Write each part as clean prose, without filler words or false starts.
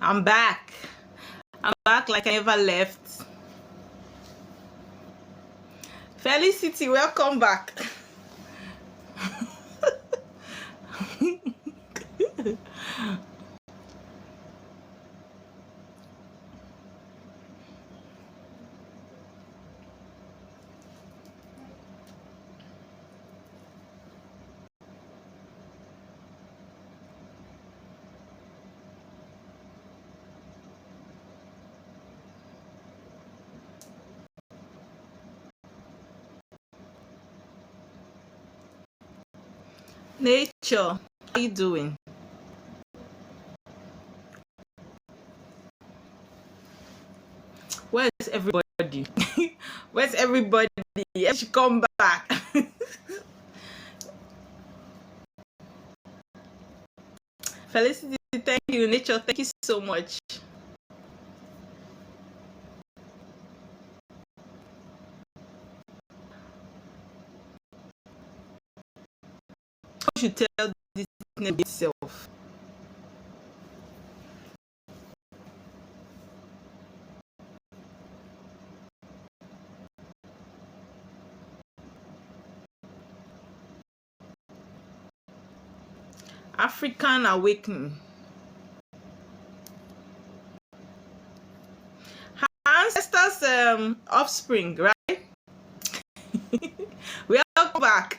I'm back. I'm back like I never left. Felicity, welcome back. Nature, how you doing? Where's everybody? Where's everybody? I should come back. Felicity, thank you. Nature, thank you so much. You should tell this name itself. African Awakening. Ancestors, offspring, right? Welcome back.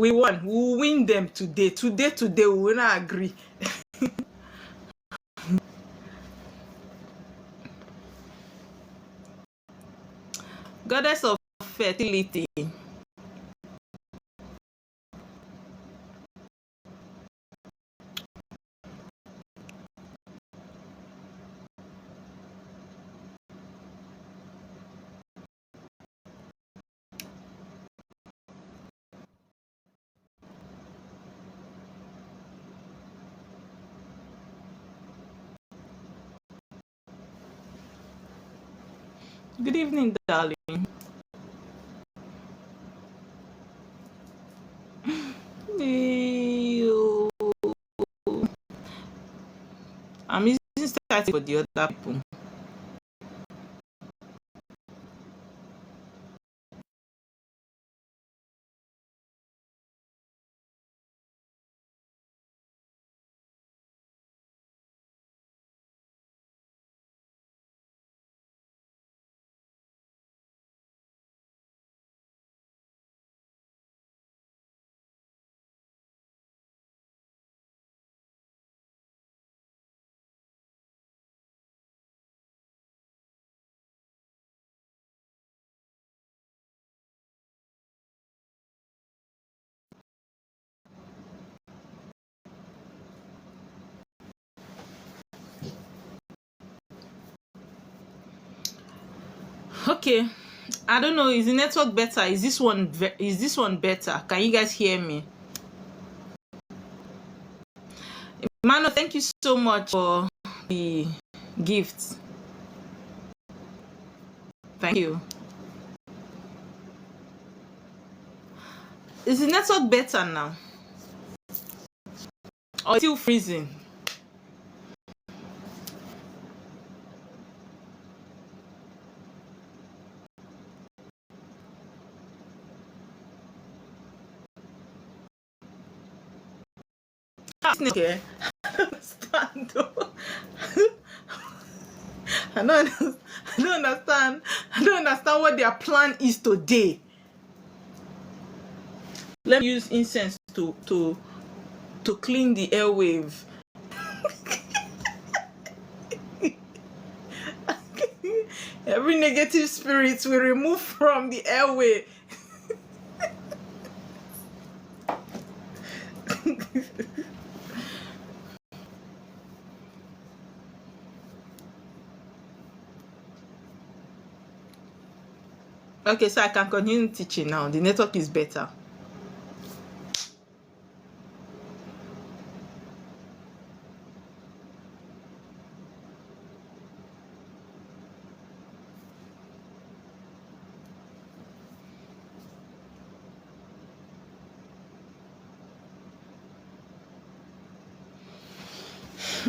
We won. We will win them today. Today, we will not agree. Goddess of fertility. Good evening, darling. Ew. I'm using static for the other people. Okay, I don't know. Is the network better? Is this one better? Can you guys hear me? Mano, thank you so much for the gifts. Thank you. Is the network better now? Or still freezing? Okay. I don't understand though. I don't understand. I don't understand what their plan is today. Let me use incense to clean the airwave. Every negative spirit we remove from the airway. Okay, so I can continue teaching now. The network is better.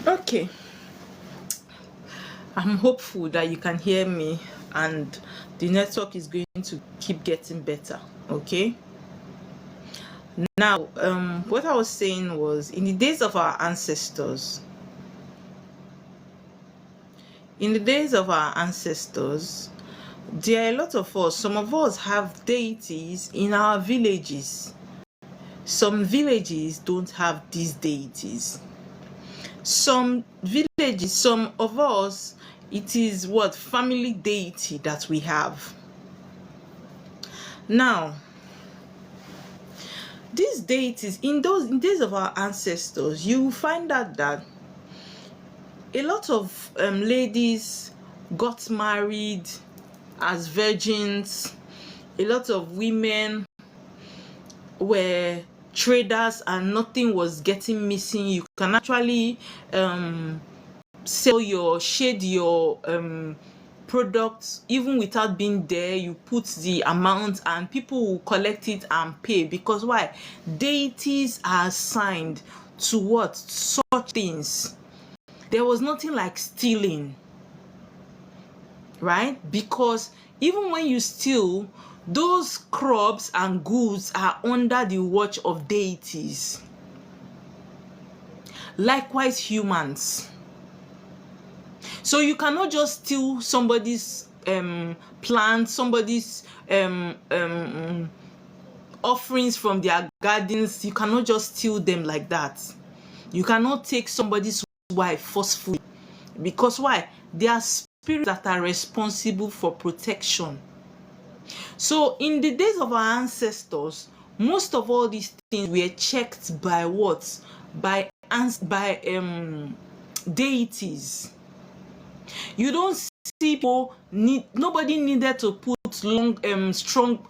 Okay, I'm hopeful that you can hear me and the network is going to keep getting better. Okay, now what I was saying was, in the days of our ancestors, there are a lot of us. Some of us have deities in our villages. Some villages don't have these deities. Some villages, some of us, it is what family deity that we have. Now, these deities, in days of our ancestors, you will find out that a lot of ladies got married as virgins. A lot of women were traders and nothing was getting missing. You can actually sell your products even without being there. You put the amount and people will collect it and pay, because why? Deities are assigned to what? Such things. There was nothing like stealing, right? Because even when you steal, those crops and goods are under the watch of deities. Likewise, humans. So you cannot just steal somebody's plants, somebody's offerings from their gardens. You cannot just steal them like that. You cannot take somebody's wife forcefully, because why? They are spirits that are responsible for protection. So in the days of our ancestors, most of all these things were checked by what? By deities. You don't see people nobody needed to put long strong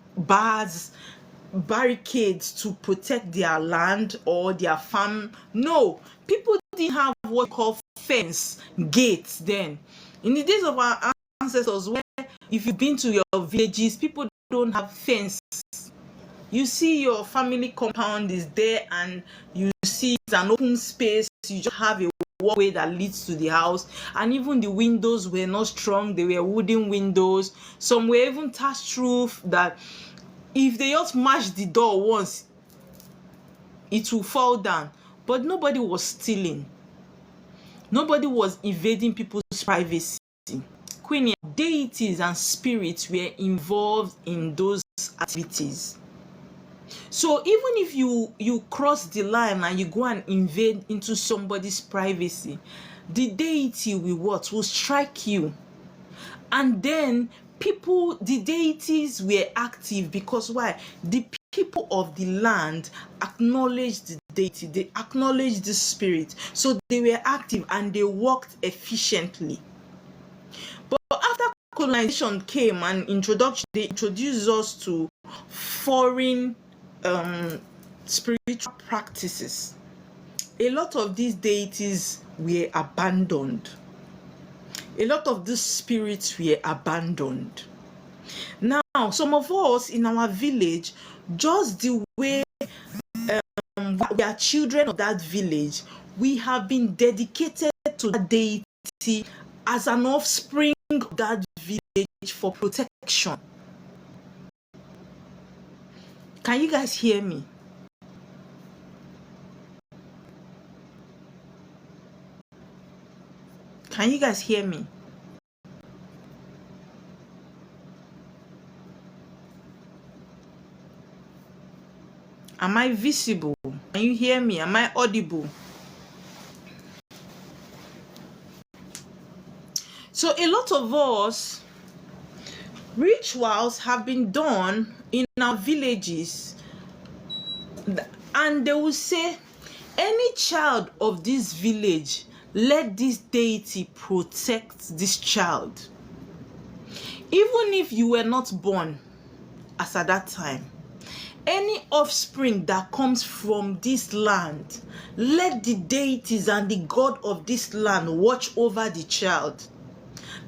barricades to protect their land or their farm. No, people didn't have what we call fence gates then. In the days of our ancestors, where if you've been to your villages, people don't have fence. You see your family compound is there and you see it's an open space. You just have a walkway that leads to the house, and even the windows were not strong. They were wooden windows. Some were even thatched roof that if they just mash the door once, it will fall down. But nobody was stealing. Nobody was invading people's privacy. Queenie, deities and spirits were involved in those activities. So even if you cross the line and you go and invade into somebody's privacy, the deity will strike you. And then the deities were active, because why? The people of the land acknowledged the deity, they acknowledged the spirit, so they were active and they worked efficiently. But after colonization came and they introduced us to foreign spiritual practices, a lot of these deities were abandoned. A lot of these spirits were abandoned. Now, some of us in our village, just the way we are children of that village, we have been dedicated to that deity as an offspring of that village for protection. Can you guys hear me? Can you guys hear me? Am I visible? Can you hear me? Am I audible? So a lot of us, rituals have been done in our villages, and they will say, any child of this village, let this deity protect this child. Even if you were not born, as at that time. Any offspring that comes from this land, let the deities and the God of this land watch over the child.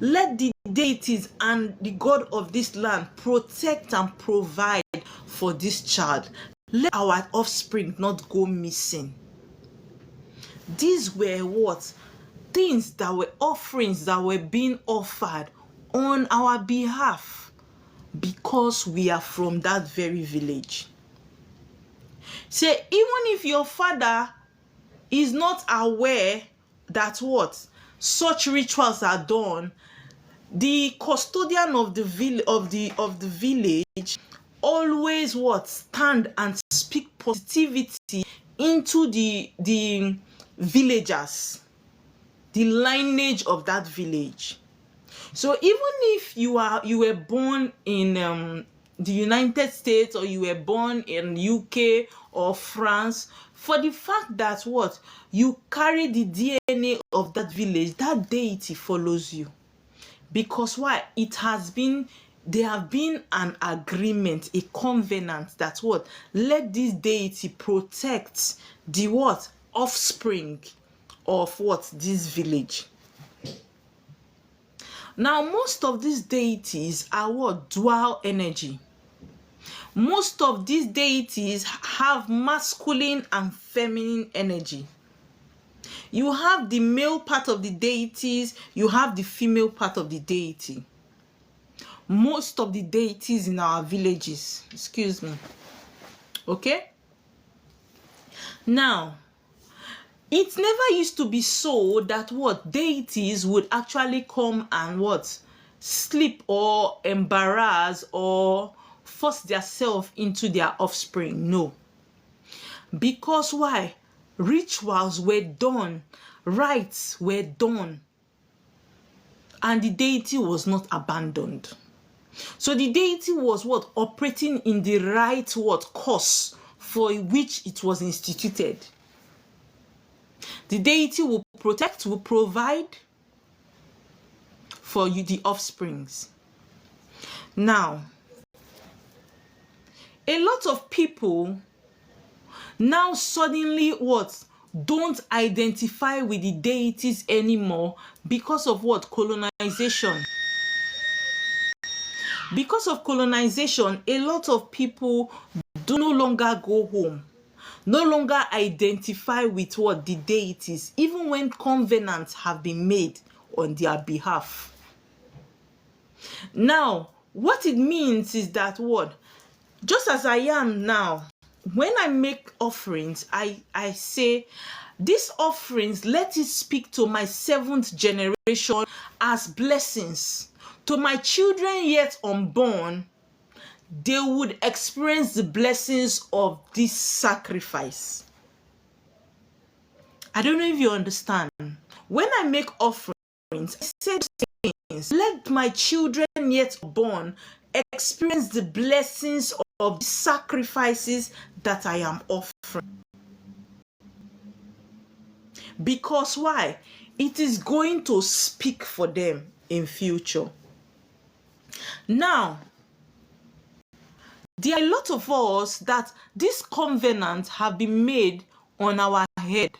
Let the deities and the God of this land protect and provide for this child. Let our offspring not go missing. These were what? Things that were offerings that were being offered on our behalf because we are from that very village. Say, even if your father is not aware that what such rituals are done, the custodian of the village always what stand and speak positivity into the villagers, the lineage of that village. So even if you were born in the United States, or you were born in UK or France, for the fact that what you carry the DNA of that village, that deity follows you. Because why? There have been an agreement, a covenant that what? Let this deity protect the what? Offspring of what? This village. Now, most of these deities are what? Dual energy. Most of these deities have masculine and feminine energy. You have the male part of the deities, you have the female part of the deity. Most of the deities in our villages, excuse me. Okay? Now, it never used to be so that what deities would actually come and what sleep or embarrass or force themselves into their offspring. No. Because why? Rituals were done, rites were done, and the deity was not abandoned. So the deity was what? Operating in the right what? Course for which it was instituted. The deity will protect, will provide for you the offsprings. Now, a lot of people now suddenly what? Don't identify with the deities anymore because of what? Colonization. Because of colonization, a lot of people do no longer go home, no longer identify with what? The deities, even when covenants have been made on their behalf. Now, what it means is that what? Just as I am now, when I make offerings, I say, these offerings, let it speak to my 7th generation as blessings. To my children yet unborn, they would experience the blessings of this sacrifice. I don't know if you understand. When I make offerings, I say things, let my children yet born experience the blessings of the sacrifices that I am offering. Because why? It is going to speak for them in future. Now, there are a lot of us that this covenant have been made on our head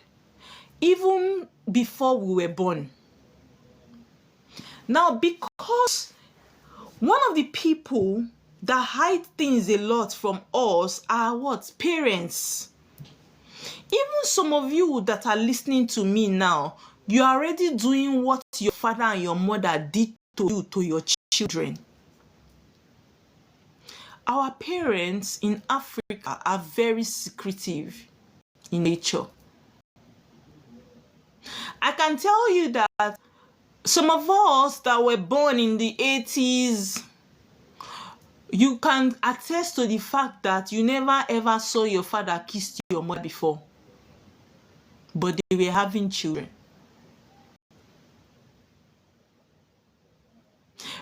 even before we were born. Now, because one of the people that hide things a lot from us are what? Parents. Even some of you that are listening to me now, you are already doing what your father and your mother did to you, to your children. Our parents in Africa are very secretive in nature. I can tell you that some of us that were born in the 80s, you can attest to the fact that you never ever saw your father kiss your mother before, but they were having children.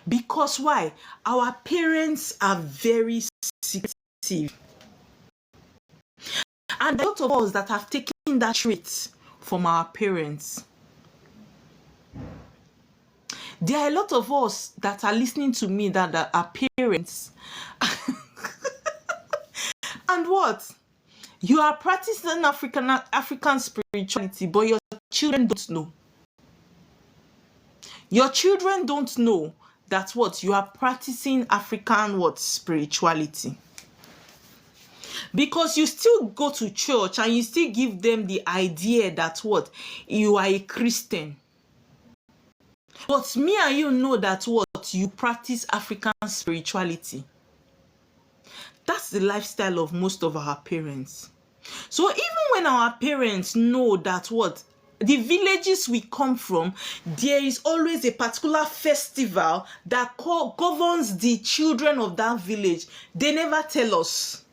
Because why? Our parents are very secretive. And a lot of us that have taken that trait from our parents. There are a lot of us that are listening to me that are parents. And what? You are practicing African spirituality, but your children don't know. Your children don't know that what? You are practicing African what? Spirituality. Because you still go to church and you still give them the idea that what? You are a Christian. But me and you know that what? You practice African spirituality. That's the lifestyle of most of our parents. So even when our parents know that what? The villages we come from, there is always a particular festival that governs the children of that village. They never tell us.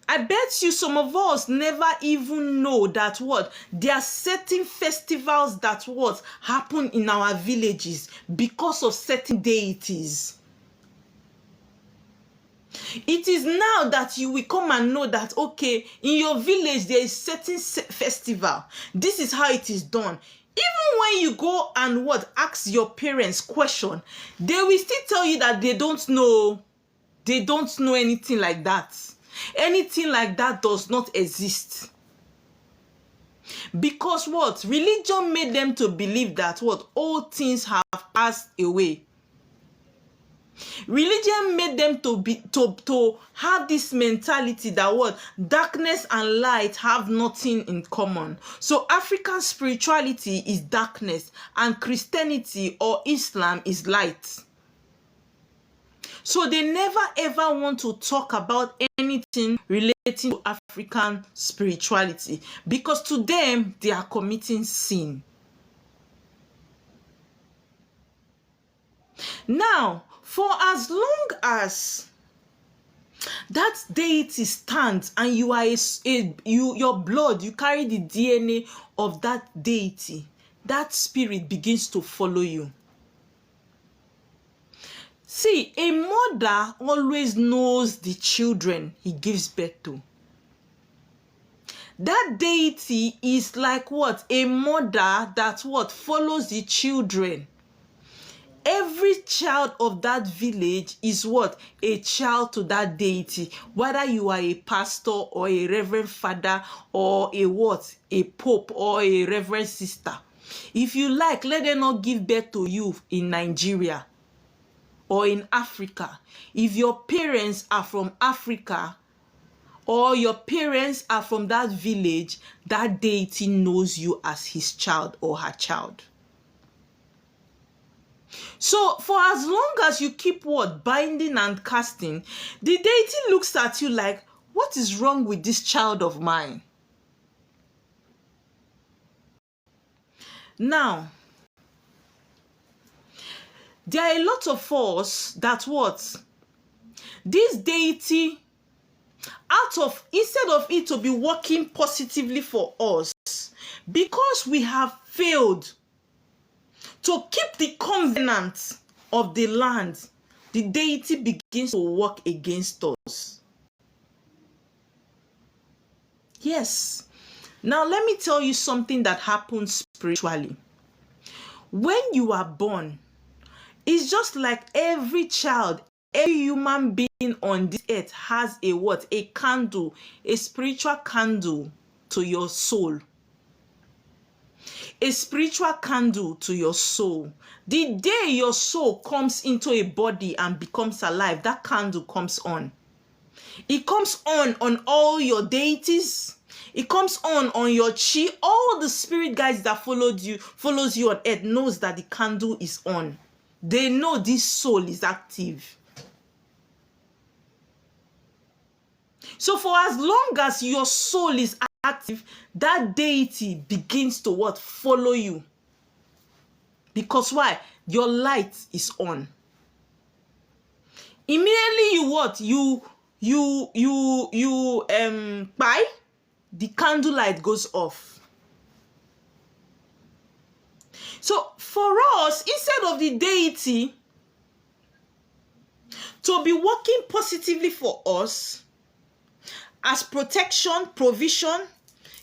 I bet you some of us never even know that what? There are certain festivals that what? Happen in our villages because of certain deities. It is now that you will come and know that, okay, in your village there is certain festival. This is how it is done. Even when you go and what? Ask your parents question, they will still tell you that they don't know. They don't know anything like that. Anything like that does not exist. Because what? Religion made them to believe that what? All things have passed away. Religion made them to have this mentality that what? Darkness and light have nothing in common. So African spirituality is darkness and Christianity or Islam is light. So they never ever want to talk about anything relating to African spirituality because to them they are committing sin. Now, for as long as that deity stands and you are your blood, you carry the DNA of that deity, that spirit begins to follow you. See, a mother always knows the children he gives birth to. That deity is like what? A mother that what? Follows the children. Every child of that village is what? A child to that deity. Whether you are a pastor or a reverend father or a what? A pope or a reverend sister. If you like, let them not give birth to you in Nigeria or in Africa. If your parents are from Africa or your parents are from that village, that deity knows you as his child or her child. So for as long as you keep what? Binding and casting, the deity looks at you like, what is wrong with this child of mine? Now, there are a lot of us that what? This deity, instead of it to be working positively for us, because we have failed to keep the covenant of the land, the deity begins to work against us. Yes. Now let me tell you something that happens spiritually. When you are born, it's just like every child, every human being on this earth has a what? A candle, a spiritual candle to your soul. A spiritual candle to your soul. The day your soul comes into a body and becomes alive, that candle comes on. It comes on all your deities. It comes on your chi. All the spirit guides that follows you on earth knows that the candle is on. They know this soul is active. So for as long as your soul is active, that deity begins to what? Follow you. Because why? Your light is on. Immediately you what? Buy, the candle light goes off. So for us, instead of the deity to be working positively for us as protection, provision,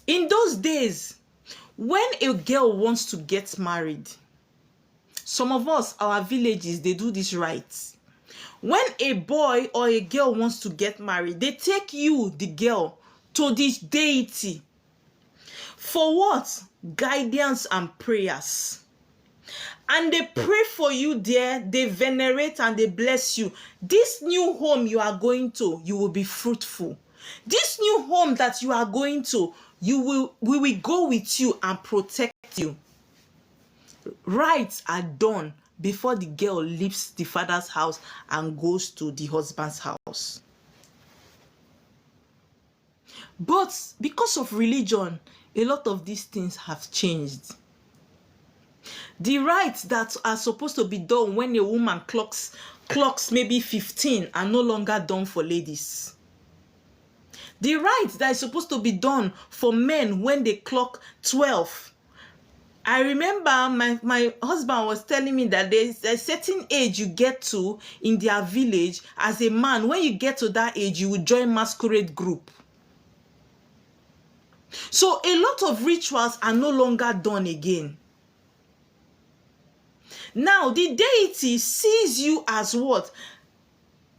in those days, when a girl wants to get married, some of us, our villages, they do this right. When a boy or a girl wants to get married, they take you, the girl, to this deity. For what? Guidance and prayers. And they pray for you there, they venerate and they bless you. This new home you are going to, you will be fruitful. This new home that you are going to, we will go with you and protect you. Rites are done before the girl leaves the father's house and goes to the husband's house. But because of religion, a lot of these things have changed. The rites that are supposed to be done when a woman clocks maybe 15 are no longer done for ladies. The rites that is supposed to be done for men when they clock 12. I remember my husband was telling me that there's a certain age you get to in their village as a man. When you get to that age, you will join masquerade group. So a lot of rituals are no longer done again. Now, the deity sees you as what?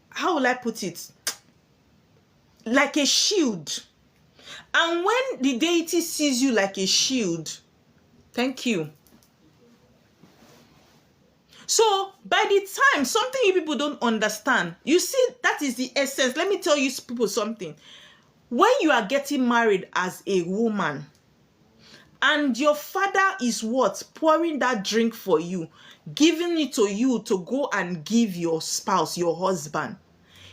How will I put it? Like a shield. And when the deity sees you like a shield, thank you. So, by the time, something you people don't understand, you see, that is the essence. Let me tell you people something. When you are getting married as a woman, and your father is what? Pouring that drink for you, giving it to you to go and give your spouse, your husband.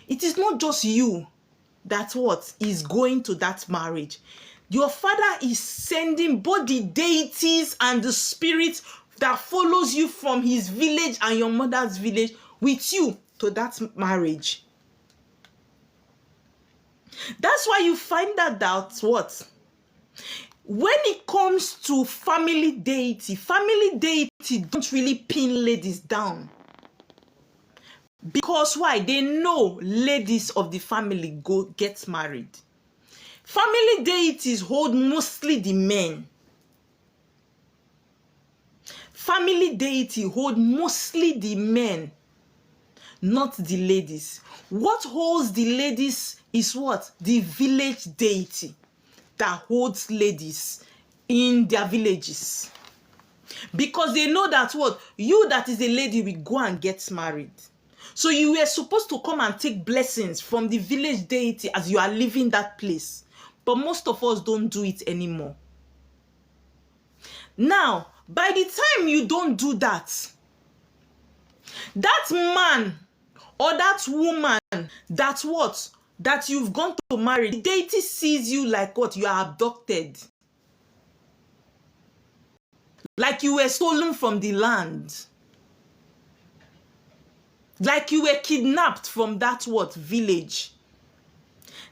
It is not just you that what is going to that marriage. Your father is sending both the deities and the spirit that follows you from his village and your mother's village with you to that marriage. That's why you find that what? When it comes to family deity don't really pin ladies down. Because why? They know ladies of the family get married. Family deities hold mostly the men. Family deity hold mostly the men, not the ladies. What holds the ladies is what? The village deity that holds ladies in their villages. Because they know that what? You that is a lady will go and get married. So you were supposed to come and take blessings from the village deity as you are leaving that place. But most of us don't do it anymore. Now, by the time you don't do that, that man or that woman, that what? That you've gone to marry, the deity sees you like what? You are abducted. Like you were stolen from the land. Like you were kidnapped from that what? Village.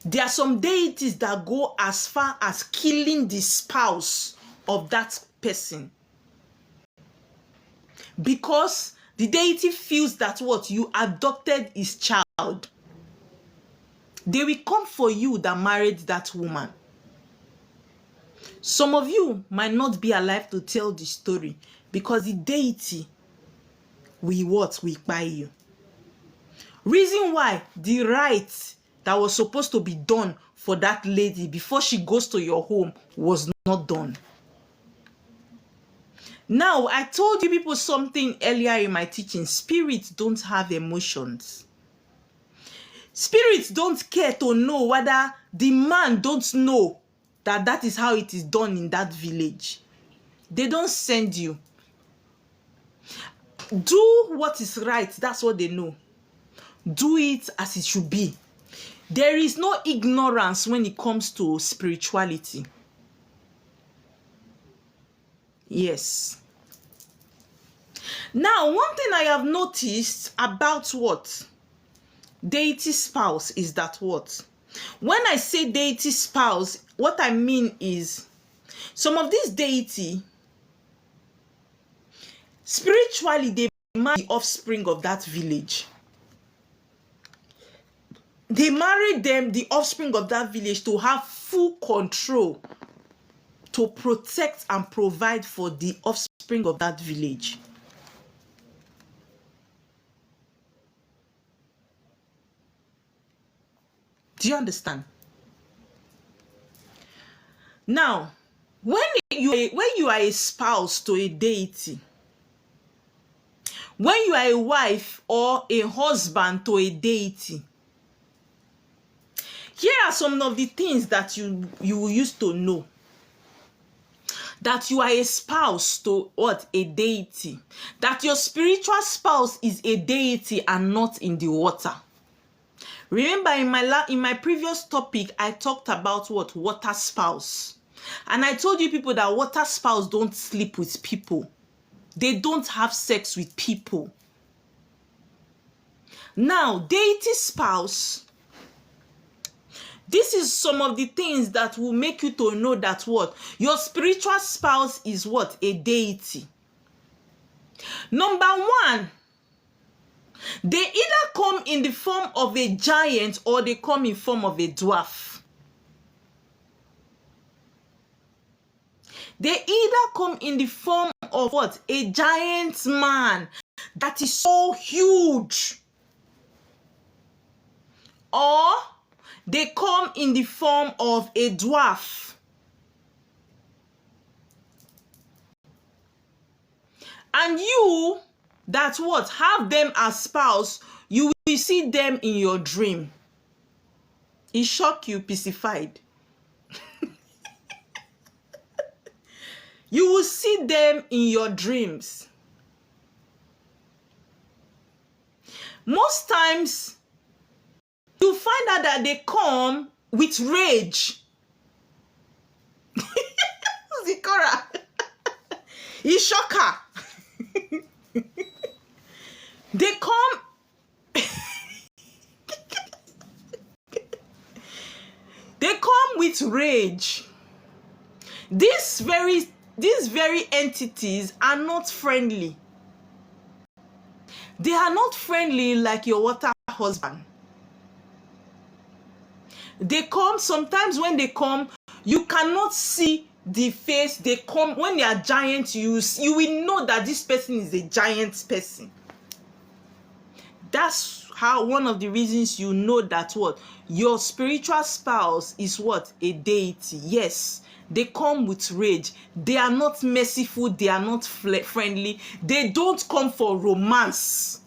There are some deities that go as far as killing the spouse of that person. Because the deity feels that what? You adopted his child. They will come for you that married that woman. Some of you might not be alive to tell the story because the deity will what? Will buy you. Reason why the rite that was supposed to be done for that lady before she goes to your home was not done. Now, I told you people something earlier in my teaching. Spirits don't have emotions. Spirits don't care to know whether the man don't know that that is how it is done in that village. They don't send you. Do what is right. That's what they know. Do it as it should be. There is no ignorance when it comes to spirituality. Yes. Now, one thing I have noticed about what? Deity spouse is that what? When I say deity spouse, what I mean is some of these deity, spiritually, they marry the offspring of that village. They marry them, the offspring of that village, to have full control, to protect and provide for the offspring of that village. Do you understand? Now, when you are a spouse to a deity, when you are a wife or a husband to a deity, here are some of the things that you will used to know. That you are a spouse to what? A deity. That your spiritual spouse is a deity and not in the water. Remember in my previous topic, I talked about what? Water spouse. And I told you people that water spouse don't sleep with people. They don't have sex with people. Now, deity spouse, this is some of the things that will make you to know that what? Your spiritual spouse is what? A deity. Number one, they either come in the form of a giant or they come in form of a dwarf. They either come in the form of what? A giant man that is so huge. Or they come in the form of a dwarf. And you that what? Have them as spouse, you will see them in your dream. It shock you, pacified. You will see them in your dreams. Most times, you find out that they come with rage. Zikora. It's shocker. They come. They come with rage. These very entities are not friendly. They are not friendly like your water husband. They come, sometimes when they come, you cannot see the face. They come, when they are giant, you will know that this person is a giant person. That's how one of the reasons you know that what? Your spiritual spouse is what? A deity. Yes, they come with rage. They are not merciful. They are not friendly. They don't come for romance.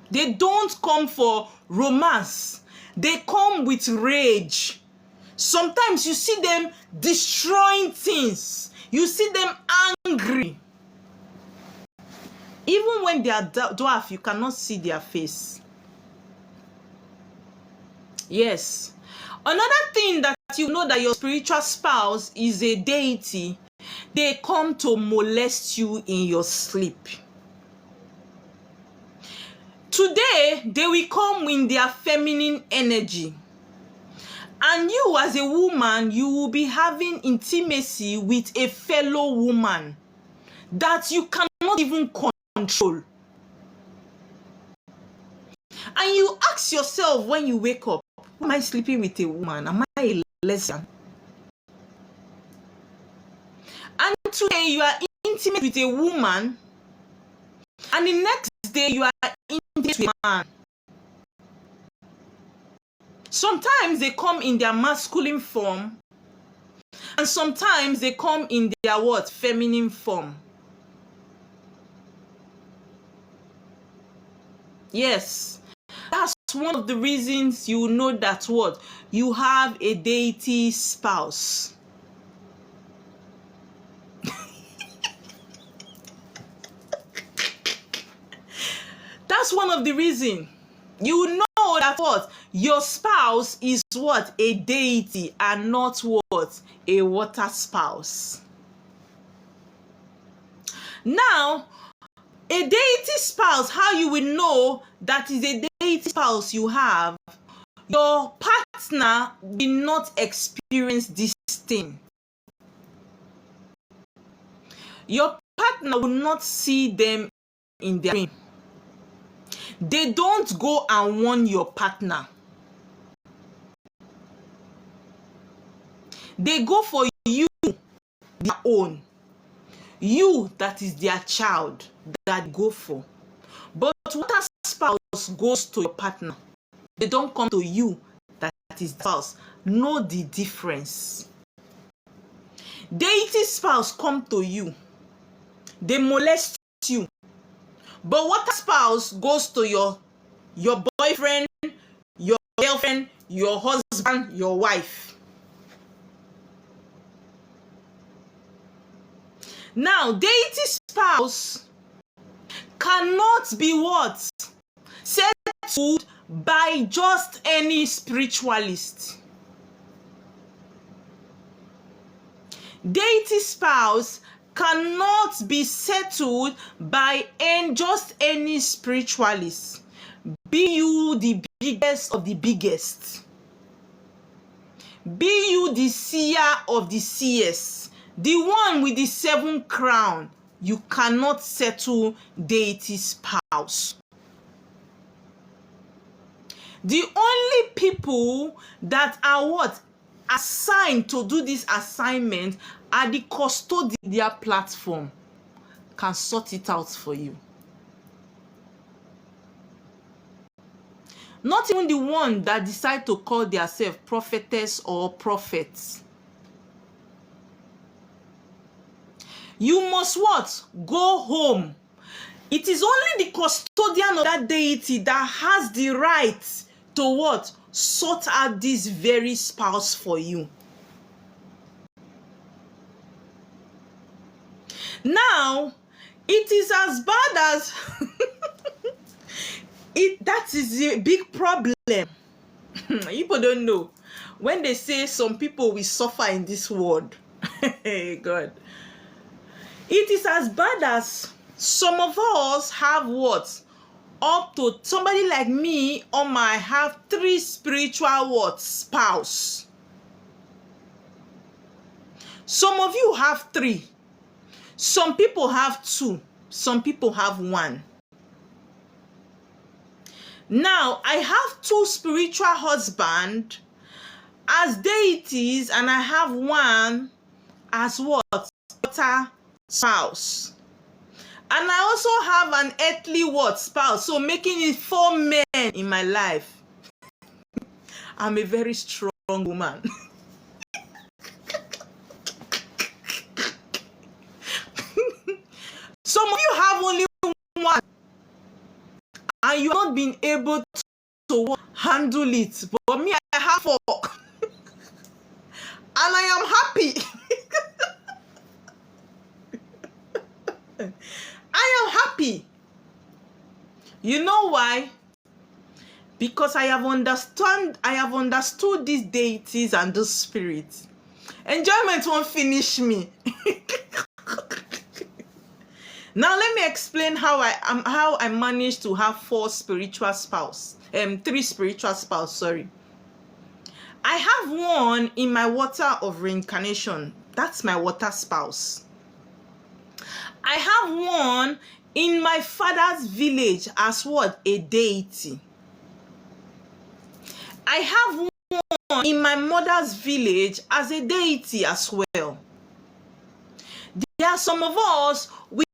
They don't come for romance. They come with rage. Sometimes you see them destroying things. You see them angry. Even when they are dwarf, you cannot see their face. Yes. Another thing that you know that your spiritual spouse is a deity, they come to molest you in your sleep. Today, they will come in their feminine energy. And you as a woman, you will be having intimacy with a fellow woman that you cannot even control. And you ask yourself when you wake up, am I sleeping with a woman? Am I a lesbian? And today you are intimate with a woman, and the next day you are intimate with a man. Sometimes they come in their masculine form, and sometimes they come in their what? Feminine form. Yes, that's one of the reasons you know that what? You have a deity spouse. That's one of the reasons. You know that what? Your spouse is what? A deity and not what? A water spouse. Now, a deity spouse, how you will know that is a deity spouse you have, your partner will not experience this thing. Your partner will not see them in their dream. They don't go and warn your partner. They go for you, their own. You that is their child that go for. But water spouse goes to your partner. They don't come to you, that is the spouse. Know the difference. Deity spouse come to you. They molest you. But water spouse goes to your boyfriend, your girlfriend, your husband, your wife. Now, deity spouse cannot be what? Settled by just any spiritualist. Deity spouse cannot be settled by just any spiritualist. Be you the biggest of the biggest. Be you the seer of the seers. The one with the 7 crown. You cannot settle deity spouse. The only people that are what? Assigned to do this assignment are the custodial platform. Can sort it out for you. Not even the one that decide to call themselves prophetess or prophets. You must what? Go home. It is only the custodian of that deity that has the right to what? Sort out this very spouse for you. Now, it is as bad as that is a big problem. People don't know. When they say some people will suffer in this world, God. It is as bad as some of us have what? Up to somebody like me, I have 3 spiritual what? Spouse. Some of you have 3. Some people have 2. Some people have 1. Now, I have 2 spiritual husbands as deities, and I have 1 as what? Water spouse. And I also have an earthly what? Spouse. So making it 4 men in my life. I'm a very strong woman. Some of you have only 1. And you have not been able to handle it. But me, I have 4. And I am happy. I am happy. You know why? Because I have understood these deities and those spirits. Enjoyment won't finish me. Now let me explain how I managed to have 4 spiritual spouse. 3 spiritual spouse, sorry. I have 1 in my water of reincarnation. That's my water spouse. I have 1 in my father's village as what? A deity. I have 1 in my mother's village as a deity as well. There are some of us,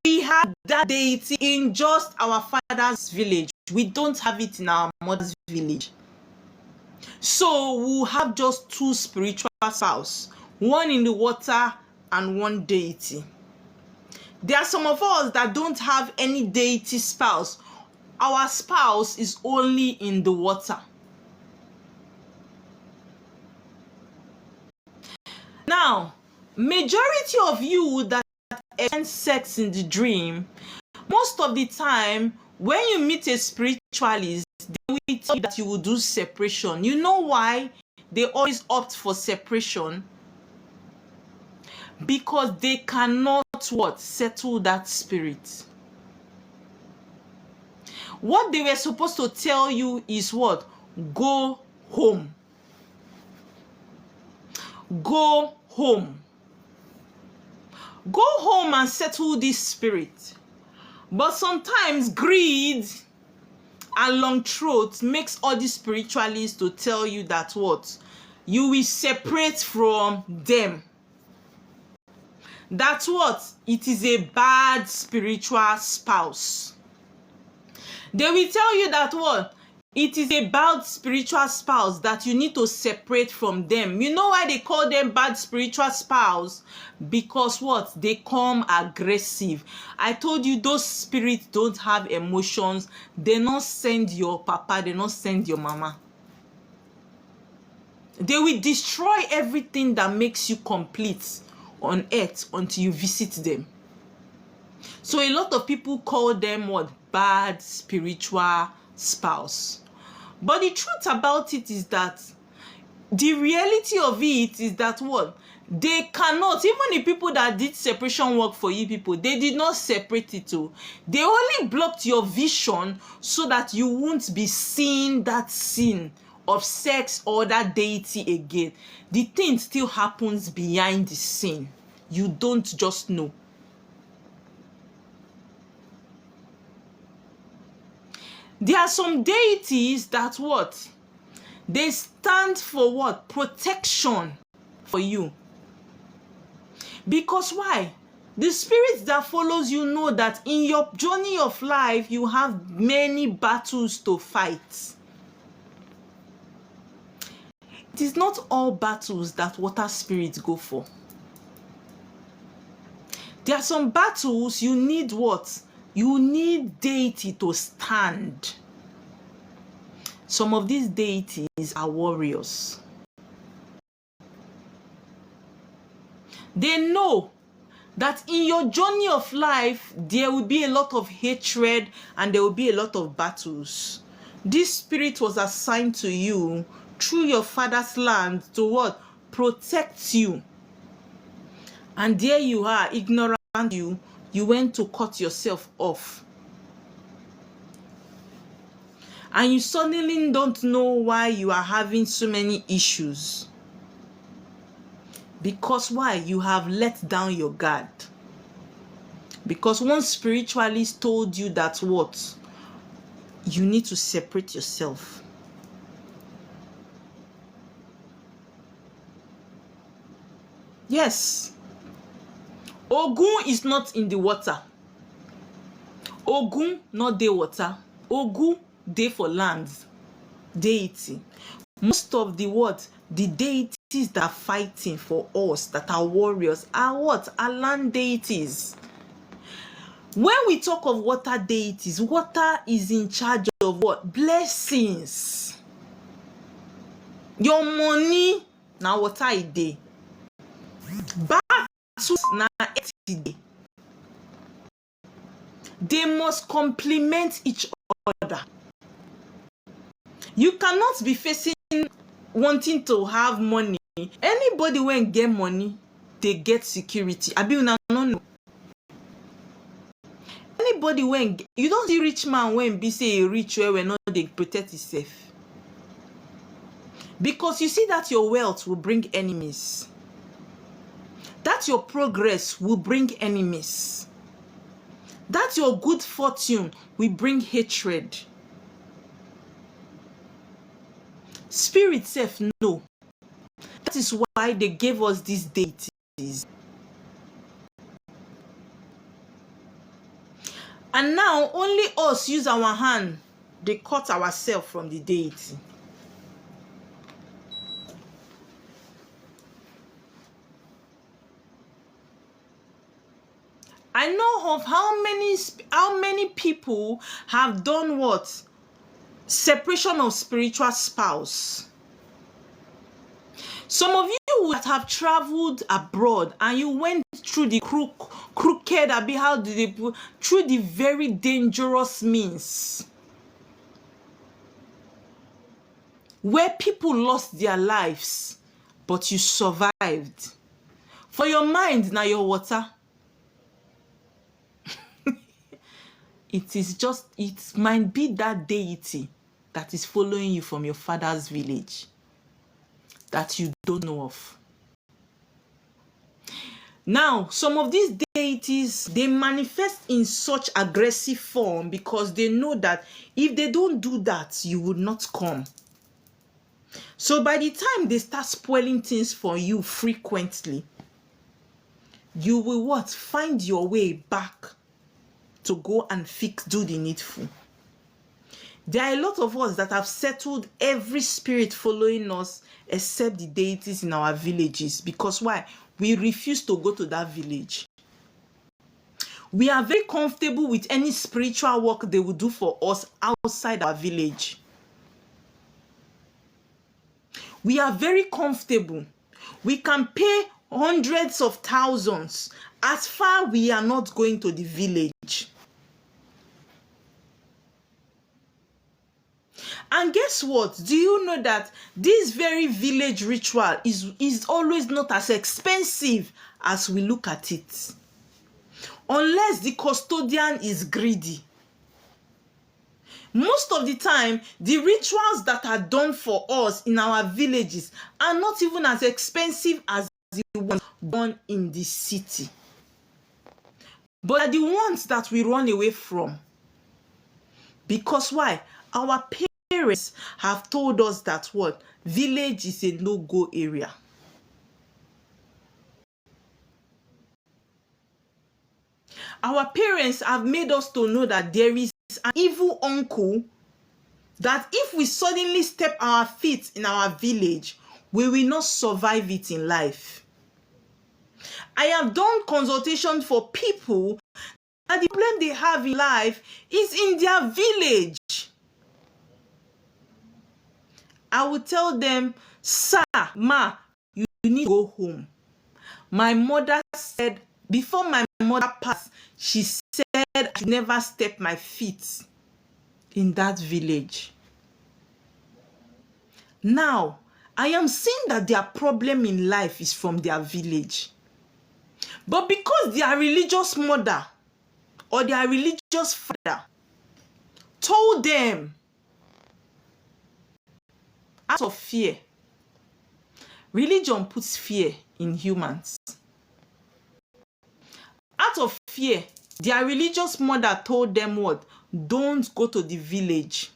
we have that deity in just our father's village. We don't have it in our mother's village. So we'll have just 2 spiritual spouses. 1 in the water and 1 deity. There are some of us that don't have any deity spouse. Our spouse is only in the water. Now, majority of you that experience sex in the dream, most of the time, when you meet a spiritualist, they will tell you that you will do separation. You know why they always opt for separation? Because they cannot what? Settle that spirit. What they were supposed to tell you is what? Go home. Go home. Go home and settle this spirit. But sometimes greed and long throat makes all these spiritualists to tell you that what? You will separate from them. That's what? It is a bad spiritual spouse. They will tell you that what? It is a bad spiritual spouse that you need to separate from them. You know why they call them bad spiritual spouse? Because what? They come aggressive. I told you those spirits don't have emotions. They not send your papa, they not send your mama. They will destroy everything that makes you complete on earth until you visit them. So a lot of people call them what? Bad spiritual spouse. But the truth about it is that the reality of it is that what? They cannot, even the people that did separation work for you people, they did not separate it too. They only blocked your vision so that you won't be seeing that sin of sex or that deity again. The thing still happens behind the scene. You don't just know. There are some deities that what? They stand for what? Protection for you. Because why? The spirit that follows you know that in your journey of life, you have many battles to fight. It is not all battles that water spirits go for. There are some battles you need what? You need deity to stand. Some of these deities are warriors. They know that in your journey of life, there will be a lot of hatred and there will be a lot of battles. This spirit was assigned to you through your father's land to what? Protect you. And there you are, ignorant you went to cut yourself off. And you suddenly don't know why you are having so many issues. Because why? You have let down your guard. Because one spiritualist told you that what? You need to separate yourself. Yes. Ogun is not in the water. Ogun not the water. Ogun dey for land. Deity. Most of the what? The deities that are fighting for us, that are warriors, are what? Are land deities. When we talk of water deities, water is in charge of what? Blessings. Your money, na water e dey. Battles na earth e dey. They must complement each other. You cannot be facing wanting to have money. Anybody when get money, they get security. Abi una no know. Anybody when you don't see rich man when be say a rich where we not they protect himself. Because you see that your wealth will bring enemies. That your progress will bring enemies. That your good fortune will bring hatred. Spirit self know. That is why they gave us these deities. And now only us use our hand. They cut ourselves from the deity. I know of how many people have done what? Separation of spiritual spouse. Some of you that have traveled abroad and you went through the crooked, how did they put, through the very dangerous means where people lost their lives, but you survived. For your mind, now your water. It might be that deity that is following you from your father's village that you don't know of. Now, some of these deities, they manifest in such aggressive form because they know that if they don't do that, you would not come. So by the time they start spoiling things for you frequently, you will what? Find your way back to go and do the needful. There are a lot of us that have settled every spirit following us except the deities in our villages. Because why? We refuse to go to that village. We are very comfortable with any spiritual work they will do for us outside our village. We are very comfortable. We can pay hundreds of thousands. As far we are not going to the village. And guess what? Do you know that this very village ritual is always not as expensive as we look at it? Unless the custodian is greedy. Most of the time, the rituals that are done for us in our villages are not even as expensive as the ones done in the city. But are the ones that we run away from. Because why? Our parents have told us that what? Village is a no-go area. Our parents have made us to know that there is an evil uncle that if we suddenly step our feet in our village, we will not survive it in life. I have done consultation for people and the problem they have in life is in their village. I will tell them, sir, ma, you need to go home. My mother said, before my mother passed, she said I should never step my feet in that village. Now, I am seeing that their problem in life is from their village. But because their religious mother or their religious father told them out of fear, religion puts fear in humans. Out of fear, their religious mother told them what? Don't go to the village.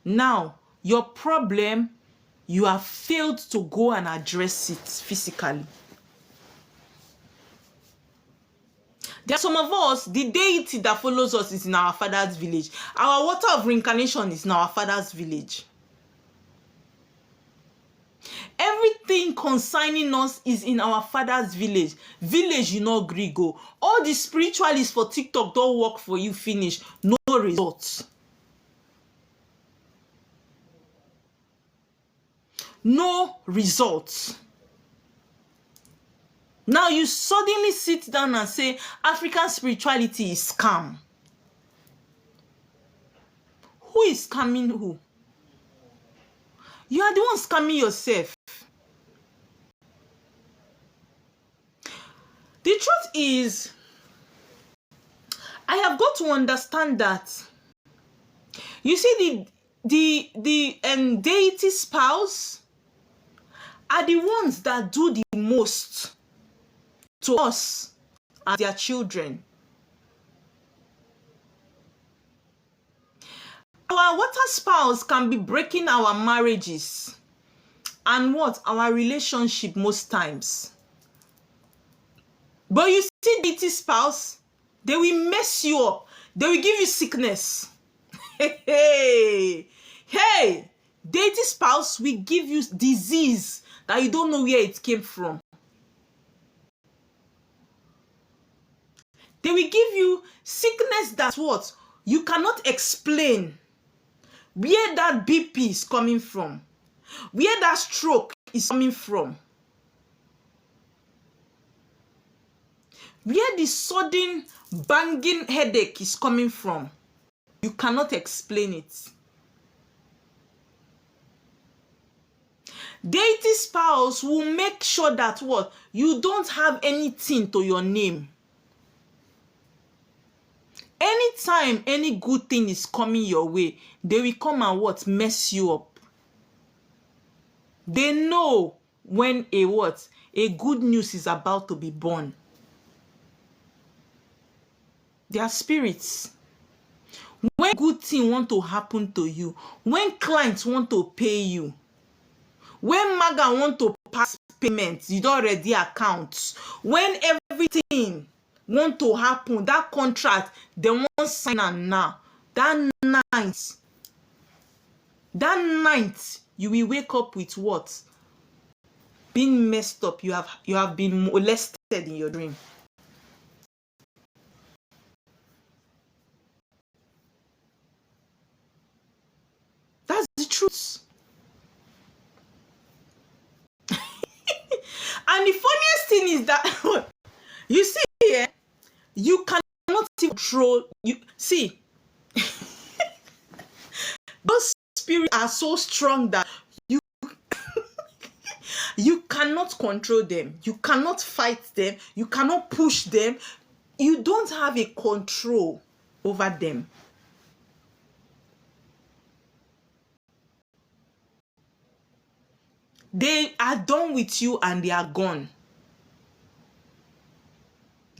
Now, your problem, you have failed to go and address it physically. There are some of us, the deity that follows us is in our father's village. Our water of reincarnation is in our father's village. Everything concerning us is in our father's village. Village, you know, Grigo. All the spiritualists for TikTok don't work for you, finish. No results. No results. Now you suddenly sit down and say African spirituality is scam. Who is scamming who? You are the one scamming yourself. The truth is, I have got to understand that. You see, the deity spouse are the ones that do the most to us and their children. Our water spouse can be breaking our marriages and what? Our relationship most times. But you see deity spouse, they will mess you up. They will give you sickness. Hey, deity spouse will give you disease that you don't know where it came from. They will give you sickness that's what? You cannot explain where that BP is coming from, where that stroke is coming from, where the sudden banging headache is coming from. You cannot explain it. Deity spouse will make sure that what? You don't have anything to your name. Anytime any good thing is coming your way, they will come and what? Mess you up. They know when a what? A good news is about to be born. They are spirits. When good thing want to happen to you, when clients want to pay you, when Maga want to pass payments, you don't ready accounts, when everything want to happen, that contract, they won't sign and now. that night, you will wake up with what? Being messed up. You have been molested in your dream. That's the truth. And the funniest thing is that you see here, you cannot control. You see, those spirits are so strong that you cannot control them. You cannot fight them. You cannot push them. You don't have a control over them. They are done with you and they are gone.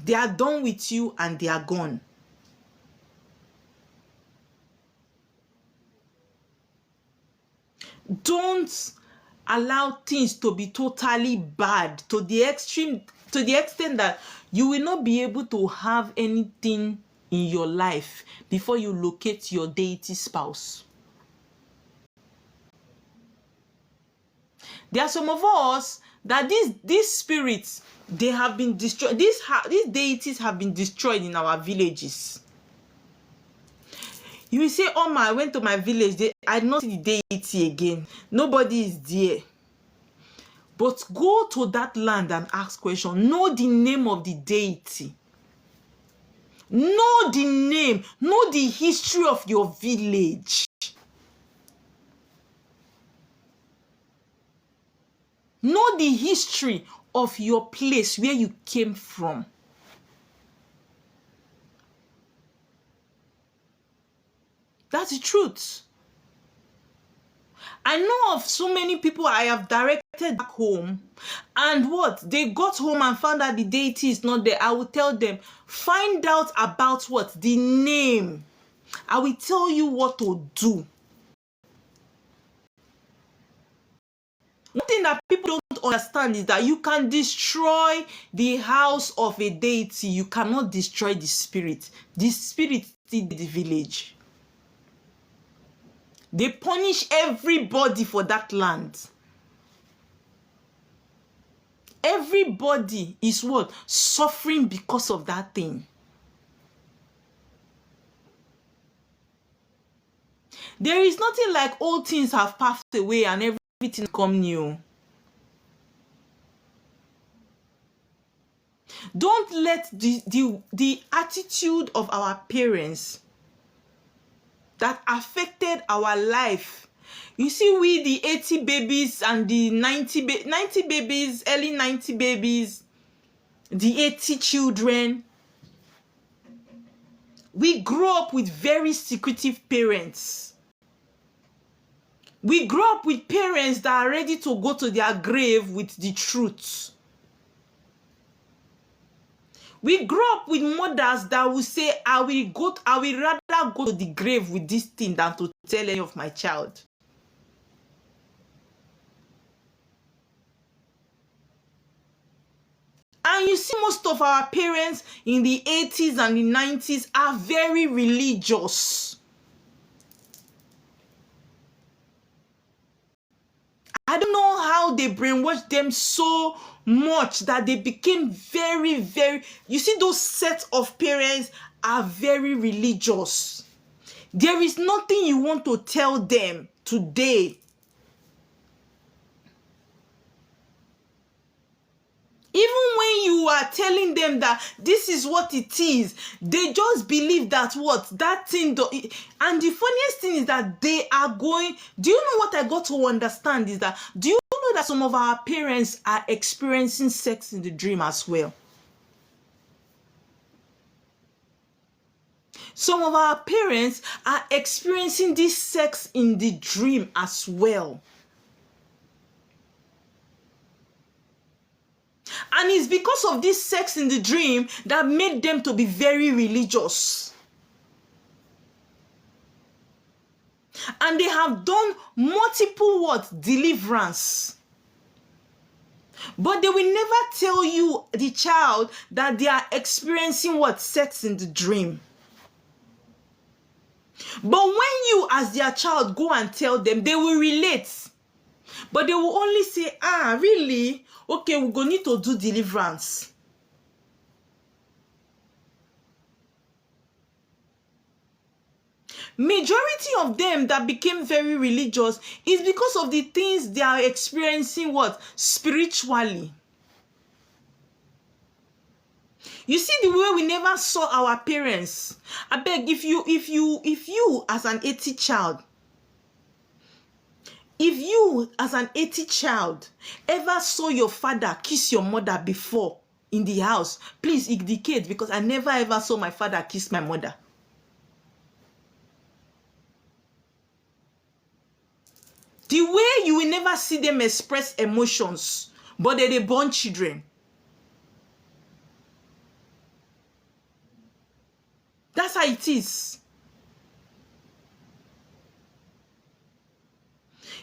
They are done with you and they are gone. Don't allow things to be totally bad to the extent that you will not be able to have anything in your life before you locate your deity spouse. There are some of us that these spirits, they have been destroyed. These deities have been destroyed in our villages. You will say, oh my, I went to my village, I did not see the deity again. Nobody is there. But go to that land and ask questions. Know the name of the deity. Know the name. Know the history of your village. Know the history of your place where you came from. That's the truth. I know of so many people I have directed back home, and what? They got home and found out the deity is not there. I will tell them, find out about what? The name. I will tell you what to do. One thing that people don't understand is that you can destroy the house of a deity. You cannot destroy the spirit. The spirit is still the village. They punish everybody for that land. Everybody is what? Suffering because of that thing. There is nothing like old things have passed away and everything come new. Don't let the attitude of our parents that affected our life. You see, we the 80 babies and the 90 babies, early 90 babies, the 80 children, we grew up with very secretive parents. We grew up with parents that are ready to go to their grave with the truth. We grew up with mothers that will say, I will rather go to the grave with this thing than to tell any of my child. And you see, most of our parents in the 80s and the 90s are very religious. I don't know how they brainwashed them so much that they became very, very... You see, those sets of parents are very religious. There is nothing you want to tell them today. Even when you are telling them that this is what it is, they just believe that what? That thing... And the funniest thing is that they are going... Do you know what I got to understand is that... Do you know that some of our parents are experiencing sex in the dream as well? Some of our parents are experiencing this sex in the dream as well. And it's because of this sex in the dream that made them to be very religious. And they have done multiple what? Deliverance. But they will never tell you, the child, that they are experiencing what? Sex in the dream. But when you as their child go and tell them, they will relate. But they will only say, ah, really? Okay, we're going to need to do deliverance. Majority of them that became very religious is because of the things they are experiencing what? Spiritually. You see the way we never saw our parents. I beg, if you as an 80 child, if you as an 80 child ever saw your father kiss your mother before in the house, please indicate, because I never ever saw my father kiss my mother. The way you will never see them express emotions, but they're born children. That's how it is.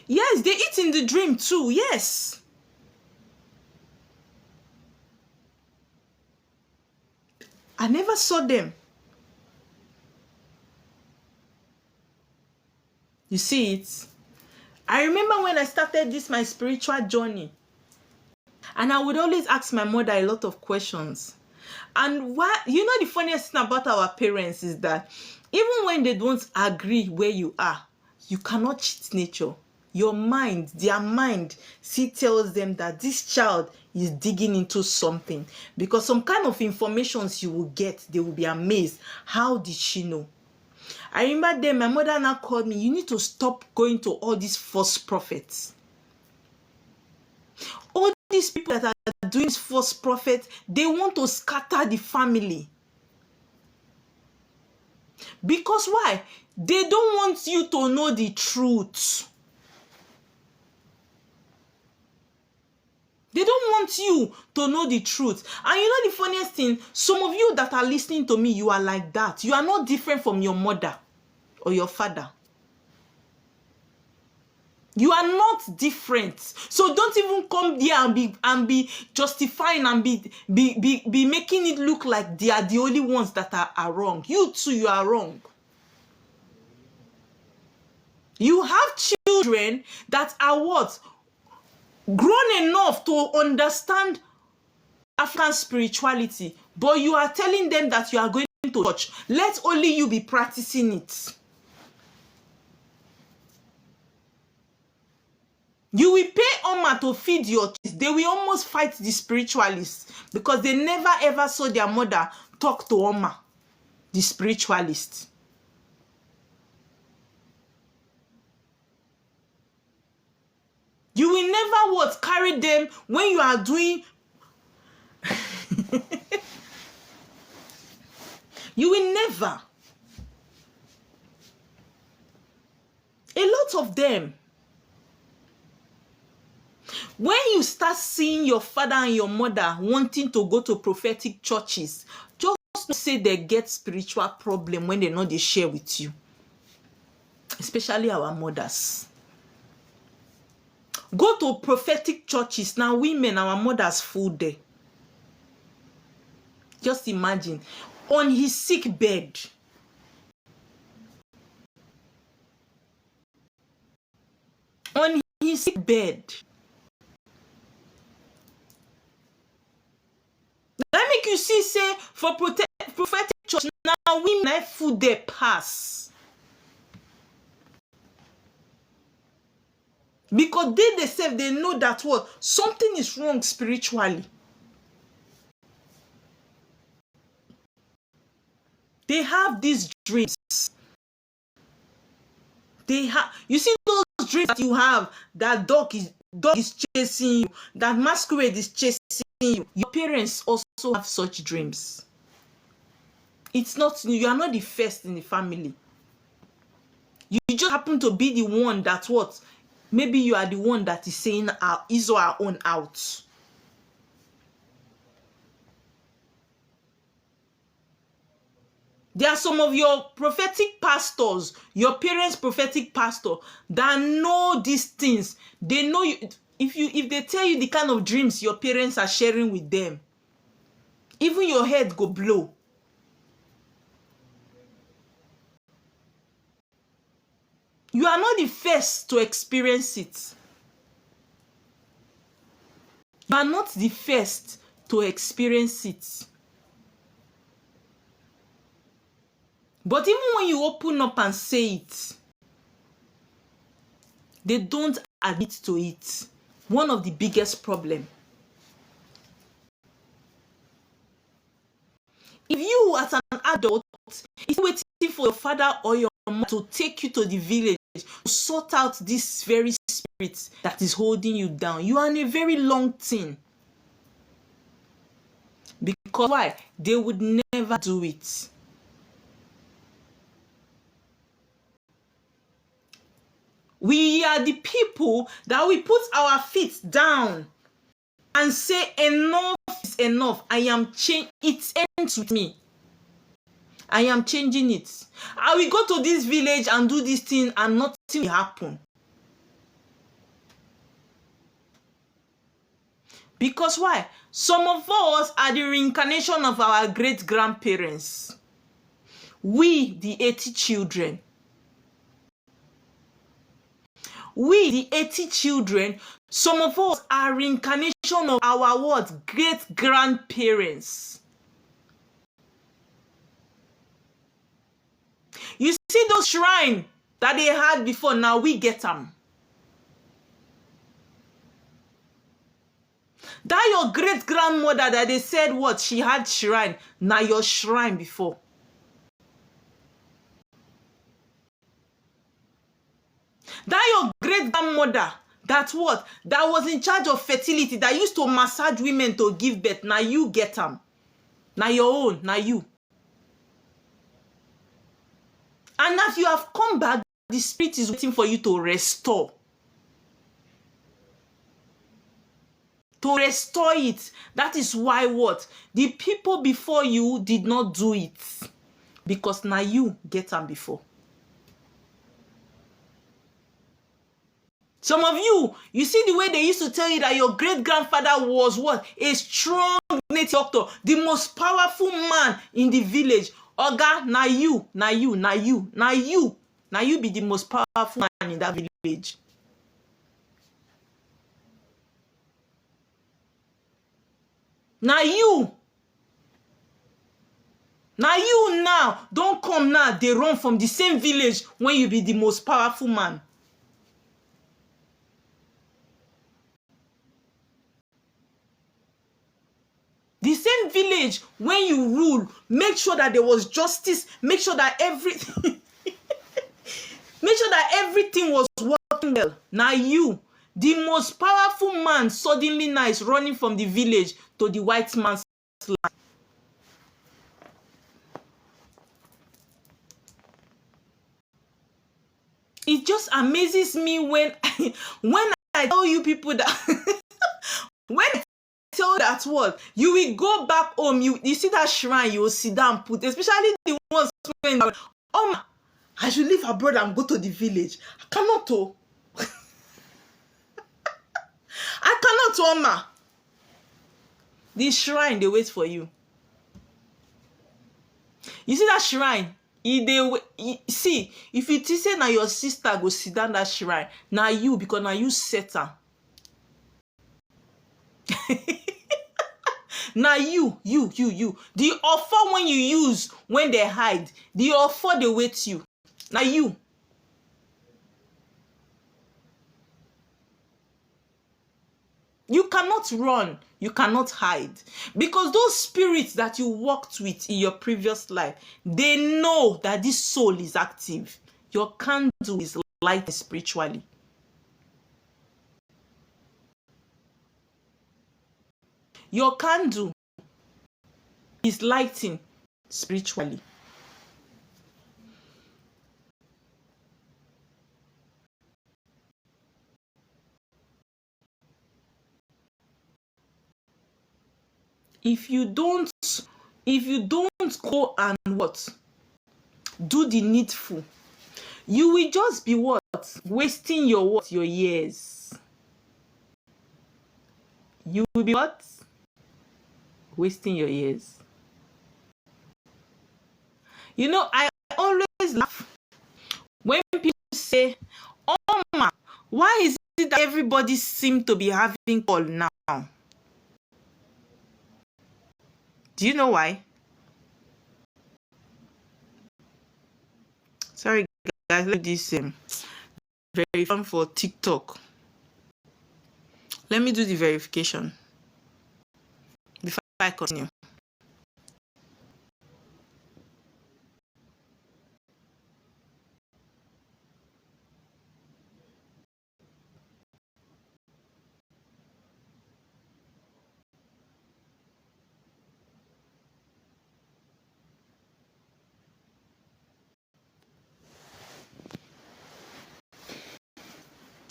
Yes, they eat in the dream too, yes. I never saw them. You see it? I remember when I started this, my spiritual journey, and I would always ask my mother a lot of questions. And what, you know, the funniest thing about our parents is that even when they don't agree where you are, you cannot cheat nature. Your mind, their mind, still tells them that this child is digging into something, because some kind of informations you will get, they will be amazed. How did she know? I remember then my mother now called me, you need to stop going to all these false prophets. All these people that are doing false prophets, they want to scatter the family. Because why? They don't want you to know the truth. They don't want you to know the truth. And you know the funniest thing, some of you that are listening to me, you are like that. You are not different from your mother or your father. You are not different. So don't even come there and be justifying and be making it look like they are the only ones that are wrong. You too, you are wrong. You have children that are what? Grown enough to understand African spirituality, but you are telling them that you are going to church. Let only you be practicing it. You will pay Oma to feed your kids. They will almost fight the spiritualists because they never ever saw their mother talk to Oma, the spiritualist. You will never what? Carry them when you are doing. You will never. A lot of them. When you start seeing your father and your mother wanting to go to prophetic churches, just say they get spiritual problem when they know they share with you. Especially our mothers. Go to prophetic churches. Now women, our mothers full there. Just imagine. On his sick bed. On his sick bed. Let make you see, say, for prophetic church, now women have food there pass. Because they themselves, they know that what? Something is wrong spiritually. They have these dreams. They have, you see those dreams that you have, that dog is chasing you, that masquerade is chasing you. Your parents also have such dreams. It's not, you are not the first in the family. You just happen to be the one that what? Maybe you are the one that is saying his or her own out. There are some of your prophetic pastors, your parents' prophetic pastor, that know these things. They know you. If they tell you the kind of dreams your parents are sharing with them, even your head go blow. You are not the first to experience it. You are not the first to experience it. But even when you open up and say it, they don't admit to it. One of the biggest problems. If you as an adult is waiting for your father or your mother to take you to the village to sort out this very spirit that is holding you down, you are in a very long thing. Because why? They would never do it. We are the people that we put our feet down and say enough is enough. It ends with me. I am changing it. I will go to this village and do this thing and nothing will happen. Because why? Some of us are the reincarnation of our great-grandparents. We, the 80 children. We, the 80 children, some of us are reincarnation of our what? Great-grandparents. You see those shrines that they had before, now we get them. That your great-grandmother that they said what? She had shrine. Now your shrine before. That your great-grandmother that what? That was in charge of fertility, that used to massage women to give birth. Now you get them. Now your own. Now you. And as you have come back, the spirit is waiting for you to restore. To restore it. That is why what? The people before you did not do it. Because now you get them before. Some of you, you see the way they used to tell you that your great-grandfather was what? A strong native doctor. The most powerful man in the village. Oga, now you be the most powerful man in that village. Now you don't come now, they run from the same village when you be the most powerful man. The same village when you rule, make sure that there was justice, make sure that everything was working well. Now you, the most powerful man, suddenly now is running from the village to the white man's land. It just amazes me when I tell you people that when I tell that what you will go back home, you see that shrine, you will sit down, put, especially the ones when I should leave abroad and go to the village. I cannot. I cannot, Oma. The shrine, they wait for you. You see that shrine? See, if you say now your sister go sit down that shrine, now you, because now you set her. Now you. The offer when you use, when they hide, the offer they wait you. Now you. You cannot run. You cannot hide. Because those spirits that you worked with in your previous life, they know that this soul is active. Your candle is lighting spiritually. Your candle is lighting spiritually. If you don't go and what? Do the needful, you will just be what? Wasting your years. You will be what? Wasting your years. You know, I always laugh when people say say, Oma, why is it that everybody seem to be having call now? Do you know why? Sorry guys, let me do this very fun for TikTok. Let me do the verification before I continue.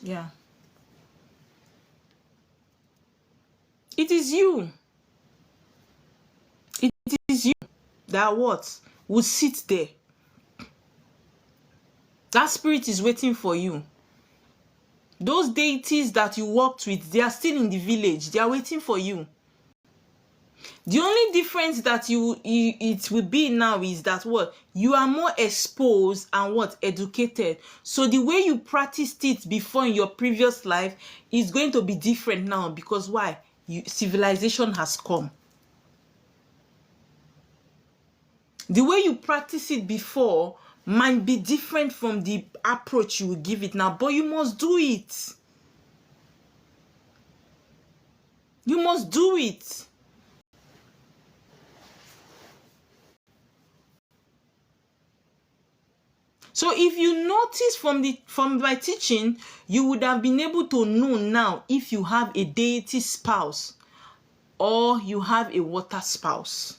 Yeah. It is you. It is you that what will sit there. That spirit is waiting for you. Those deities that you worked with, they are still in the village. They are waiting for you. The only difference that it will be now is that what you are more exposed and what educated. So the way you practiced it before in your previous life is going to be different now, because why? Civilization has come. The way you practice it before might be different from the approach you will give it now, but you must do it. You must do it. So if you notice from my teaching, you would have been able to know now if you have a deity spouse or you have a water spouse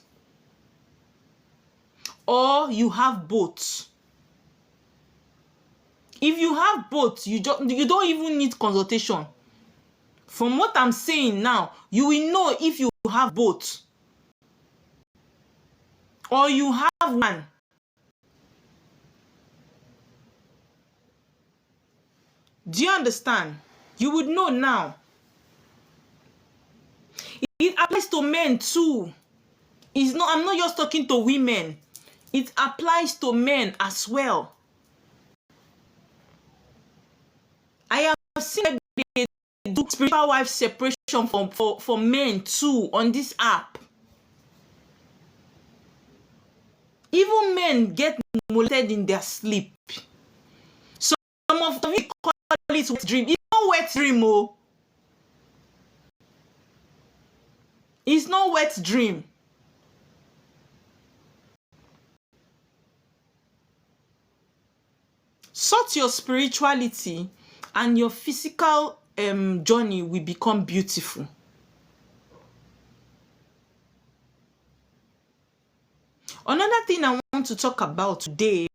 or you have both. If you have both, you don't even need consultation. From what I'm saying now, you will know if you have both or you have one. Do you understand? You would know now. It applies to men too. I'm not just talking to women. It applies to men as well. I have seen they do spiritual wife separation for men too on this app. Even men get molested in their sleep. Some of you call it wet dream. It's not wet dream, oh. It's not wet dream. Sort your spirituality and your physical journey will become beautiful. Another thing I want to talk about today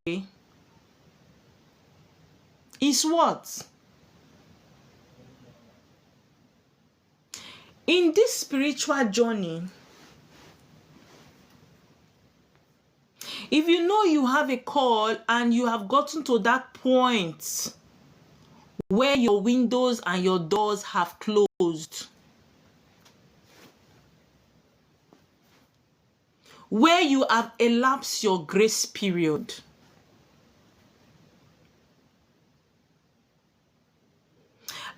is what? In this spiritual journey, if you know you have a call and you have gotten to that point where your windows and your doors have closed, where you have elapsed your grace period,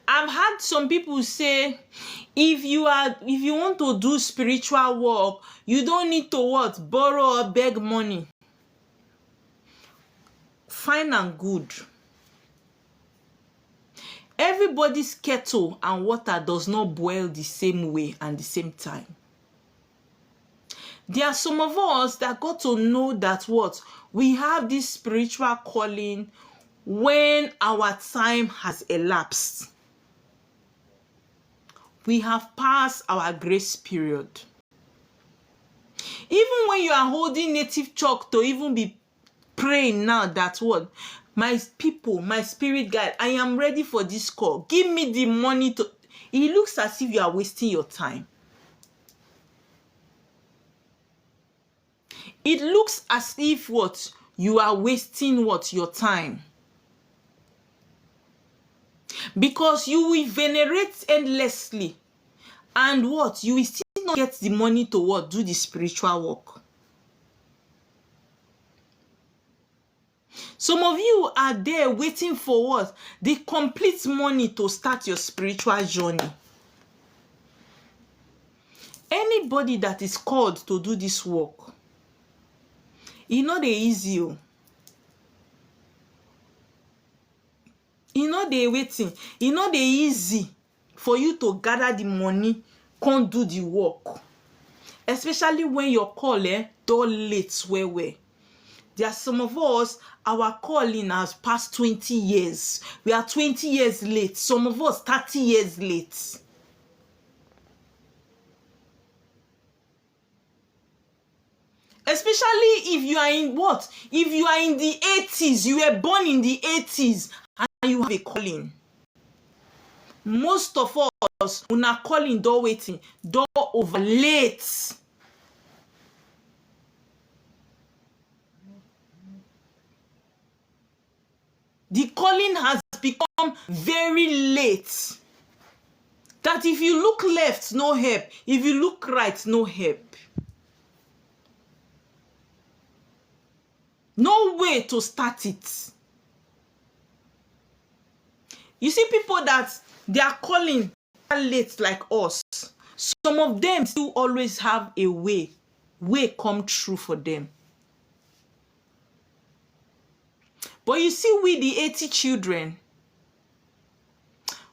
I've had some people say, if you want to do spiritual work, you don't need to what? Borrow or beg money. Fine and good. Everybody's kettle and water does not boil the same way and the same time. There are some of us that got to know that what? We have this spiritual calling when our time has elapsed. We have passed our grace period. Even when you are holding native chalk to even be praying now that what? My people, my spirit guide, I am ready for this call. Give me the money to... It looks as if you are wasting your time. It looks as if what? You are wasting what? Your time. Because you will venerate endlessly. And what? You will still not get the money to what? Do the spiritual work. Some of you are there waiting for what? The complete money to start your spiritual journey. Anybody that is called to do this work, e no dey easy o. E no dey waiting. E no dey easy for you to gather the money, come do the work. Especially when your call don late well. There are some of us, our calling has past 20 years. We are 20 years late. Some of us 30 years late. Especially if you are in what? If you are in the 80s, you were born in the 80s and you have a calling. Most of us, una calling don waiting, don over late. The calling has become very late. That if you look left, no help. If you look right, no help. No way to start it. You see people that they are calling late like us. Some of them still always have a way come true for them. But you see, we the 80 children,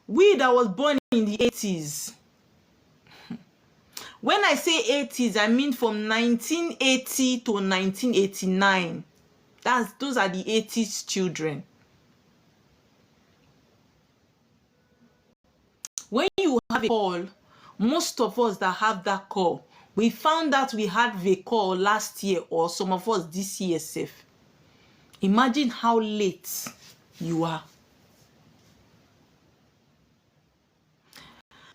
we that was born in the 80s. When I say 80s, I mean from 1980 to 1989. Those are the 80s children. When you have a call, most of us that have that call, we found out we had the call last year or some of us this year safe. Imagine how late you are.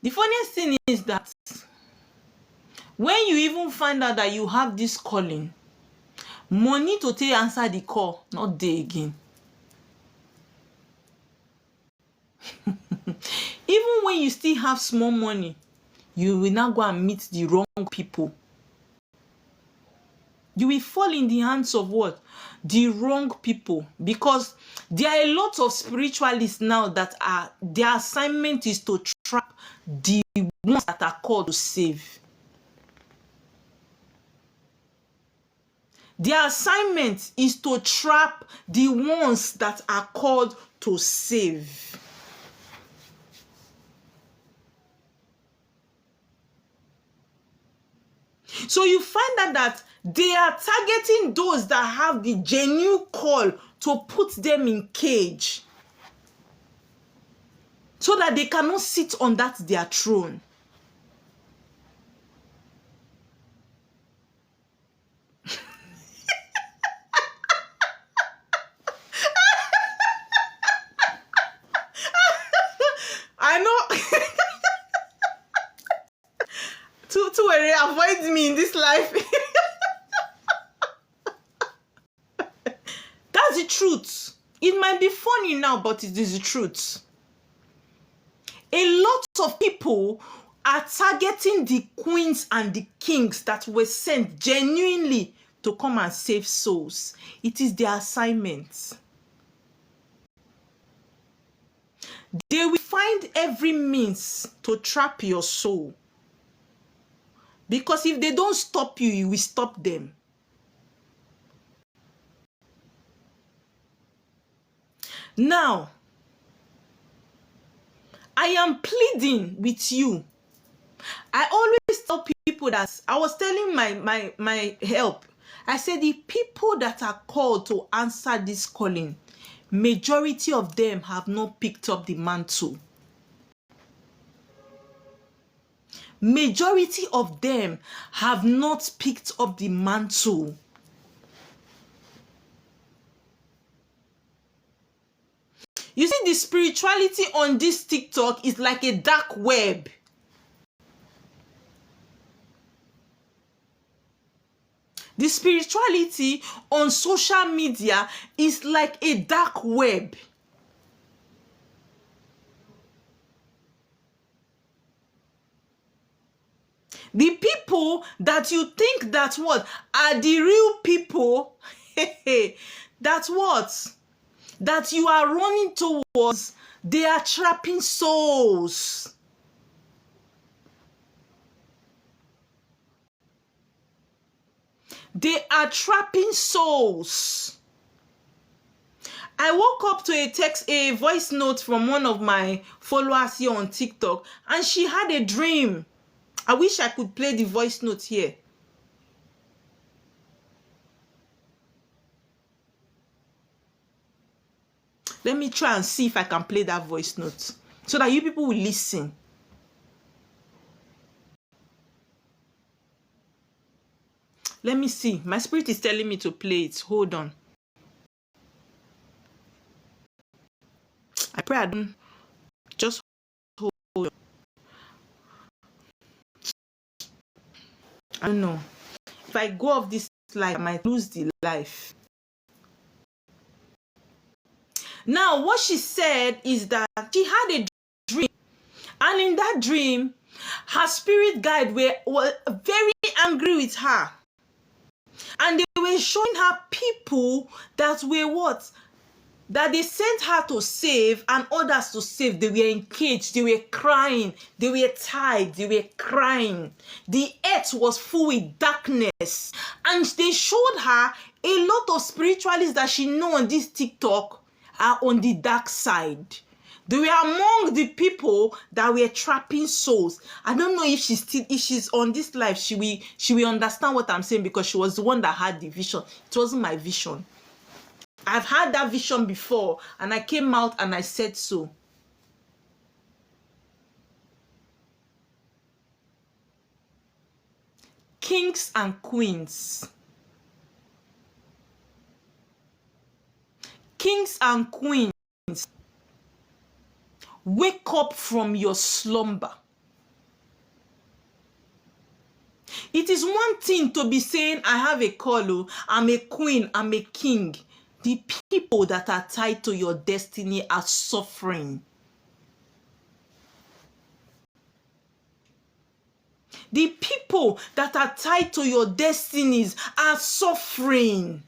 The funniest thing is that when you even find out that you have this calling, money to take answer the call, not there again. Even when you still have small money, you will now go and meet the wrong people. You will fall in the hands of what? The wrong people. Because there are a lot of spiritualists now that their assignment is to trap the ones that are called to save. Their assignment is to trap the ones that are called to save. So you find out that they are targeting those that have the genuine call to put them in cage so that they cannot sit on that their throne. I know. to avoid me in this life. That's the truth. It might be funny now, but it is the truth. A lot of people are targeting the queens and the kings that were sent genuinely to come and save souls. It is their assignment. They will find every means to trap your soul. Because if they don't stop you, you will stop them. Now, I am pleading with you. I always tell people that I was telling my help. I said the people that are called to answer this calling, majority of them have not picked up the mantle. Majority of them have not picked up the mantle. You see, the spirituality on this TikTok is like a dark web. The spirituality on social media is like a dark web. The people that you think that what are the real people, that what? That you are running towards, they are trapping souls. They are trapping souls. I woke up to a voice note from one of my followers here on TikTok, and she had a dream. I wish I could play the voice note here. Let me try and see if I can play that voice note so that you people will listen. Let me see. My spirit is telling me to play it. Hold on. I pray I don't. Just hold on. I don't know. If I go off this life, I might lose the life. Now, what she said is that she had a dream. And in that dream, her spirit guide were very angry with her. And they were showing her people that were what? That they sent her to save and others to save. They were engaged, they were crying, they were tired, they were crying. The earth was full with darkness. And they showed her a lot of spiritualists that she know on this TikTok are on the dark side. They were among the people that were trapping souls. I don't know if she's on this life, she will understand what I'm saying, because she was the one that had the vision. It wasn't my vision. I've had that vision before, and I came out and I said so. Kings and queens. Kings and queens. Wake up from your slumber. It is one thing to be saying, I have a call, I'm a queen, I'm a king. The people that are tied to your destiny are suffering. The people that are tied to your destinies are suffering.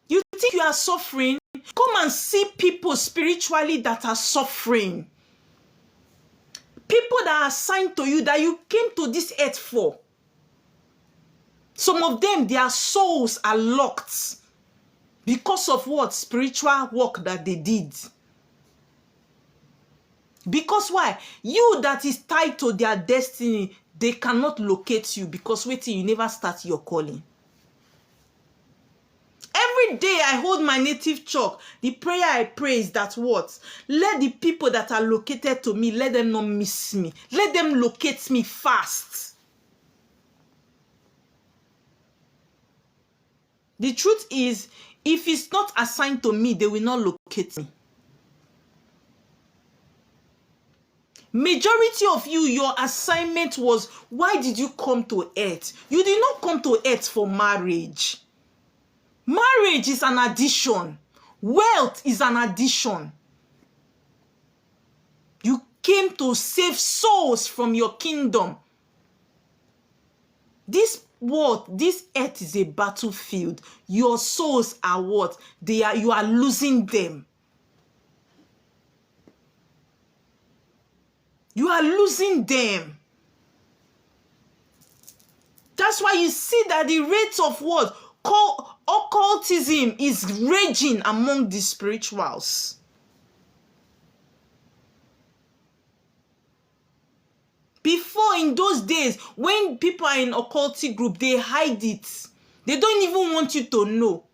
You think you are suffering? Come and see people spiritually that are suffering. People that are assigned to you, that you came to this earth for. Some of them, their souls are locked because of what? Spiritual work that they did. Because why? You that is tied to their destiny, they cannot locate you because waiting, you never start your calling. Every day I hold my native chalk. The prayer I pray is that what? Let the people that are located to me, let them not miss me. Let them locate me fast. The truth is, if it's not assigned to me, they will not locate me. Majority of you, your assignment was, why did you come to earth? You did not come to earth for marriage. Marriage is an addition. Wealth is an addition. You came to save souls from your kingdom. This world, this earth is a battlefield. Your souls are what? You are losing them. You are losing them. That's why you see that the rate of what? Occultism is raging among the spirituals. Before, in those days, when people are in occultic group, they hide it. They don't even want you to know.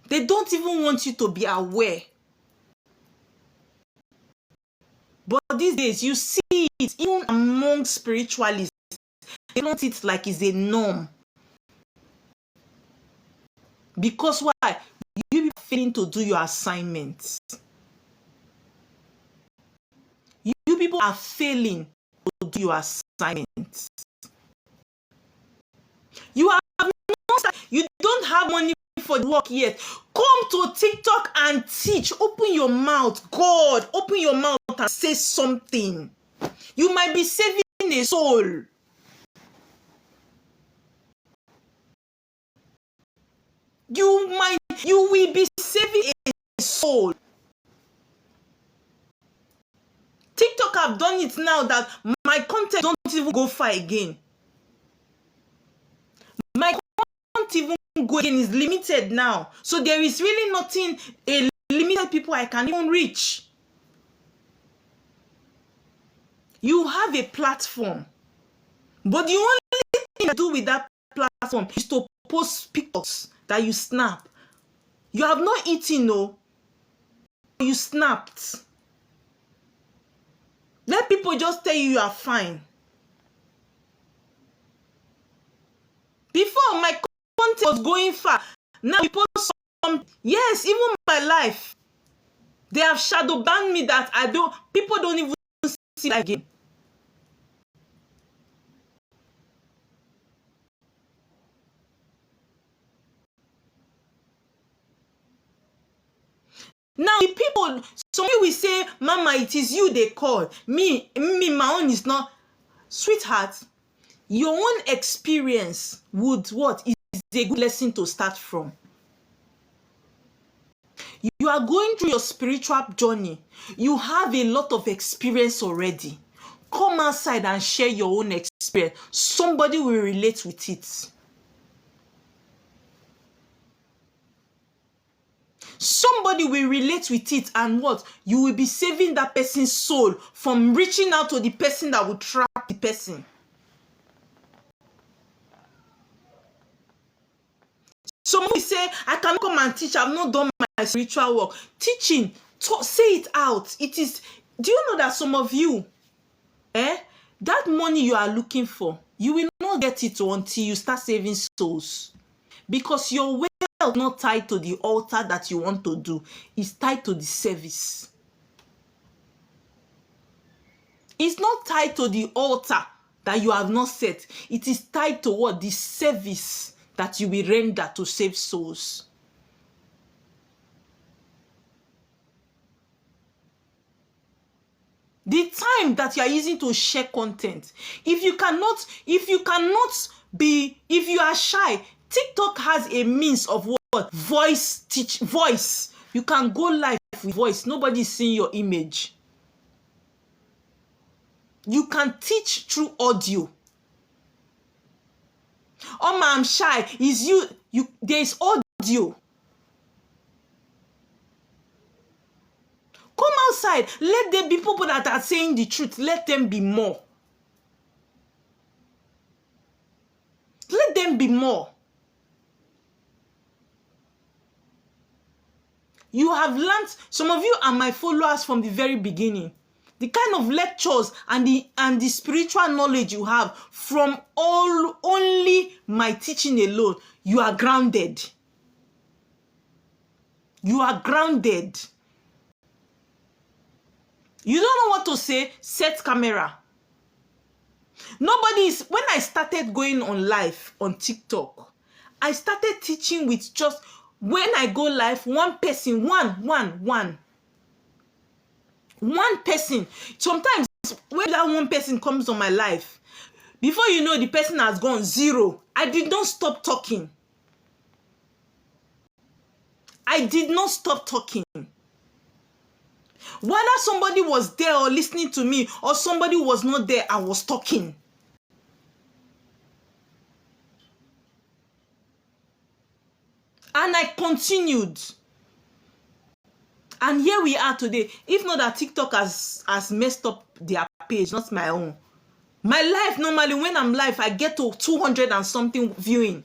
They don't even want you to be aware. But these days, you see it even among spiritualists. They don't see it like it's a norm. Because why? You are failing to do your assignments. You people are failing to do your assignments. You don't have money for the work yet. Come to TikTok and teach. Open your mouth. God, open your mouth and say something. You might be saving saving a soul. You will be saving a soul. TikTok have done it now that my content don't even go far again. My content even go again is limited now. So there is really nothing, a limited people I can even reach. You have a platform, but the only thing to do with that platform is to post pictures that you snap. You have not eaten, no. You snapped. Let people just tell you are fine. Before, my content was going far. Now people some, yes, even my life. They have shadow banned me that people don't even see that again. Now the people, some will say, Mama, it is you they call. Me, my own is not. Sweetheart, your own experience would what is a good lesson to start from. You are going through your spiritual journey. You have a lot of experience already. Come outside and share your own experience. Somebody will relate with it. Somebody will relate with it, and what? You will be saving that person's soul from reaching out to the person that will trap the person. Some will say, I cannot come and teach. I've not done my spiritual work. Teaching, say it out. It is. Do you know that some of you, that money you are looking for, you will not get it until you start saving souls. Because your wealth is not tied to the altar that you want to do. It's tied to the service. It's not tied to the altar that you have not set. It is tied to what? The service that you will render to save souls. The time that you are using to share content. If you are shy, TikTok has a means of what? Voice. You can go live with voice. Nobody is seeing your image. You can teach through audio. Oh, ma, I'm shy. There's audio. Come outside. Let there be people that are saying the truth. Let them be more. Let them be more. You have learned, some of you are my followers from the very beginning. The kind of lectures and the spiritual knowledge you have from only my teaching alone, you are grounded. You are grounded. You don't know what to say, set camera. When I started going on live on TikTok, I started teaching with just, when I go live, one person, one person. Sometimes when that one person comes on my life, before you know, the person has gone 0. I did not stop talking. I did not stop talking. Whether somebody was there or listening to me, or somebody was not there, I was talking. And I continued. And here we are today. If not that TikTok has messed up their page, not my own. My life, normally when I'm live, I get to 200 and something viewing.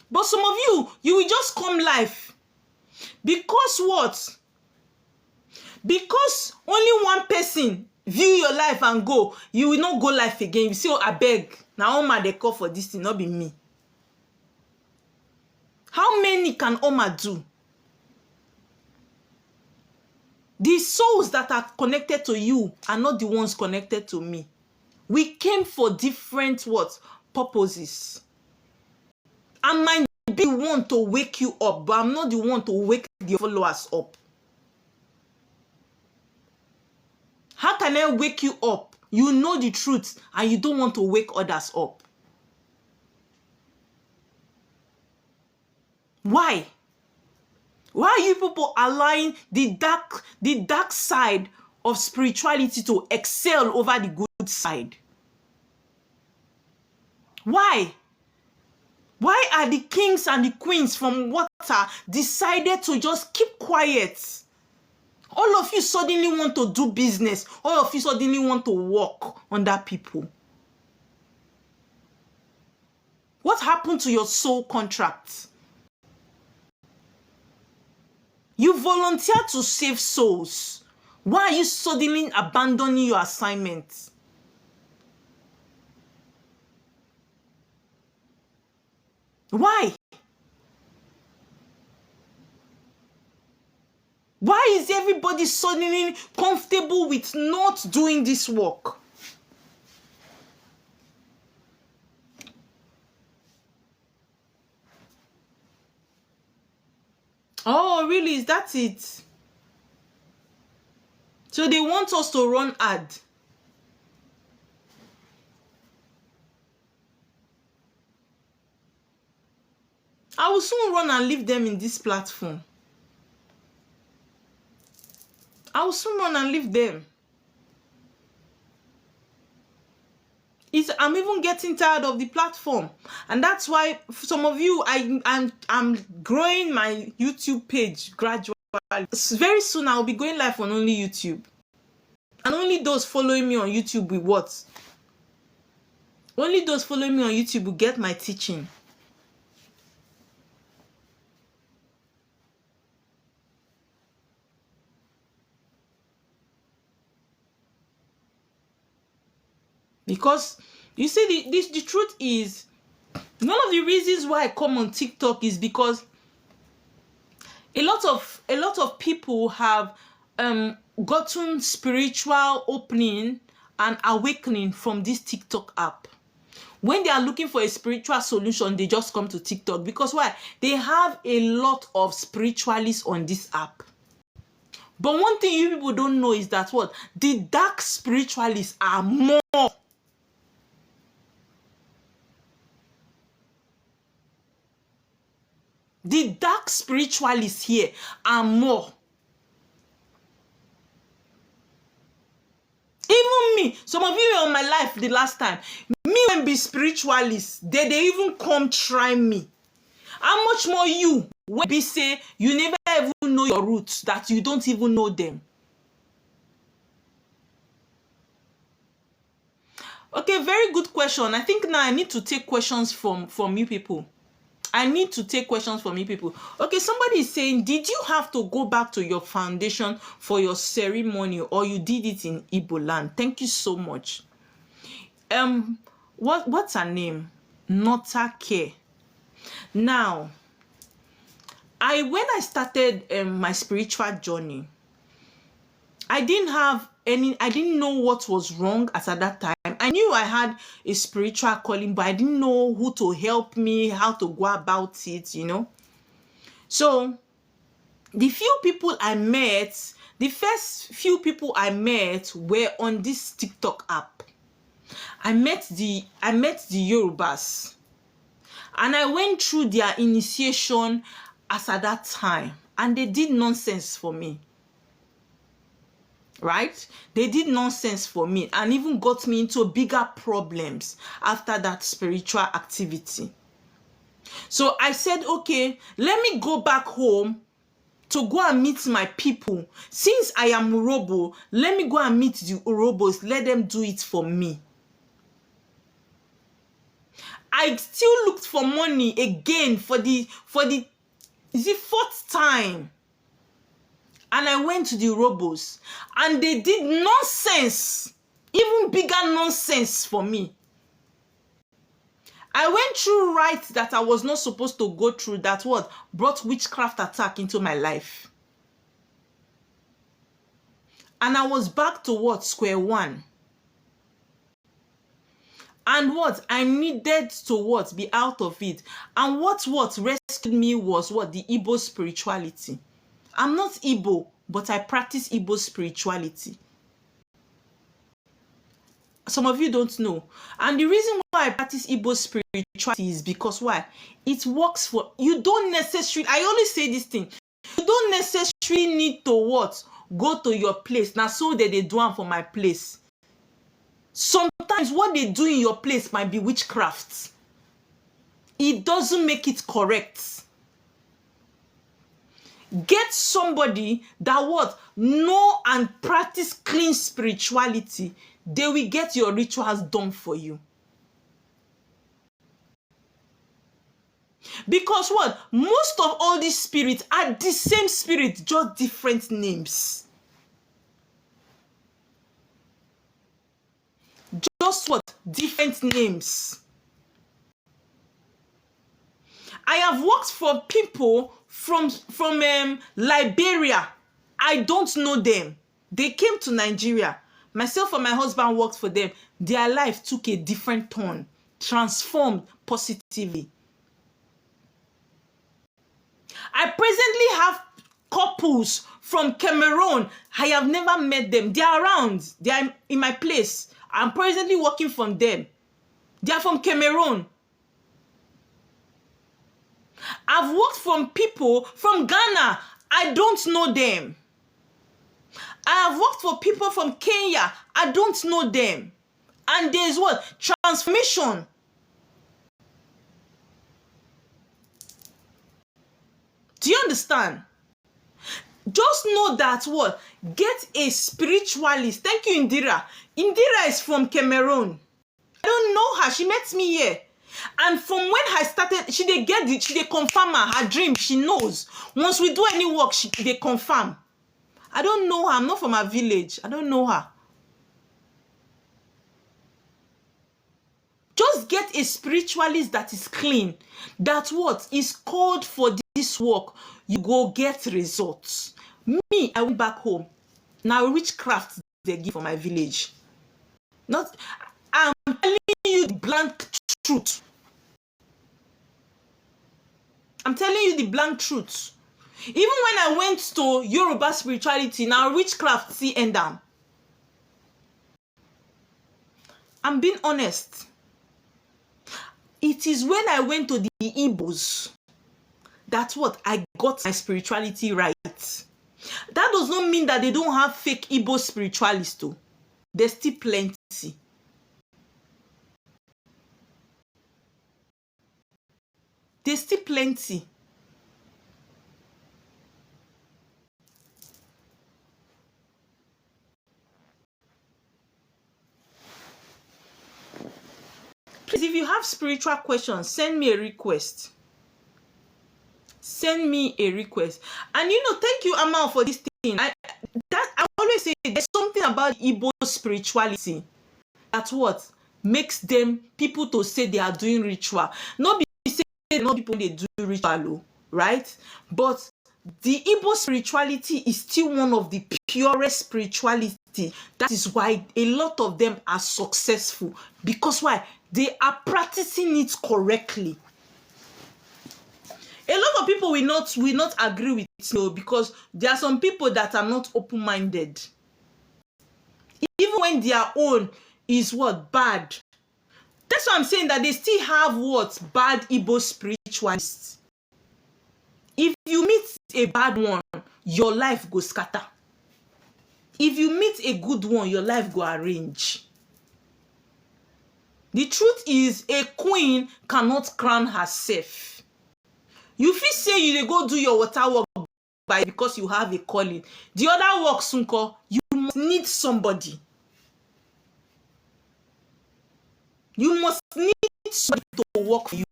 But some of you will just come live. Because what? Because only one person view your life and go, you will not go live again. You say, oh, I beg. Now, Oma, they call for this thing, not be me. How many can Oma do? The souls that are connected to you are not the ones connected to me. We came for different what? Purposes. I might be one to wake you up, but I'm not the one to wake the followers up. How can I wake you up? You know the truth and you don't want to wake others up. Why? Why are you people allowing the dark side of spirituality to excel over the good side? Why? Why are the kings and the queens from water decided to just keep quiet? All of you suddenly want to do business. All of you suddenly want to work under people. What happened to your soul contract? You volunteer to save souls. Why are you suddenly abandoning your assignment? Why? Why is everybody suddenly comfortable with not doing this work? Oh, really? Is that it? So they want us to run ad. I will soon run and leave them in this platform. I will soon run and leave them. I'm even getting tired of the platform, and that's why some of you, I'm growing my YouTube page gradually. Very soon I'll be going live on only YouTube, and only those following me on YouTube will what? Only those following me on YouTube will get my teaching. Because you see, the truth is, one of the reasons why I come on TikTok is because a lot of people have gotten spiritual opening and awakening from this TikTok app. When they are looking for a spiritual solution, they just come to TikTok. Because why? They have a lot of spiritualists on this app. But one thing you people don't know is that what? The dark spiritualists are more. The dark spiritualists here are more. Even me, some of you were on my life the last time. Me when be spiritualists, they even come try me. How much more you when be say you never even know your roots, that you don't even know them? Okay, very good question. I think now I need to take questions from you people. I need to take questions from you people. Okay, somebody is saying, did you have to go back to your foundation for your ceremony, or you did it in Igbo land? Thank you so much. What's her name? Notake. Now, when I started my spiritual journey, I didn't know what was wrong at that time. I knew I had a spiritual calling, but I didn't know who to help me, how to go about it, you know. So the few people I met, the first few people I met were on this TikTok app. I met the Yorubas, and I went through their initiation as at that time, and they did nonsense for me. Right? They did nonsense for me and even got me into bigger problems after that spiritual activity. So I said, okay, let me go back home to go and meet my people. Since I am Urobo, let me go and meet the Urobos. Let them do it for me. I still looked for money again for the fourth time. And I went to the Urobos, and they did nonsense, even bigger nonsense for me. I went through rites that I was not supposed to go through, that what brought witchcraft attack into my life. And I was back to what? Square one. And what? I needed to what? Be out of it. And what rescued me was what? The Igbo spirituality. I'm not Igbo, but I practice Igbo spirituality. Some of you don't know. And the reason why I practice Igbo spirituality is because why? It works for you. Don't necessarily, I always say this thing, you don't necessarily need to what? Go to your place. Now so that they do am for my place. Sometimes what they do in your place might be witchcraft. It doesn't make it correct. Get somebody that what? Know and practice clean spirituality. They will get your rituals done for you. Because what? Most of all these spirits are the same spirit, just different names. Just what? Different names. I have worked for people from Liberia. I don't know them. They came to Nigeria. Myself and my husband worked for them. Their life took a different turn, transformed positively. I presently have couples from Cameroon. I have never met them. They are around. They are in my place. I'm presently working from them. They are from Cameroon. I've worked from people from Ghana. I don't know them. I have worked for people from Kenya. I don't know them. And there's what? Transformation. Do you understand? Just know that what? Get a spiritualist. Thank you, Indira. Indira is from Cameroon. I don't know her. She met me here. And from when I started, she dey get it, she dey confirm her dream. She knows. Once we do any work, they confirm. I don't know her. I'm not from her village. I don't know her. Just get a spiritualist that is clean. That what is called for this work. You go get results. Me, I went back home. Now witchcraft they give for my village. Not, I'm telling you the blank truth. I'm telling you the blank truth. Even when I went to Yoruba spirituality, now witchcraft see end down. I'm being honest. It is when I went to the Igbos that's what I got my spirituality right. That does not mean that they don't have fake Igbo spiritualists too. There's still plenty. There's still plenty. Please, if you have spiritual questions, send me a request. Send me a request. And thank you, Amal, for this thing. I always say there's something about Igbo spirituality that's what makes them people to say they are doing ritual. Not be say not people they do ritual, right? But the Igbo spirituality is still one of the purest spirituality. That is why a lot of them are successful. Because why? They are practicing it correctly. A lot of people will not agree with me because there are some people that are not open-minded. Even when their own is what? Bad. That's why I'm saying that they still have what? Bad Igbo spiritualists. If you meet a bad one, your life go scatter. If you meet a good one, your life go arrange. The truth is, a queen cannot crown herself. You fit say you dey go do your water work because you have a calling. The other work, Sunko, you must need somebody. You must need somebody to work for you.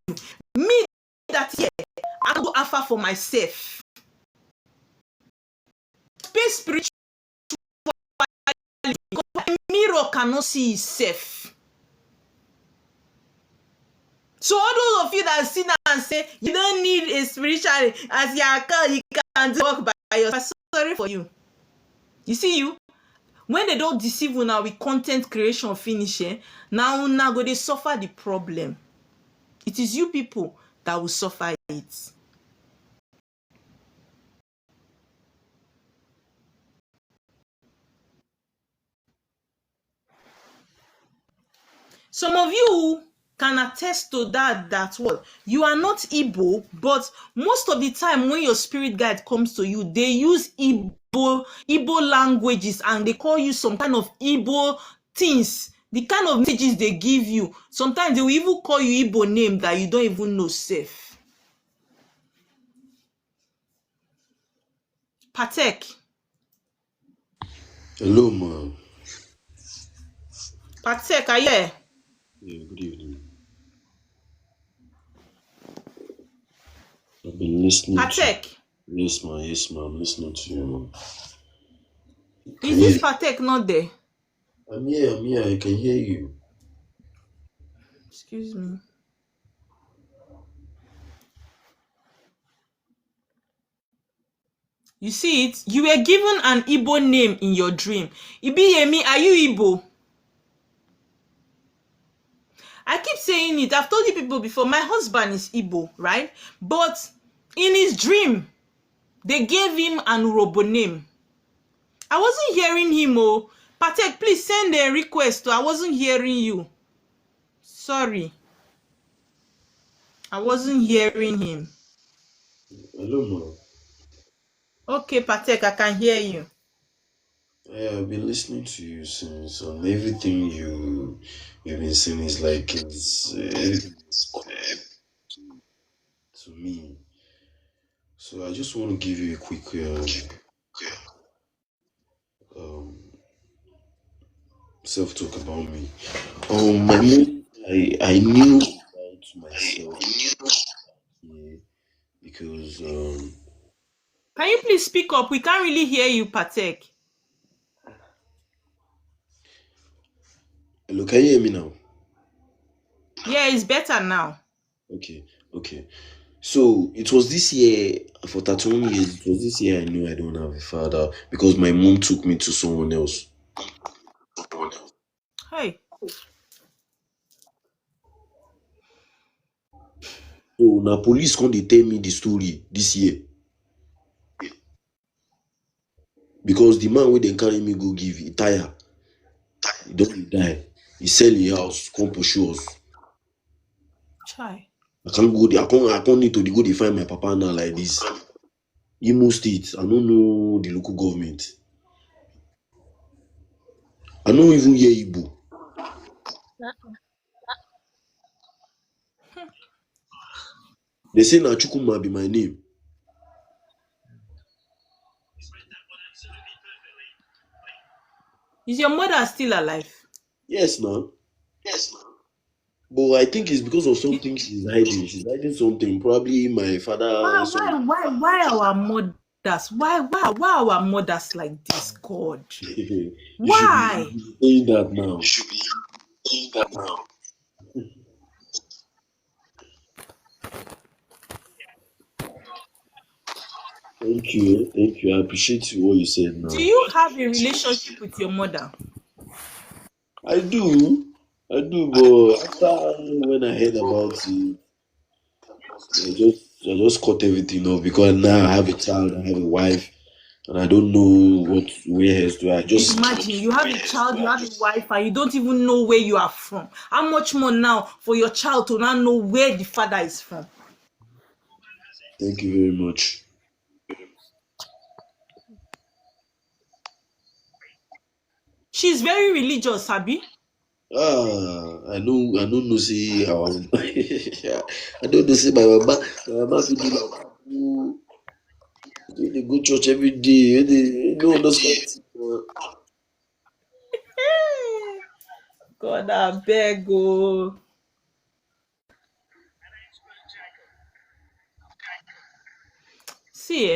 Me, that here, I go offer for myself. Space spirituality, because a mirror cannot see itself. So all those of you that sit down and say you don't need a spiritual as you can work by yourself, sorry for you. You see you, when they don't deceive you now with content creation finishing, now go they suffer the problem. It is you people that will suffer it. Some of you can attest to that what you are not Igbo, but most of the time when your spirit guide comes to you, they use Igbo languages, and they call you some kind of Igbo things. The kind of messages they give you, sometimes they will even call you Igbo name that you don't even know safe. Patek. Hello, ma'am. Patek, are you here? Yeah, good evening. I've been listening Patek. to you. Yes, ma'am. I'm listening to you, ma'am. Is this Patek not there? I'm here. I can hear you. Excuse me. You see it? You were given an Igbo name in your dream. Ibiyemi, are you Igbo? I keep saying it. I've told you people before, my husband is Igbo, right? But in his dream, they gave him an Urobo name. I wasn't hearing him, oh. Patek, please send a request. I wasn't hearing you. Sorry. I wasn't hearing him. Hello, ma'am. Okay, Patek, I can hear you. Yeah, I've been listening to you since, and everything you've been saying is like it's to me. So I just want to give you a quick um, self talk about me. My mom, I knew about myself, yeah, because Can you please speak up? We can't really hear you, Patek. hello, can you hear me now? Yeah, it's better now. Okay. So it was this year, for 31 years, it was this year I knew I don't have a father because my mom took me to someone else. Hey. So now police come they tell me the story this year. Because the man wey dem carry me go give, he tire. He don dey die. He sell him house, come pursue us. Chai. I can't go there. I can't need to dey go dey find my papa now like this. Imo State, I no know the local government. I no even hear Igbo. They say na Chukwuma be my name. Is your mother still alive? Yes, now. But I think it's because of something she's hiding. She's hiding something. Probably my father. Why our mothers? Why our mothers like this, God? You should Why? be saying that now. Thank you. I appreciate what you said Do now. you have a relationship with your mother? I do, but after when I heard about it, I just cut everything off because now I have a child, I have a wife, and I don't know where else to. I just Imagine you have a child, you have a wife, and you don't even know where you are from. How much more now for your child to not know where the father is from? thank you very much. She's very religious, Sabi. I don't know say our I don't know say my mama fit do like that. They go church every day. They no understand. God, I beg, oh. See,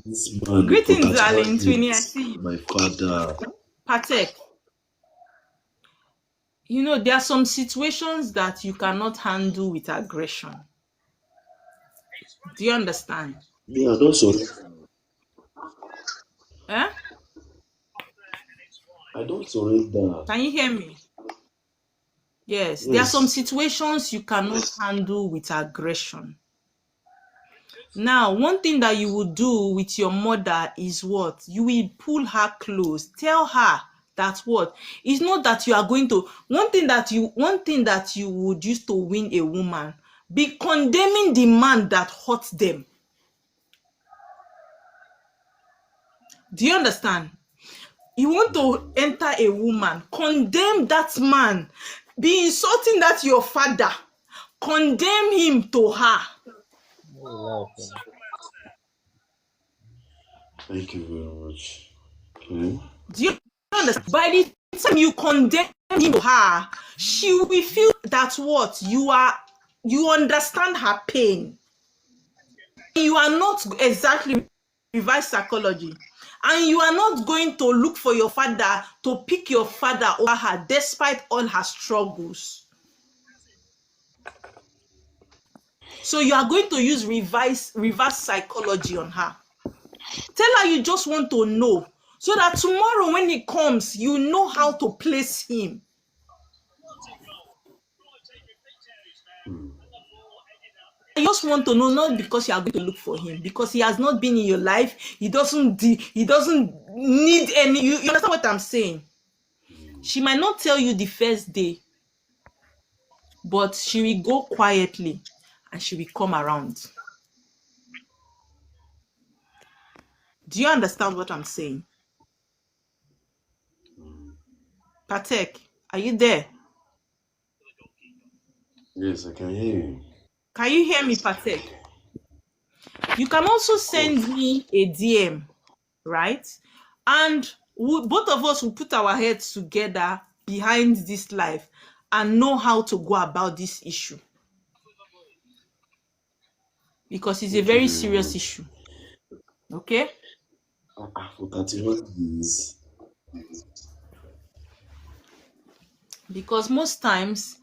This man for greetings, 31 darling Twinnie. I years, see you. my father. Patek, you know, there are some situations that you cannot handle with aggression. Do you understand? Me, I don't surrender. Eh? I don't surrender. Can you hear me? Yes, there are some Yes. situations you cannot handle with aggression. Now, one thing that you will do with your mother is what? You will pull her close. Tell her that what? It's not that you are going to one thing that you would use to win a woman, be condemning the man that hurt them. Do you understand? You want to enter a woman, condemn that man, be insulting that your father, condemn him to her. Thank you very much. Okay. Do you understand? By the time you condemn him to her, she will feel that what you understand her pain. You are not exactly reverse psychology. And you are not going to look for your father to pick your father over her despite all her struggles. So you are going to use reverse psychology on her. Tell her you just want to know so that tomorrow when he comes, you know how to place him. I just want to know, not because you are going to look for him, because he has not been in your life. He doesn't need any. You understand what I'm saying? She might not tell you the first day, but she will go quietly and she will come around. Do you understand what I'm saying? Patek, are you there? Yes, I can hear you. Can you hear me, Patek? You can also send me a DM, right? And both of us will put our heads together behind this life and know how to go about this issue. Because it's a Thank you very very serious much. issue. Okay? For 31 days. Because most times,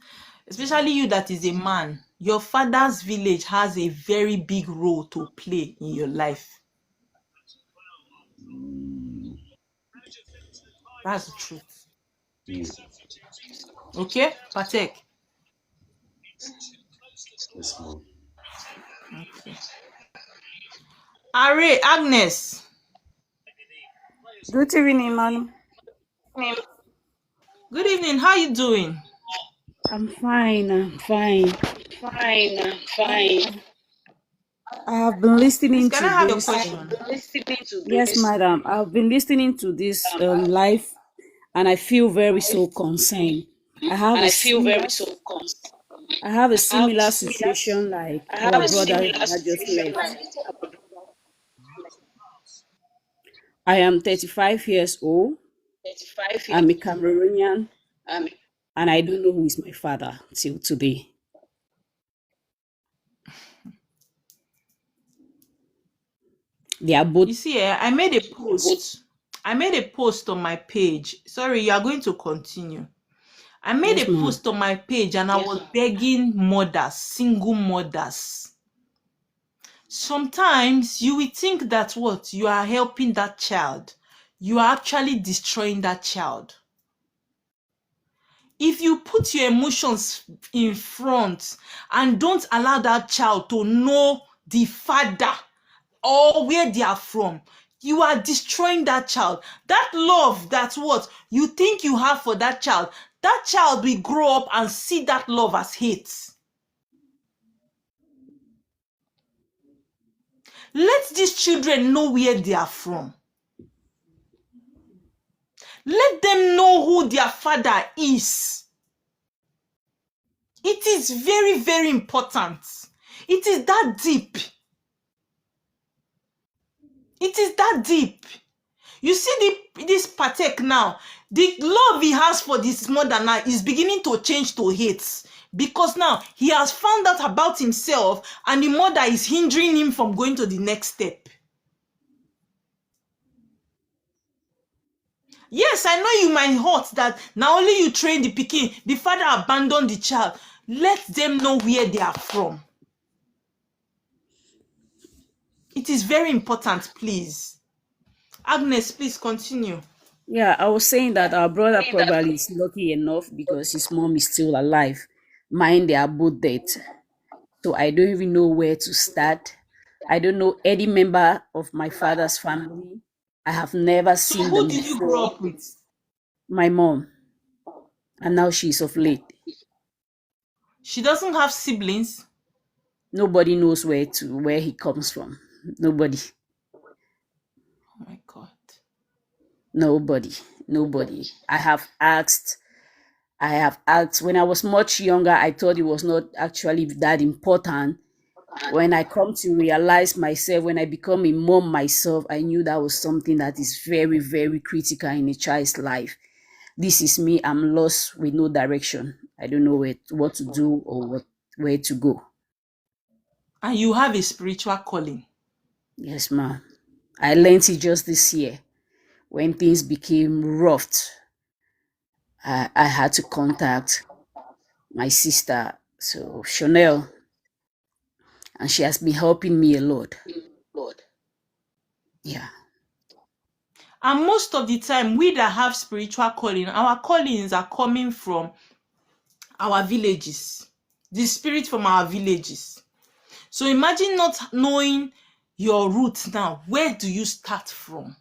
especially you that is a man, your father's village has a very big role to play in your life. That's the truth. Yes, Okay, Patek? yes, ma'am. Okay. Are, Agnes. Good evening, madam. Good evening. How you doing? I'm fine. I'm fine. Fine, I'm fine. I have been Please, listening can I to have your this. question? Listening to Yes, this. madam. I've been listening to this live, and I feel very so concerned. I have And a I feel similar. very so concerned. I have a I have a similar similar, situation like I have our a brother similar that just situation left. like I am 35 years old. 35 years. I'm a Cameroonian, Um, and I don't know who is my father till today. They are both. You see, I made a post. I made a post on my page. Sorry, you are going to continue. I made Yes, a ma'am. post on my page and I was begging mothers, single mothers. Sometimes you will think that what you are helping that child, you are actually destroying that child. If you put your emotions in front and don't allow that child to know the father or where they are from, you are destroying that child. That love, that what you think you have for that child will grow up and see that love as hate. Let these children know where they are from. Let them know who their father is. It is very, very important. It is that deep. It is that deep. You see this Patek now, the love he has for this mother now is beginning to change to hate. Because now he has found out about himself and the mother is hindering him from going to the next step. Yes, I know you might hurt that now only you train the pikin, the father abandoned the child. Let them know where they are from. It is very important, please. Agnes, please continue. Yeah, I was saying that our brother probably is lucky enough because his mom is still alive. Mine, they are both dead. So I don't even know where to start. I don't know any member of my father's family. I have never So seen who them did you grow before. up with? My mom, and now she's of late. She doesn't have siblings. Nobody knows where he comes from. Nobody. Oh my God. Nobody. Nobody. I have asked when I was much younger. I thought it was not actually that important. When I come to realize myself, when I become a mom myself, I knew that was something that is very, very critical in a child's life. This is me. I'm lost with no direction. I don't know what to do or where to go. And you have a spiritual calling. Yes, ma'am. I learned it just this year when things became rough. I had to contact my sister, so Chanel, and she has been helping me a lot. Yeah. And most of the time, we that have spiritual calling, our callings are coming from our villages. The spirit from our villages. So imagine not knowing your roots now. Where do you start from?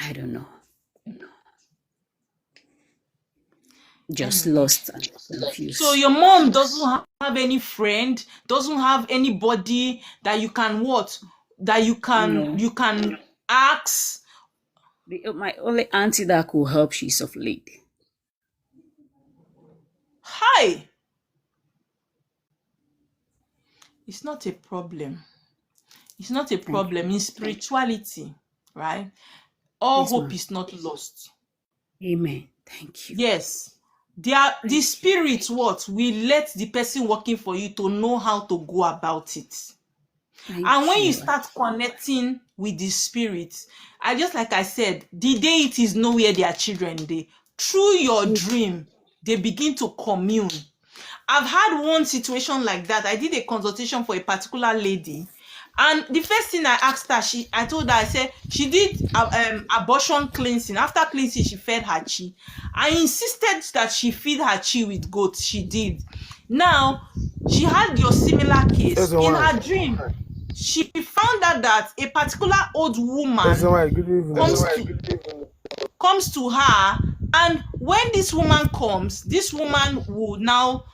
I don't know. Just Anyway. lost and So confused. your mom doesn't have any friend, doesn't have anybody that you can what? That No. you can ask. My only auntie that could help, she's of late. Hi. It's not a problem. It's not a Thank you. problem in spirituality, right? All Yes, hope ma'am. is not lost. Amen. Thank you. Yes. The Thank you. spirit what will let the person working for you to know how to go about it. And Thank when you you. start connecting with the spirit, I just like I said, the deities know where their children they. Through your dream, they begin to commune. I've had one situation like that. I did a consultation for a particular lady, and the first thing I asked her, I told her, I said she did abortion cleansing. After cleansing, she fed her chi. I insisted that she feed her chi with goats. She did. Now she had your similar case in her dream. She found out that a particular old woman comes to her, and when this woman comes, this woman will now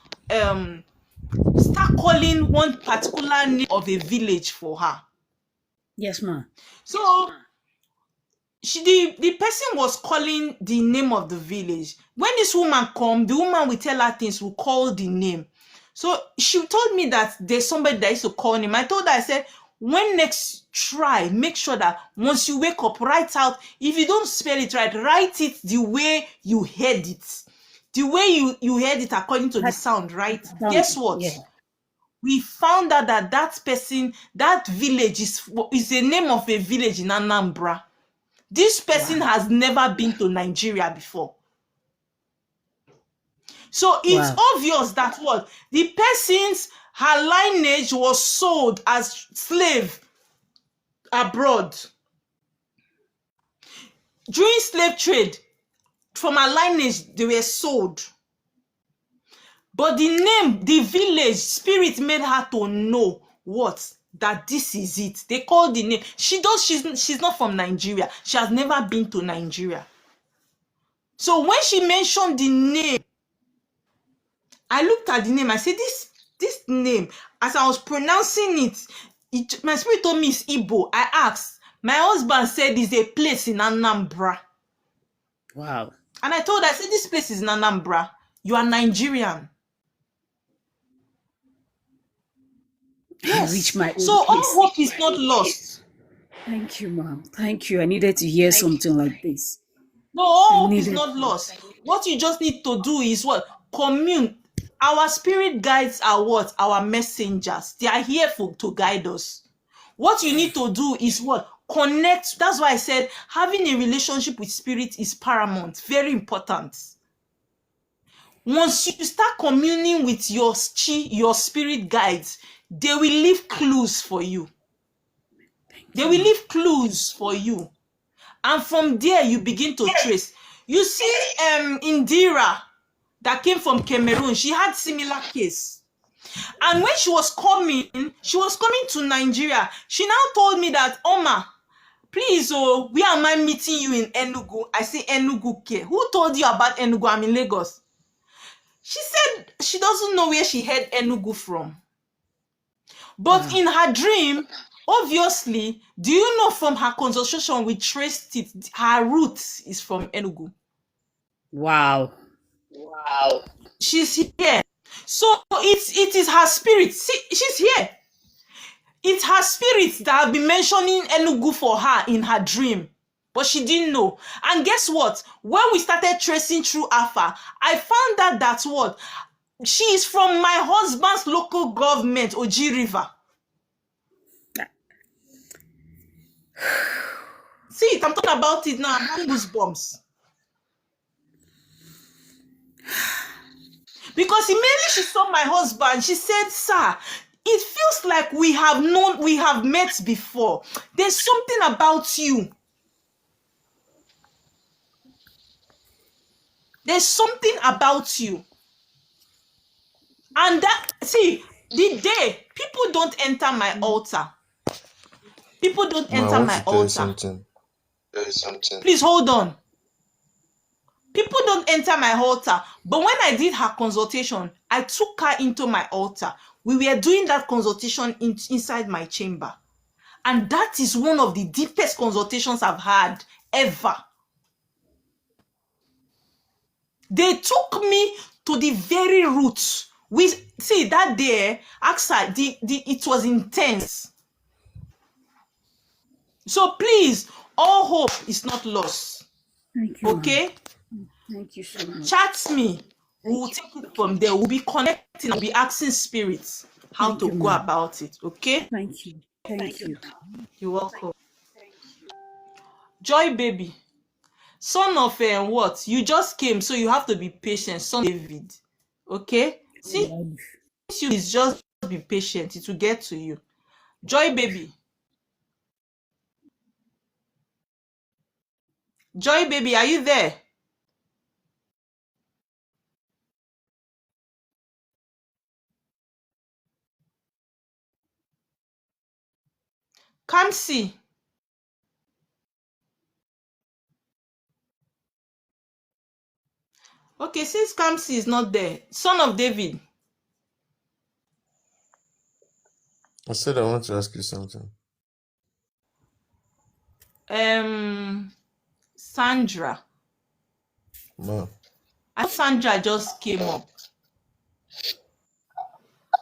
start calling one particular name of a village for her. Yes, ma'am. So the person was calling the name of the village. When this woman come, the woman will tell her things, will call the name. So she told me that there's somebody that used to call him. I told her, I said, when next try, make sure that once you wake up, write out. If you don't spell it right, write it the way you heard it. The way you heard it according to the That sound, right? Guess sound, what? yeah. We found out that that person, that village is the name of a village in Anambra. This person Wow. has never been to Nigeria before. So it's Wow. obvious that what the person's her lineage was sold as slave abroad. During slave trade, from her lineage, they were sold. But the name, the village spirit made her to know what that this is it. They call the name. She's not from Nigeria. She has never been to Nigeria. So when she mentioned the name, I looked at the name. I said, this name, as I was pronouncing it, my spirit told me it's Igbo. I asked. My husband said it's a place in Anambra. Wow. And I told her, I said, this place is in Anambra. You are Nigerian. I reached Yes. my So own all place. hope is not lost. Thank you, ma'am. Thank you. I needed to hear something like this. No, I all hope is needed not to. lost. What you just need to do is what? Commune. Our spirit guides are what? Our messengers. They are here to guide us. What you need to do is what? Connect. That's why I said having a relationship with spirit is paramount. Very important. Once you start communing with your spirit guides, they will leave clues for you. Thank They you, will ma'am. leave clues for you. And from there, you begin to trace. You see, Indira that came from Cameroon, she had similar case. And when she was coming to Nigeria, she now told me that, Oma, Please, oh, where am I meeting you in Enugu? I say Enugu care. Who told you about Enugu? I'm in Lagos. She said she doesn't know where she heard Enugu from. But in her dream, obviously, do you know from her consultation we traced it, her root is from Enugu. Wow. She's here. So it is her spirit. See, she's here. It's her spirit that have been mentioning Enugu for her in her dream. But she didn't know. And guess what? When we started tracing through Alpha, I found out that what? She is from my husband's local government, Oji River. See, I'm talking about it now. I'm having goosebumps. Because immediately she saw my husband, she said, "Sir, it feels like we have met before. There's something about you. There's something about you." And that, see, the day people don't enter my altar, people don't Ma, I enter want my to tell you altar. something. Please hold on. People don't enter my altar. But when I did her consultation, I took her into my altar. We were doing that consultation inside my chamber. And that is one of the deepest consultations I've had ever. They took me to the very roots. We see that day, outside, it was intense. So please, all hope is not lost. Thank you, Okay? ma'am. Thank you so much. Chat me. We'll take it from there. We'll be connecting. We'll be asking spirits how Thank to you, go ma'am. about it. Okay? Thank you. Thank you. You're welcome. Joy baby. Son of what? You just came, so you have to be patient. Son David. Okay? Since you is just be patient, it will get to you. Joy baby. Joy baby, are you there? Can't see. Okay, since Kamsi is not there, son of David. I said I want to ask you something. Sandra. Ma, I thought Sandra just came up.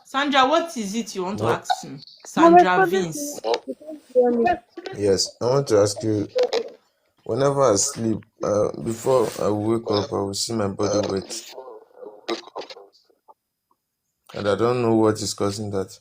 Sandra, what is it you want to no. ask me? I'm Sandra responding to Vince. you. You can't hear me. Yes, I want to ask you. Whenever I sleep, before I wake up, I will see my body wet, and I don't know what is causing that.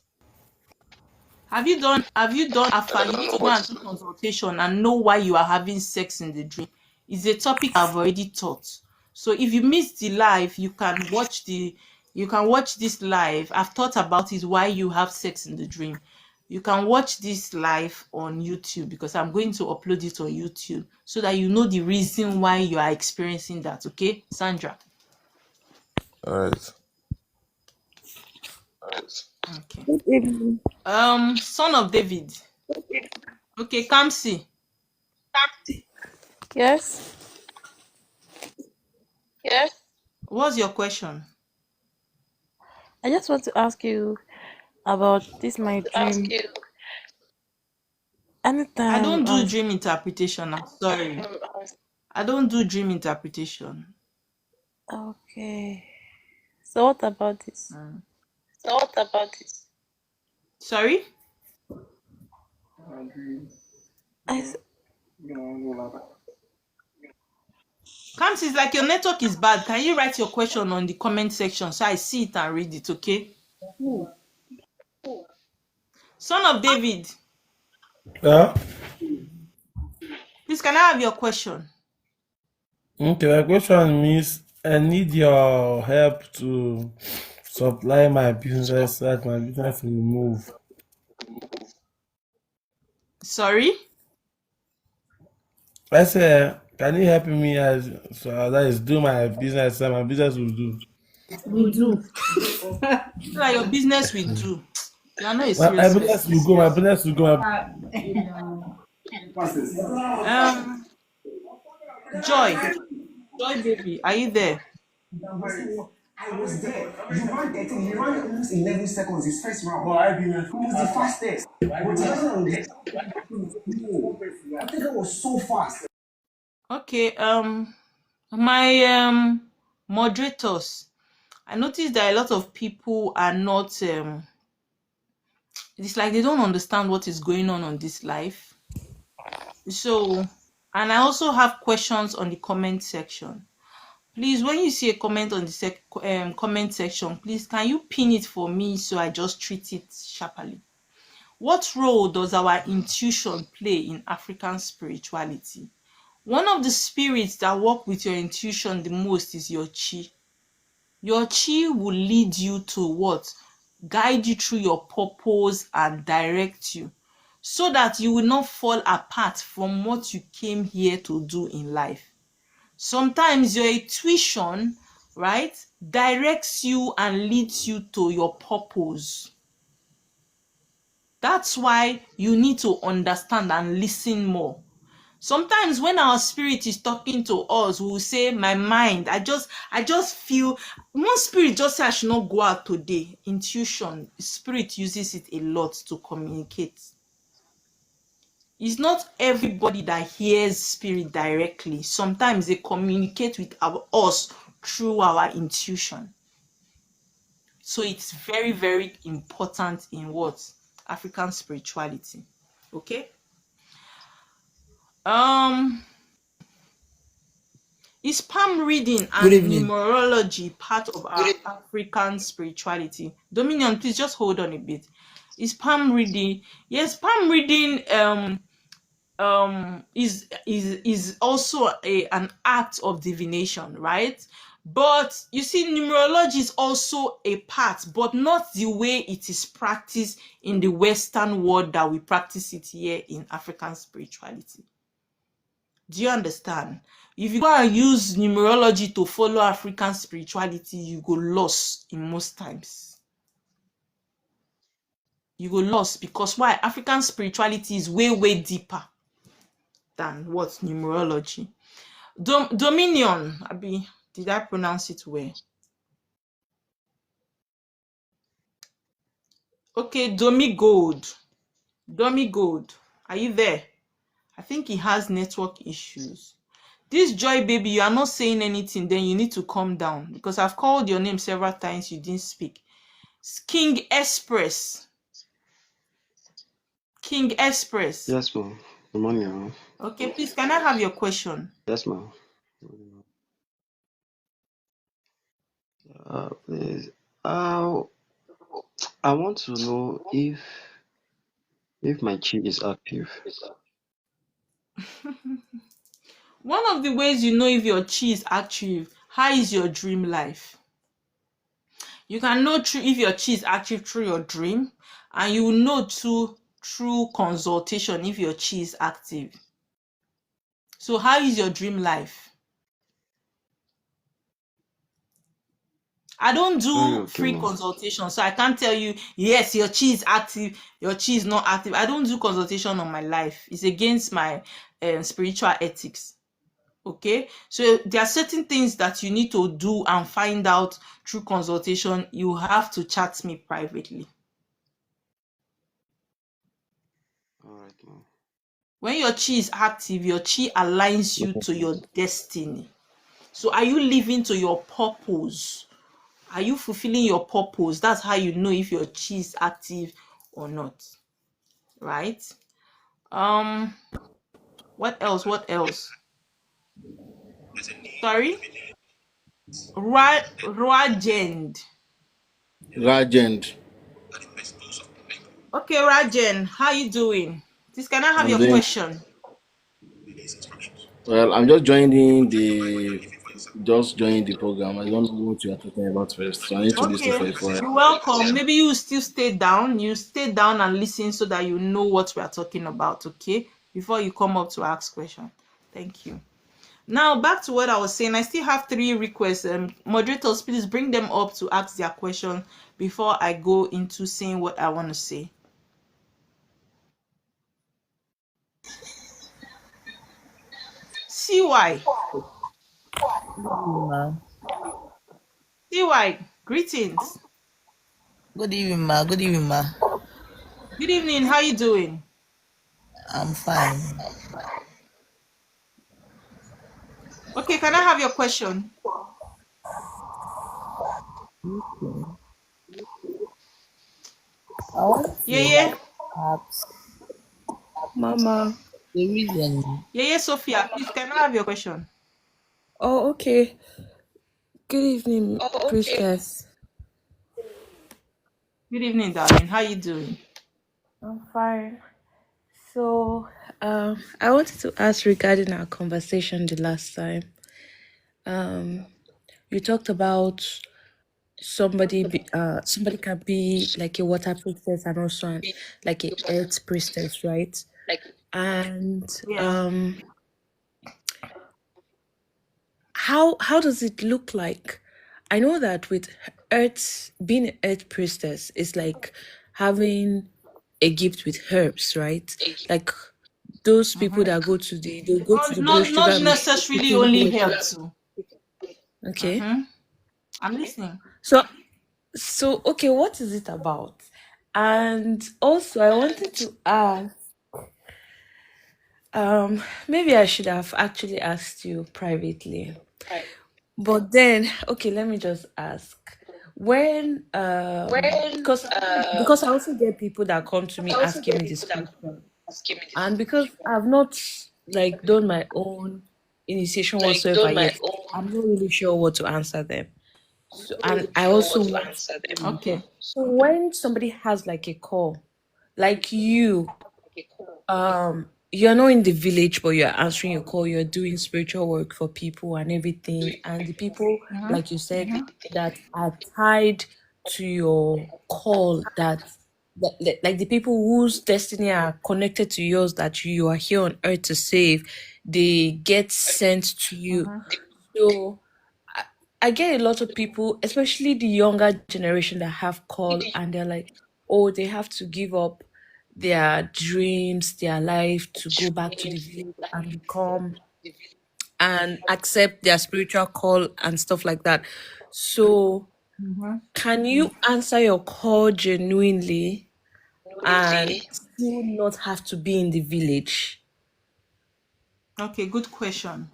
Have you done Alpha? You need to go and do consultation and know why you are having sex in the dream. It's a topic I've already taught. So if you missed the live, you can watch this live. I've thought about it, why you have sex in the dream. You can watch this live on YouTube because I'm going to upload it on YouTube so that you know the reason why you are experiencing that. Okay, Sandra? All right. Okay. Good evening. Son of David. Okay, Kamsi. Yes. What's your question? I just want to ask you about this my dream. I Anytime don't I do dream interpretation. I'm sorry. I don't do dream interpretation. okay. So what about this? Mm. Sorry? I s- Kamsi, it's like your network is bad. Can you write your question on the comment section so I see it and read it, okay? Son of David, Yeah. please can I have your question? Okay, my question means I need your help to supply my business so that my business will move. Sorry? I say, can you help me as so that is do my business so my business will do? We do. So that your business will do. You are not a My serious business person. will go, my business will go. Um, Joy, Joy baby, are you there? I was there. You ran 13, he ran almost 11 seconds his first round. He was the fastest. But he doesn't. No. I think I was so fast. Okay, my moderators, I noticed that a lot of people are not it's like they don't understand what is going on this life. So, and I also have questions on the comment section. Please, when you see a comment on the comment section, please can you pin it for me so I just treat it sharply. What role does our intuition play in African spirituality? One of the spirits that work with your intuition the most is your chi. Your chi will lead you to what? Guide you through your purpose and direct you so that you will not fall apart from what you came here to do in life. Sometimes your intuition, right, directs you and leads you to your purpose. That's why you need to understand and listen more. Sometimes when our spirit is talking to us, we will say, my mind, I just feel, one spirit just say I should not go out today. Intuition, spirit uses it a lot to communicate. It's not everybody that hears spirit directly. Sometimes they communicate with us through our intuition. So it's very, very important in what? African spirituality. Okay? Is palm reading Good and evening. numerology part of our African spirituality? Dominion, please just hold on a bit. Is palm reading? Yes, palm reading is also an act of divination, right? But you see, numerology is also a part, but not the way it is practiced in the Western world that we practice it here in African spirituality. Do you understand? If you go and use numerology to follow African spirituality, you go lost in most times. You go lost because why? African spirituality is way, way deeper than what numerology. Dominion, Abi, did I pronounce it well? Okay, Domi Gold. Are you there? I think he has network issues. This Joy baby, you are not saying anything, then you need to calm down because I've called your name several times, you didn't speak. King Express. King Express. Yes, ma'am. Good morning, ma'am. Okay, please, can I have your question? Yes, ma'am. Please. Uh, I want to know if my chi is active. One of the ways you know if your chi is active, how is your dream life? You can know if your chi is active through your dream, and you will know too through consultation if your chi is active. So how is your dream life? I don't Very do okay, free ma'am. consultation, so I can't tell you, yes, your chi is active, your chi is not active. I don't do consultation on my life. It's against my spiritual ethics. Okay, so there are certain things that you need to do and find out through consultation. You have to chat me privately. All right, ma'am. When your chi is active, your chi aligns you to your destiny. So are you living to your purpose? Are you fulfilling your purpose? That's how you know if your chi is active or not, right? What else? Sorry. Rajend. Rajend. Okay, Rajen, how you doing? Please, can I have I'm your doing question? well. I'm just joining the program. I don't know what you are talking about first, so I need to listen Okay, for a while. you're welcome. Maybe you still stay down. You stay down and listen so that you know what we are talking about, okay? Before you come up to ask question. Thank you. Now, back to what I was saying. I still have 3 requests. Moderators, please bring them up to ask their question before I go into saying what I want to say. TY. Ma. TY, greetings. Good evening, ma. Good evening, ma. Good evening. How you doing? I'm fine. Okay, can I have your question? I want Yeah, to yeah. ask Mama. the reason. Yeah, yeah, Sophia. Please, can I have your question? Oh, okay. Good evening, priestess. Good evening, darling. How you doing? I'm fine. So, I wanted to ask regarding our conversation the last time. Um, you talked about somebody can be like a water priestess and also like a earth priestess, right? And Yeah. how does it look like? I know that with earth, being an earth priestess is like having a gift with herbs, right? Like those people that they'll go to the bush to go Not and be necessarily picking only herbs. help too. Okay. Mm-hmm. I'm listening. So okay, what is it about? And also I wanted to ask, maybe I should have actually asked you privately. But then, okay, let me just ask. When because I also get people that come to me asking me this question. And because I've not like done my own initiation whatsoever yet, I'm not really sure what to answer them. So, and I also want to. Okay. So when somebody has like a call, like you're not in the village, but you're answering your call, you're doing spiritual work for people and everything, and the people, Mm-hmm. like you said, that are tied to your call, like the people whose destiny are connected to yours, that you are here on earth to save, they get sent to you. Mm-hmm. So I, I get a lot of people, especially the younger generation, that have call and they're like, oh, they have to give up their dreams, their life to go back to the village and become and accept their spiritual call and stuff like that. So, Mm-hmm. can you answer your call genuinely and still not have to be in the village? Okay, good question.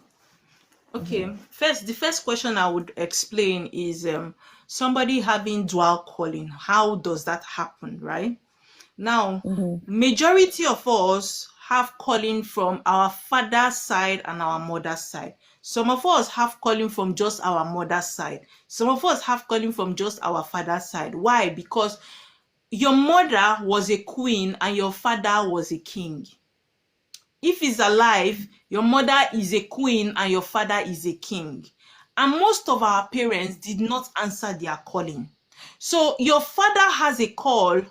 Okay, first, the first question I would explain is somebody having dual calling. How does that happen, right? Now, Mm-hmm. majority of us have calling from our father's side and our mother's side. Some of us have calling from just our mother's side. Some of us have calling from just our father's side. Why? Because your mother was a queen and your father was a king. If he's alive, your mother is a queen and your father is a king. And most of our parents did not answer their calling. So your father has a call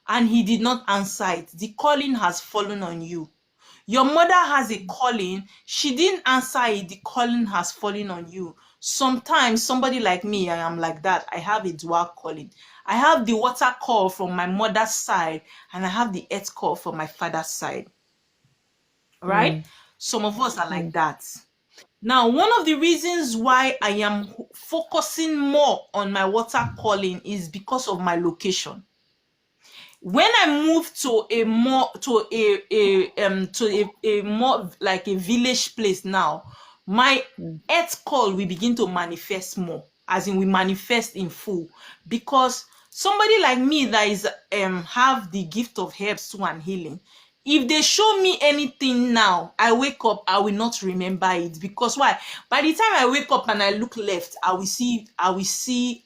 and he did not answer it. The calling has fallen on you. Your mother has a calling, she didn't answer it, the calling has fallen on you. Sometimes somebody like me, I am like that. I have a dual calling. I have the water call from my mother's side and I have the earth call from my father's side. Right? Some of us are like that. Now, one of the reasons why I am focusing more on my water calling is because of my location. When I moved to a more to a more like a village place now, my earth call will begin to manifest more, as in we manifest in full, because somebody like me that is have the gift of herbs too and healing, if they show me anything now, I wake up, I will not remember it. Because why? By the time I wake up and I look left, I will see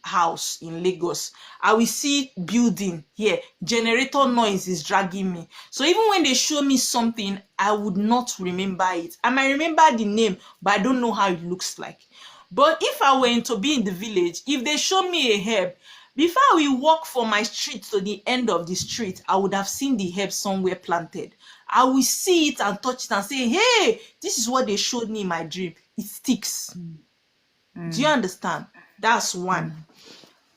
house in Lagos. I will see building here. Generator noise is dragging me. So even when they show me something, I would not remember it. I might remember the name, but I don't know how it looks like. But if I were to be in the village, if they show me a herb, before I will walk from my street to the end of the street, I would have seen the herb somewhere planted. I will see it and touch it and say, hey, this is what they showed me in my dream. It sticks. Do you understand? That's one.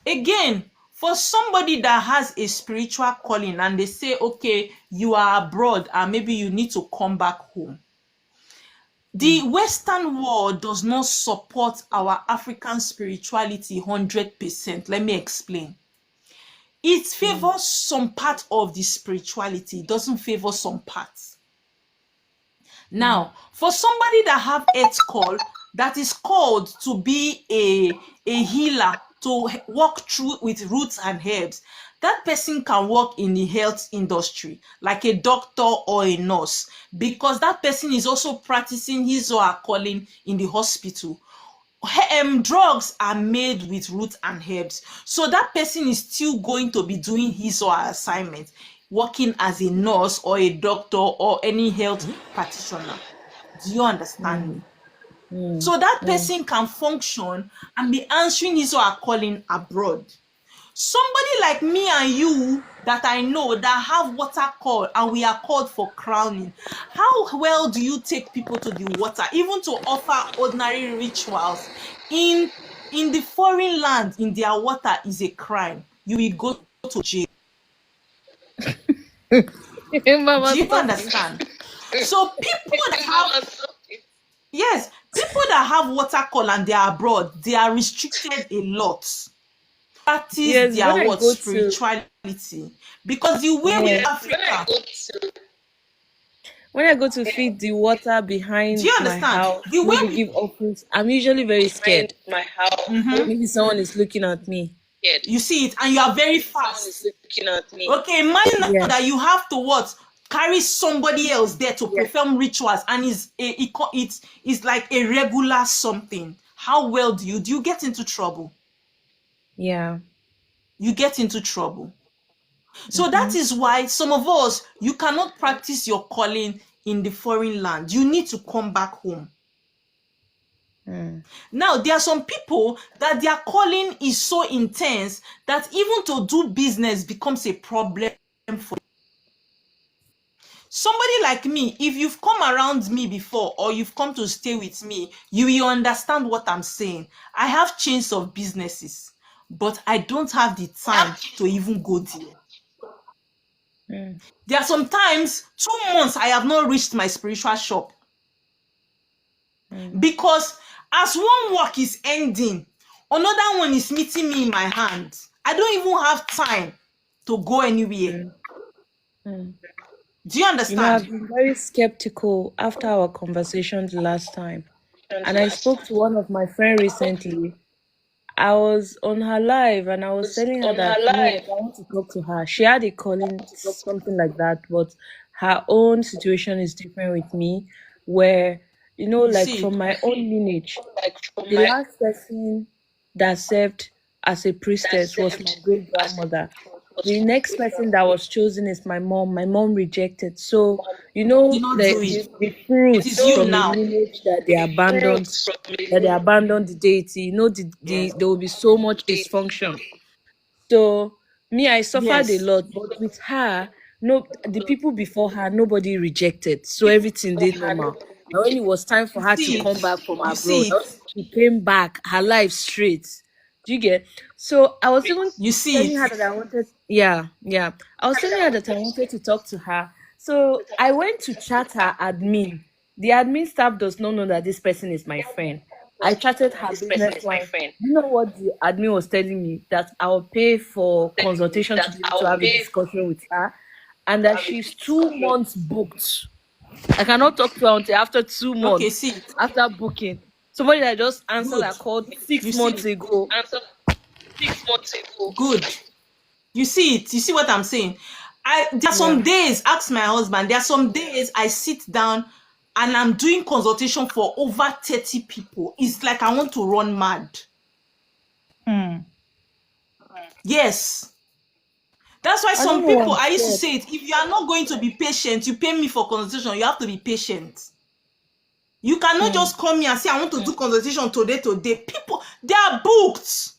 Again, for somebody that has a spiritual calling and they say, okay, you are abroad and maybe you need to come back home. The Western world does not support our African spirituality 100%. Let me explain. It favors some part of the spirituality, it doesn't favor some parts. Now, for somebody that have earth call, that is called to be a healer, to work through with roots and herbs, that person can work in the health industry like a doctor or a nurse, because that person is also practicing his or her calling in the hospital. Drugs are made with roots and herbs, so that person is still going to be doing his or her assignment, working as a nurse or a doctor or any health practitioner. Do you understand me? So that person can function and be answering his or her calling abroad. Somebody like me and you that I know that have water call and we are called for crowning, how well do you take people to the water, even to offer ordinary rituals in the foreign land? In their water is a crime, you will go to jail. Mama, Do you stop it. understand? So people that have, yes, people that have water call and they are abroad, they are restricted a lot. Practice Yes, their what spirituality, because the way we yeah, Africa, when I go to feed the water do behind you my understand? house, The way maybe we, give offerings, I'm usually very scared. mm-hmm, Maybe someone is looking at me. you see it and you are very fast. Okay, imagine now Yeah, that you have to what, carry somebody else there to perform rituals, and it's like a regular something. How well do you get into trouble? yeah. You get into trouble. So that is why some of us, you cannot practice your calling in the foreign land. You need to come back home. Now, there are some people that their calling is so intense that even to do business becomes a problem for somebody like me. If you've come around me before or you've come to stay with me, you will understand what I'm saying. I have chains of businesses, but I don't have the time to even go there. There are sometimes 2 months I have not reached my spiritual shop, because as one work is ending, another one is meeting me in my hand. I don't even have time to go anywhere. Do you You know, understand? I've been very skeptical after our conversation the last time. And I spoke to one of my friend recently. I was on her live and I was telling her that, like, I want to talk to her. She had a calling, something like that, but her own situation is different with me, where, You like see, from my own lineage, the last person that served as a priestess was my great grandmother. The next person that was chosen is my mom. My mom rejected. So, did not the, do it. the It is fruits you from a now. lineage that they abandoned the deity, Yes. there will be so much dysfunction. So me, I suffered a Yes. lot, but with her, no, the people before her, nobody rejected, so everything did normal. And when it was time for You her to see come it. back from You abroad, see it. she came back, her life straight. Do you get? So I was even You see telling it. her that I wanted, yeah, yeah. I was telling her that I wanted to talk to her. So I went to chat her admin. The admin staff does not know that this person is my friend. I chatted her business line. You know what the admin was telling me? That I'll pay for consultation to be able to have a discussion with her, and that she's 2 months booked. I cannot talk to her until after two Okay, months see it. after booking. Somebody that just answered Good. that called You six see months it. ago. Good. You see it. You see what I'm saying? There are some Yeah. days, ask my husband, there are some days I sit down and I'm doing consultation for over 30 people. It's like I want to run mad. Yes. That's why I don't some know why people, I'm I used to scared. say it, if you are not going to be patient, you pay me for consultation, you have to be patient. You cannot just come here and say, I want to do consultation today. People, they are booked.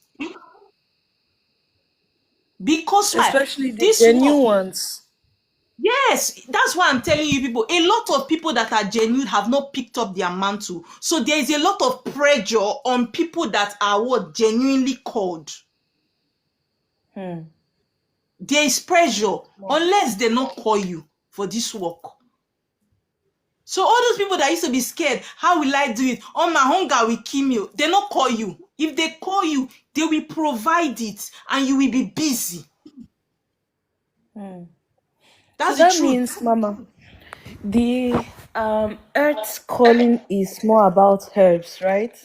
Because why? Especially the This genuine work, ones. yes, that's why I'm telling you people, a lot of people that are genuine have not picked up their mantle. So there is a lot of pressure on people that are what genuinely called. There is pressure unless they not call you for this work. So all those people that used to be scared, how will I do it? Oh, my hunger will kill me. They not call you. If they call you, they will provide it and you will be busy. So That's the that truth. means, Mama, the Earth's calling is more about herbs, right?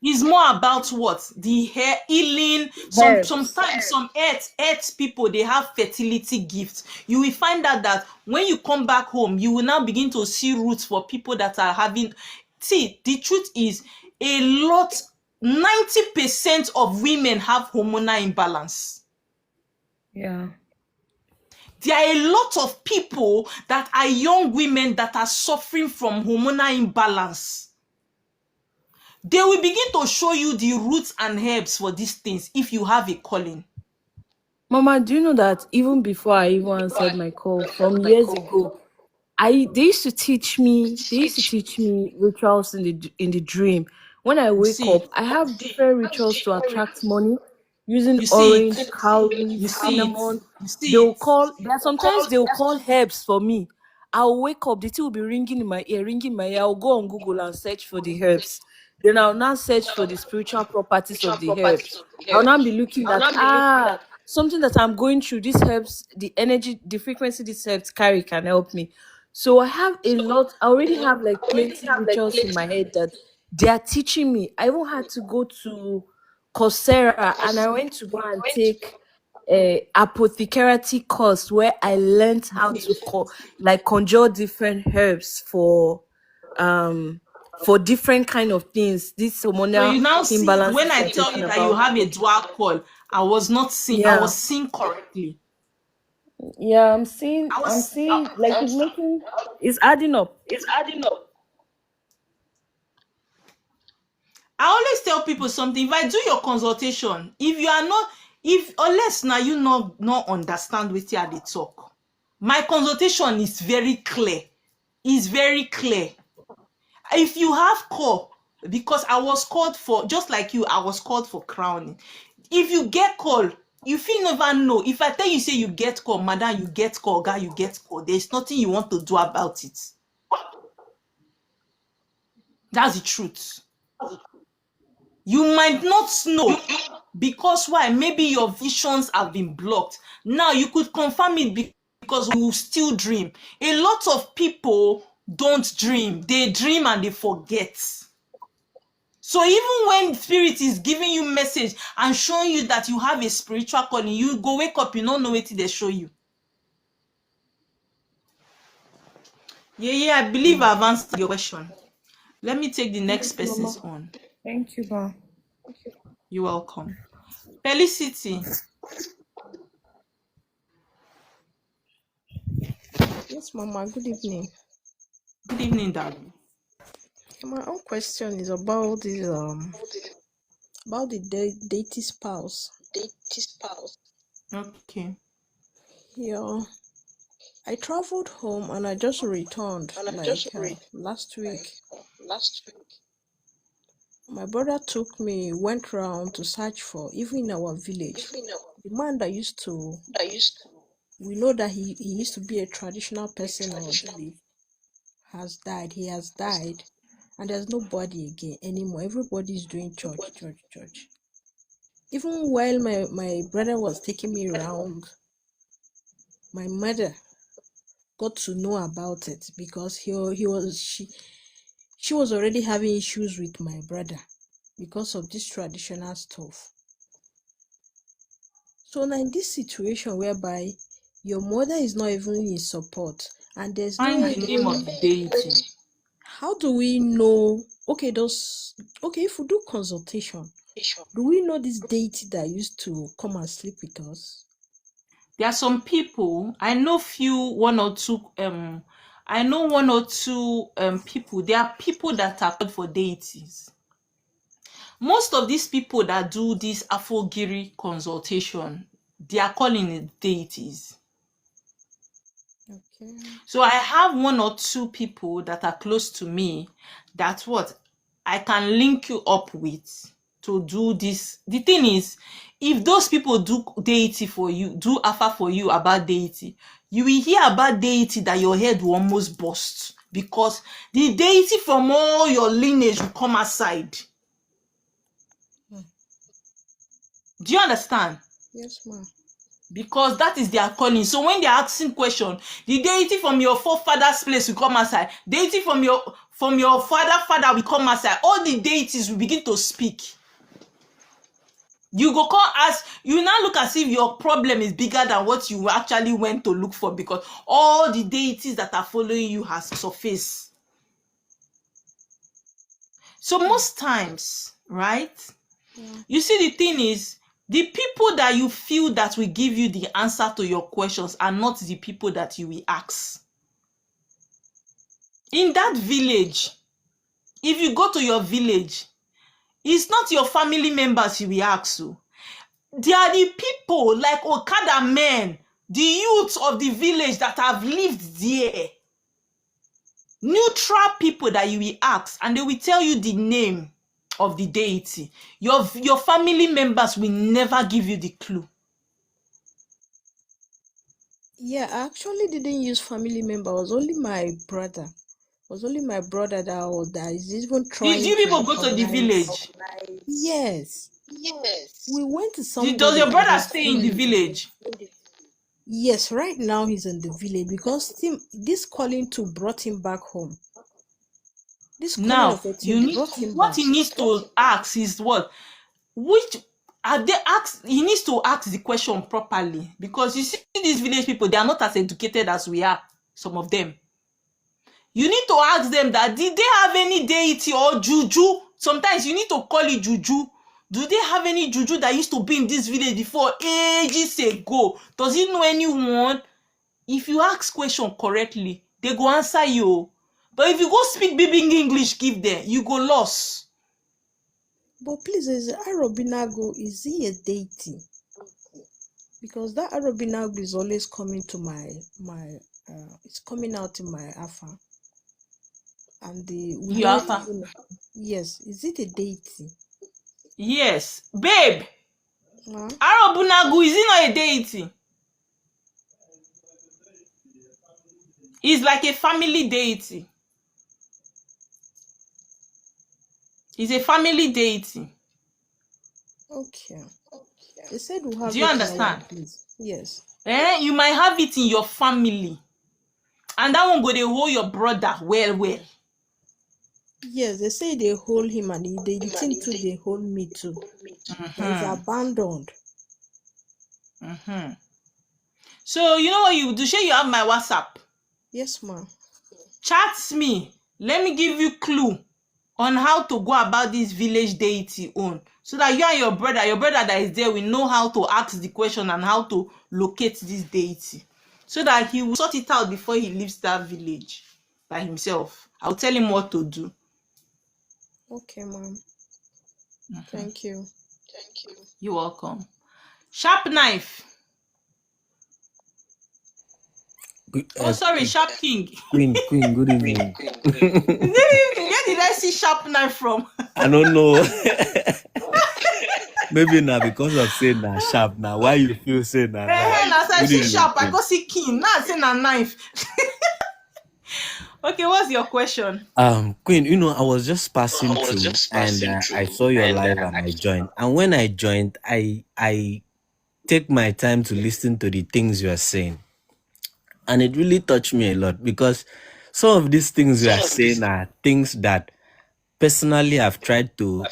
It's more about what? The hair healing. Herbs. Sometimes some earth people, they have fertility gifts. You will find out that when you come back home, you will now begin to see roots for people that are having. See, the truth is, a lot, 90% of women have hormonal imbalance. Yeah. There are a lot of people that are young women that are suffering from hormonal imbalance. They will begin to show you the roots and herbs for these things if you have a calling. Mama, do you know that even before I even answered my call from years ago, I they used to teach me rituals in the dream. When I You wake see, up, I have different rituals to attract money using you see orange, it, cowries, you see it, cinnamon. you see it. Sometimes they'll call herbs for me. I'll wake up, the thing will be ringing in my ear. I'll go on Google and search for the herbs. Then I'll now search for the spiritual properties of the herbs. I'll now be looking at something that I'm going through. This helps the energy, the frequency this helps carry can help me. So I have a lot. I already have like plenty rituals in my head that they are teaching me. I even had to go to Coursera and I went to go and take a apothecary course where I learned how to like conjure different herbs um for different kind of things. This So hormonal you now see when imbalances I you're tell talking you that you about. have a dual call, I Yeah, was seeing correctly. yeah, I'm seeing like it's adding up. I always tell people something. If I do your consultation, if you are not, if unless now you not understand what you they talk, my consultation is very clear. Is very clear. If you have call, because I was called for, just like you, I was called for crowning. If you get call, you feel never know. If I tell you, say you get call, madam, you get call, guy, you get call, there's nothing you want to do about it. That's the truth. You might not know, because why? Maybe your visions have been blocked. Now you could confirm it because you will still dream. A lot of people don't dream. They dream and they forget. So even when spirit is giving you message and showing you that you have a spiritual calling, you go wake up, you don't know what they show you. Yeah, I believe I've answered your question. Let me take the next Yes, person's Mama. on. Thank you, Ma. You're welcome. Felicity. Yes, Mama. Good evening. Good evening, darling. My own question is about this about the deity spouse. Okay. Yeah, I traveled home and I just returned like last week. My brother took me, went round to search for, even in our village, the man that used to. We know that he used to be a traditional person in our village. Has died. He has died, and there's nobody again anymore. Everybody is doing church, church, church. Even while my brother was taking me around, my mother got to know about it because she was already having issues with my brother because of this traditional stuff. So now in this situation whereby your mother is not even in support and there's no Find the name of even, the deity. how do we know? Okay, if we do consultation, do we know this deity that used to come and sleep with us? There are some people, I know one or two people. There are people that are called for deities. Most of these people that do this Afogiri consultation, they are calling it deities. Okay. So I have one or two people that are close to me that what I can link you up with to do this. The thing is, if those people do deity for you, do offer for you about deity, you will hear about deity that your head will almost burst. because the deity from all your lineage will come outside. Do you understand? Yes, ma'am. Because that is their calling. So when they're asking question, the deity from your forefather's place will come outside. Deity from your father will come outside. All the deities will begin to speak. You go come ask, you now look as if your problem is bigger than what you actually went to look for, because all the deities that are following you has surfaced. So most times, right? Yeah. You see, the thing is, the people that you feel that will give you the answer to your questions are not the people that you will ask. In that village, if you go to your village, it's not your family members you will ask. So they are the people like Okada men, the youths of the village that have lived there. Neutral people that you will ask, and they will tell you the name of the deity. Your family members will never give you the clue. Yeah, I actually didn't use family member. It was only my brother. It was only my brother that is even Did trying you to people go to the recognize. village? Yes. We went to Does somebody your at brother his stay in the village. village? Yes, right now he's in the village because this calling to brought him back home. This calling Now, of a team brought him what back. he needs to ask is what? Which are they ask? He needs to ask the question properly, because you see these village people, they are not as educated as we are, some of them. You need to ask them that, did they have any deity or juju? Sometimes you need to call it juju. Do they have any juju that used to be in this village before ages ago? Does he know anyone? If you ask question correctly, they go answer you. But if you go speak bibbing English give them, you go lost. But please, is Arobinago, is he a deity? Because that Arobinago is always coming to it's coming out in my alpha. And we You don't alpha? even, yes, is it a deity? Yes. Babe, Huh? Arobunagu, is he not a deity? He's like a family deity. He's a family deity. Okay. They said we'll have Do you it in our understand? place. Yes. You might have it in your family. And that one go dey hold your brother well. Yes, they say they hold him and the thing too, they hold me too. That is abandoned. So you know what you do? Shey you have my WhatsApp. Yes, ma'am. Chat me. Let me give you clue on how to go about this village deity own, so that you and your brother that is there will know how to ask the question and how to locate this deity, so that he will sort it out before he leaves that village by himself. I'll tell him what to do. Okay, ma'am. Thank you. You're welcome. Sharp knife. Oh, sorry, Sharp King. Queen, good evening. Where did I see sharp knife from? I don't know. Maybe now because of saying na sharp now. Why you feel saying na knife? Now I Good see evening, sharp, I Queen. go see king. Now I say na knife. Okay, what's your question? Queen, I was just passing through and I saw your live and I joined. And when I joined, I take my time to listen to the things you are saying. And it really touched me a lot, because some of these things you are saying are things that personally I've tried to,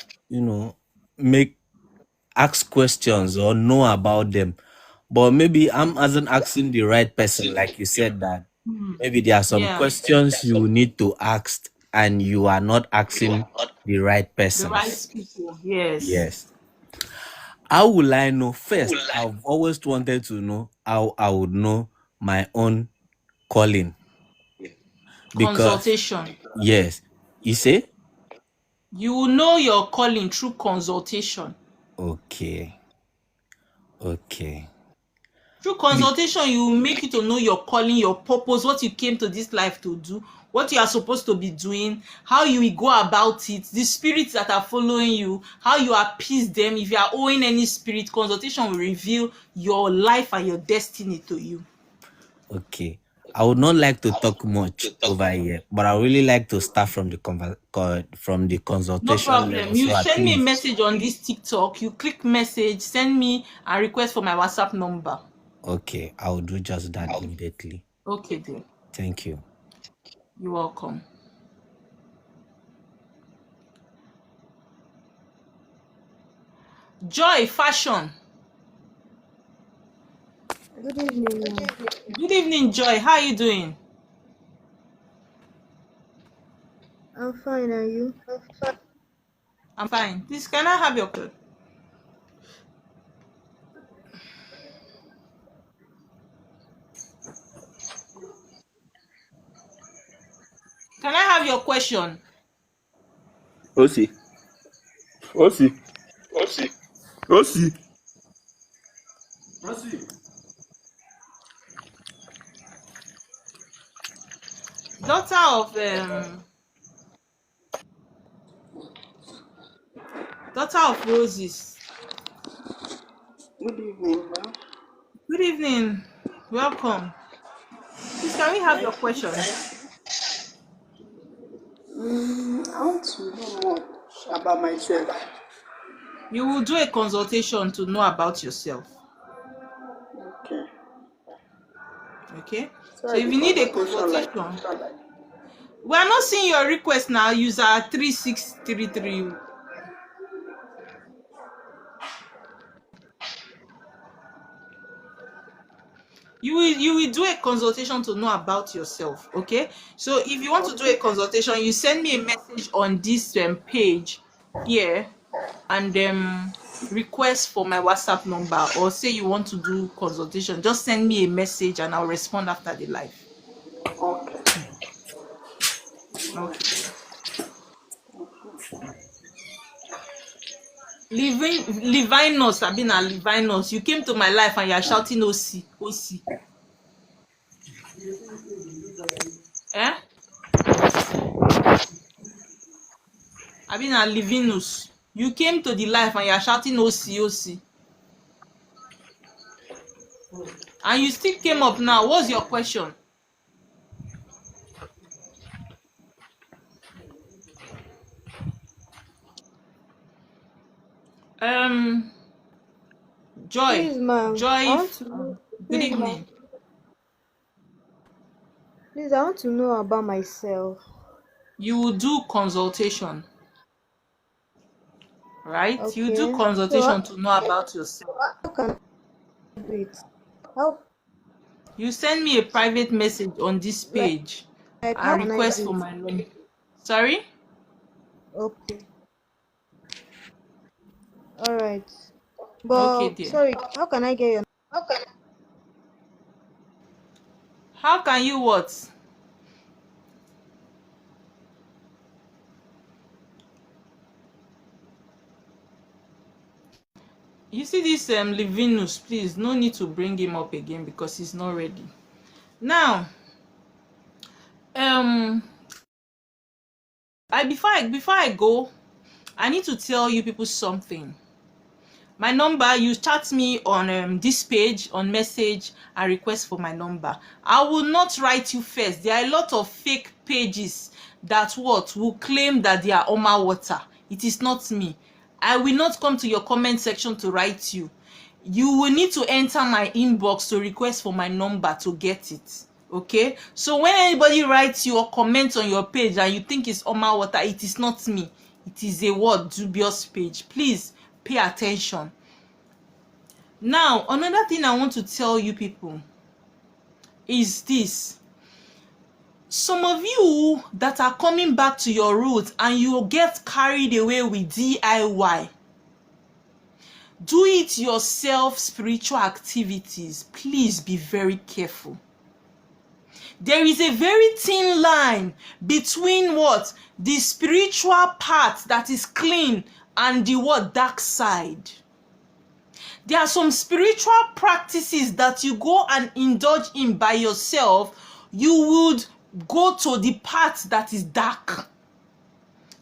ask questions or know about them. But maybe I'm asking the right person, like you said, that maybe there are some Yeah, questions you need to ask and you are not asking the right the right persons. people. Yes. Yes. How will I know? First, I've always wanted to know how I would know my own calling. Because, Consultation. yes, you say? You will know your calling through consultation. Okay. Through consultation, you will make you to know your calling, your purpose, what you came to this life to do, what you are supposed to be doing, how you will go about it, the spirits that are following you, how you appease them. If you are owing any spirit, consultation will reveal your life and your destiny to you. Okay. I would not like to talk much over here, but I really like to start from the from the No consultation level. problem. So You at send me a least, message on this TikTok. You click message, send me a request for my WhatsApp number. okay, I'll do just that immediately. Okay, dear. Thank you. You're welcome. Joy Fashion. Good evening, ma'am. Good evening, Joy. How are you doing? I'm fine, are you? I'm fine. Please, can I have your code? Can I have your question? Osi. Osi. Osi. Daughter of Roses. Good evening, ma'am. Good evening. Welcome. Please, can we have your Thank you. question? I want to know more about myself. You will do a consultation to know about yourself. Okay. Okay? So So I if do you need a consultation like consultation, we are not seeing your request now. User 3633. You will do a consultation to know about yourself. Okay? So if you want to do a okay. consultation, you send me a message on this page here and request for my WhatsApp number, or say you want to do consultation. Just send me a message and I'll respond after the live. Okay. Okay. Levinus, Sabina Levinus, you came to my life and you are shouting OC, OC. Eh? Abina Levinus, you came to the life and you are shouting OC, OC. And you still came up now. What's your question? Joy. Please, ma'am. I Joy. want to know. Good Please, ma'am. evening. Please, I want to know about myself. You will do consultation, right? You do Okay. So, consultation to know about yourself. how can I do it? How, You send me a private message on this like, page how and can I request do for it? my number. Sorry? Okay. All right. Okay, But dear. sorry, how can I get your? How can you what? You see this Levinus, please, no need to bring him up again because he's not ready. Now, before I go, I need to tell you people something. My number, you chat me on this page on message and request for my number. I will not write you first. There are a lot of fake pages that will claim that they are Oma Water. It is not me. I will not come to your comment section to write you. You will need to enter my inbox to request for my number to get it. Okay, so when anybody writes you or comments on your page and you think it's Oma Water, it is not me. It is a dubious page. Please pay attention. Now, another thing I want to tell you people is this. Some of you that are coming back to your roots and you get carried away with DIY, do it yourself spiritual activities, please be very careful. There is a very thin line between the spiritual part that is clean and the dark side. There are some spiritual practices that you go and indulge in by yourself. You would go to the part that is dark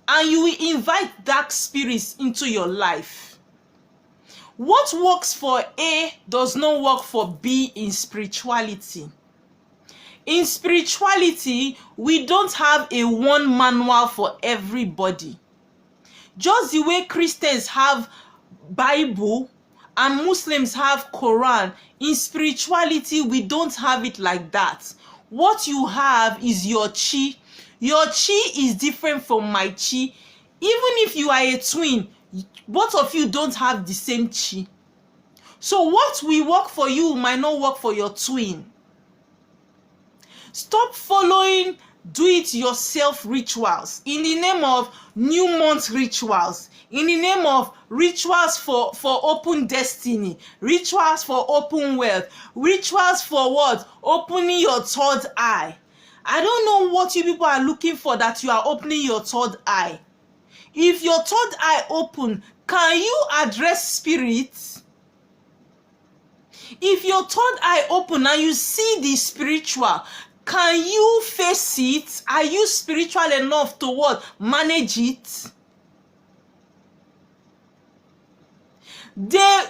and you will invite dark spirits into your life. What works for A does not work for B in spirituality. In spirituality, we don't have a one manual for everybody. Just the way Christians have Bible and Muslims have Quran, in spirituality we don't have it like that. What you have is your chi. Your chi is different from my chi. Even if you are a twin, both of you don't have the same chi. So what will work for you might not work for your twin. Stop following do-it-yourself rituals in the name of new month rituals, in the name of rituals for open destiny, rituals for open wealth, rituals for what? Opening your third eye. I don't know what you people are looking for that you are opening your third eye. If your third eye open, can you address spirits? If your third eye open and you see the spiritual, can you face it? Are you spiritual enough to what? Manage it?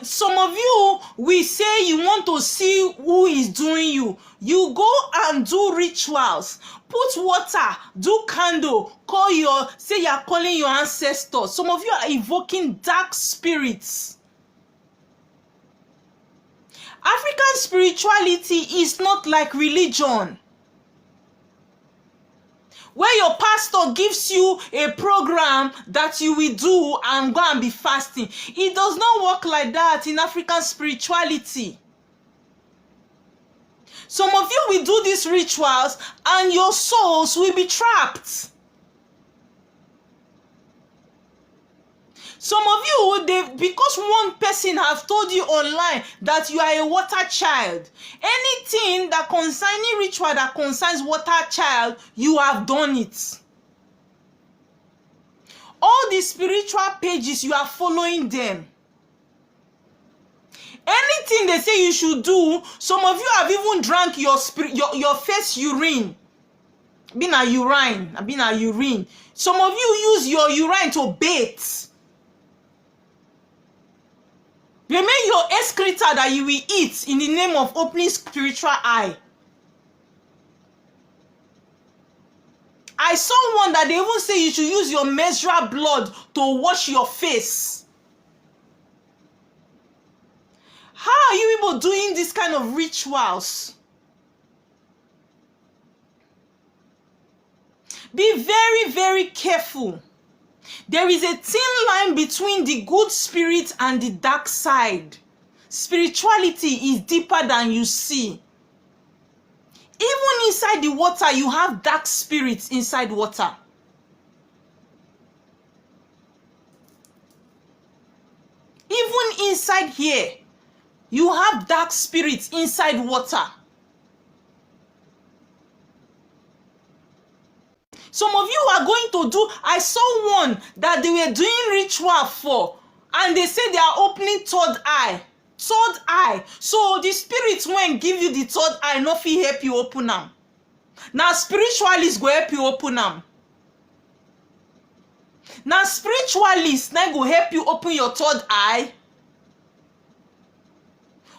Some of you will say you want to see who is doing you. You go and do rituals, put water, do candle, say you are calling your ancestors. Some of you are evoking dark spirits. African spirituality is not like religion, where your pastor gives you a program that you will do and go and be fasting. It does not work like that in African spirituality. Some of you will do these rituals and your souls will be trapped. Some of you, because one person has told you online that you are a water child, anything that concerning ritual that concerns water child, you have done it. All the spiritual pages, you are following them. Anything they say you should do, some of you have even drank your first urine. Been a urine. Some of you use your urine to bathe. Remain your excreta that you will eat in the name of opening spiritual eye. I saw one that they even say you should use your menstrual blood to wash your face. How are you people doing this kind of rituals? Be very, very careful. There is a thin line between the good spirit and the dark side. Spirituality is deeper than you see. Even inside the water, you have dark spirits inside water. Even inside here, you have dark spirits inside water. Some of you are going to do, I saw one that they were doing ritual for, and they say they are opening third eye. Third eye. So the spirits when give you the third eye, nothing help you open them. Now spiritualists go help you open them. Now spiritualists now go help you open your third eye.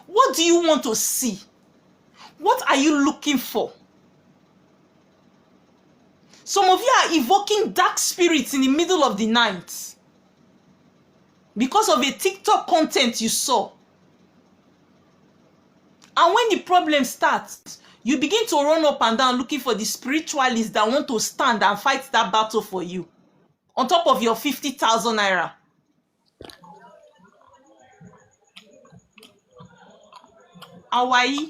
What do you want to see? What are you looking for? Some of you are evoking dark spirits in the middle of the night because of a TikTok content you saw. And when the problem starts, you begin to run up and down looking for the spiritualists that want to stand and fight that battle for you. On top of your 50,000 naira. Hawaii.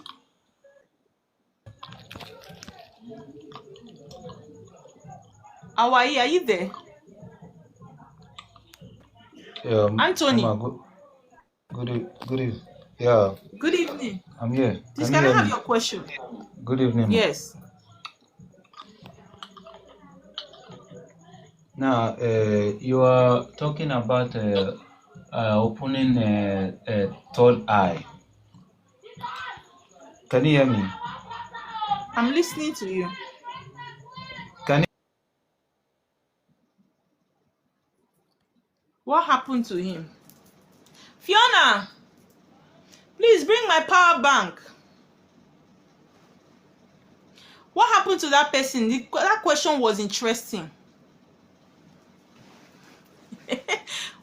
Hawaii, are you there? Anthony. Good evening. Yeah. Good evening. I'm here. Please, can I have your question? Good evening. Yes. Now, you are talking about opening a third eye. Can you hear me? I'm listening to you. What happened to him? Fiona, please bring my power bank. What happened to that person? That question was interesting.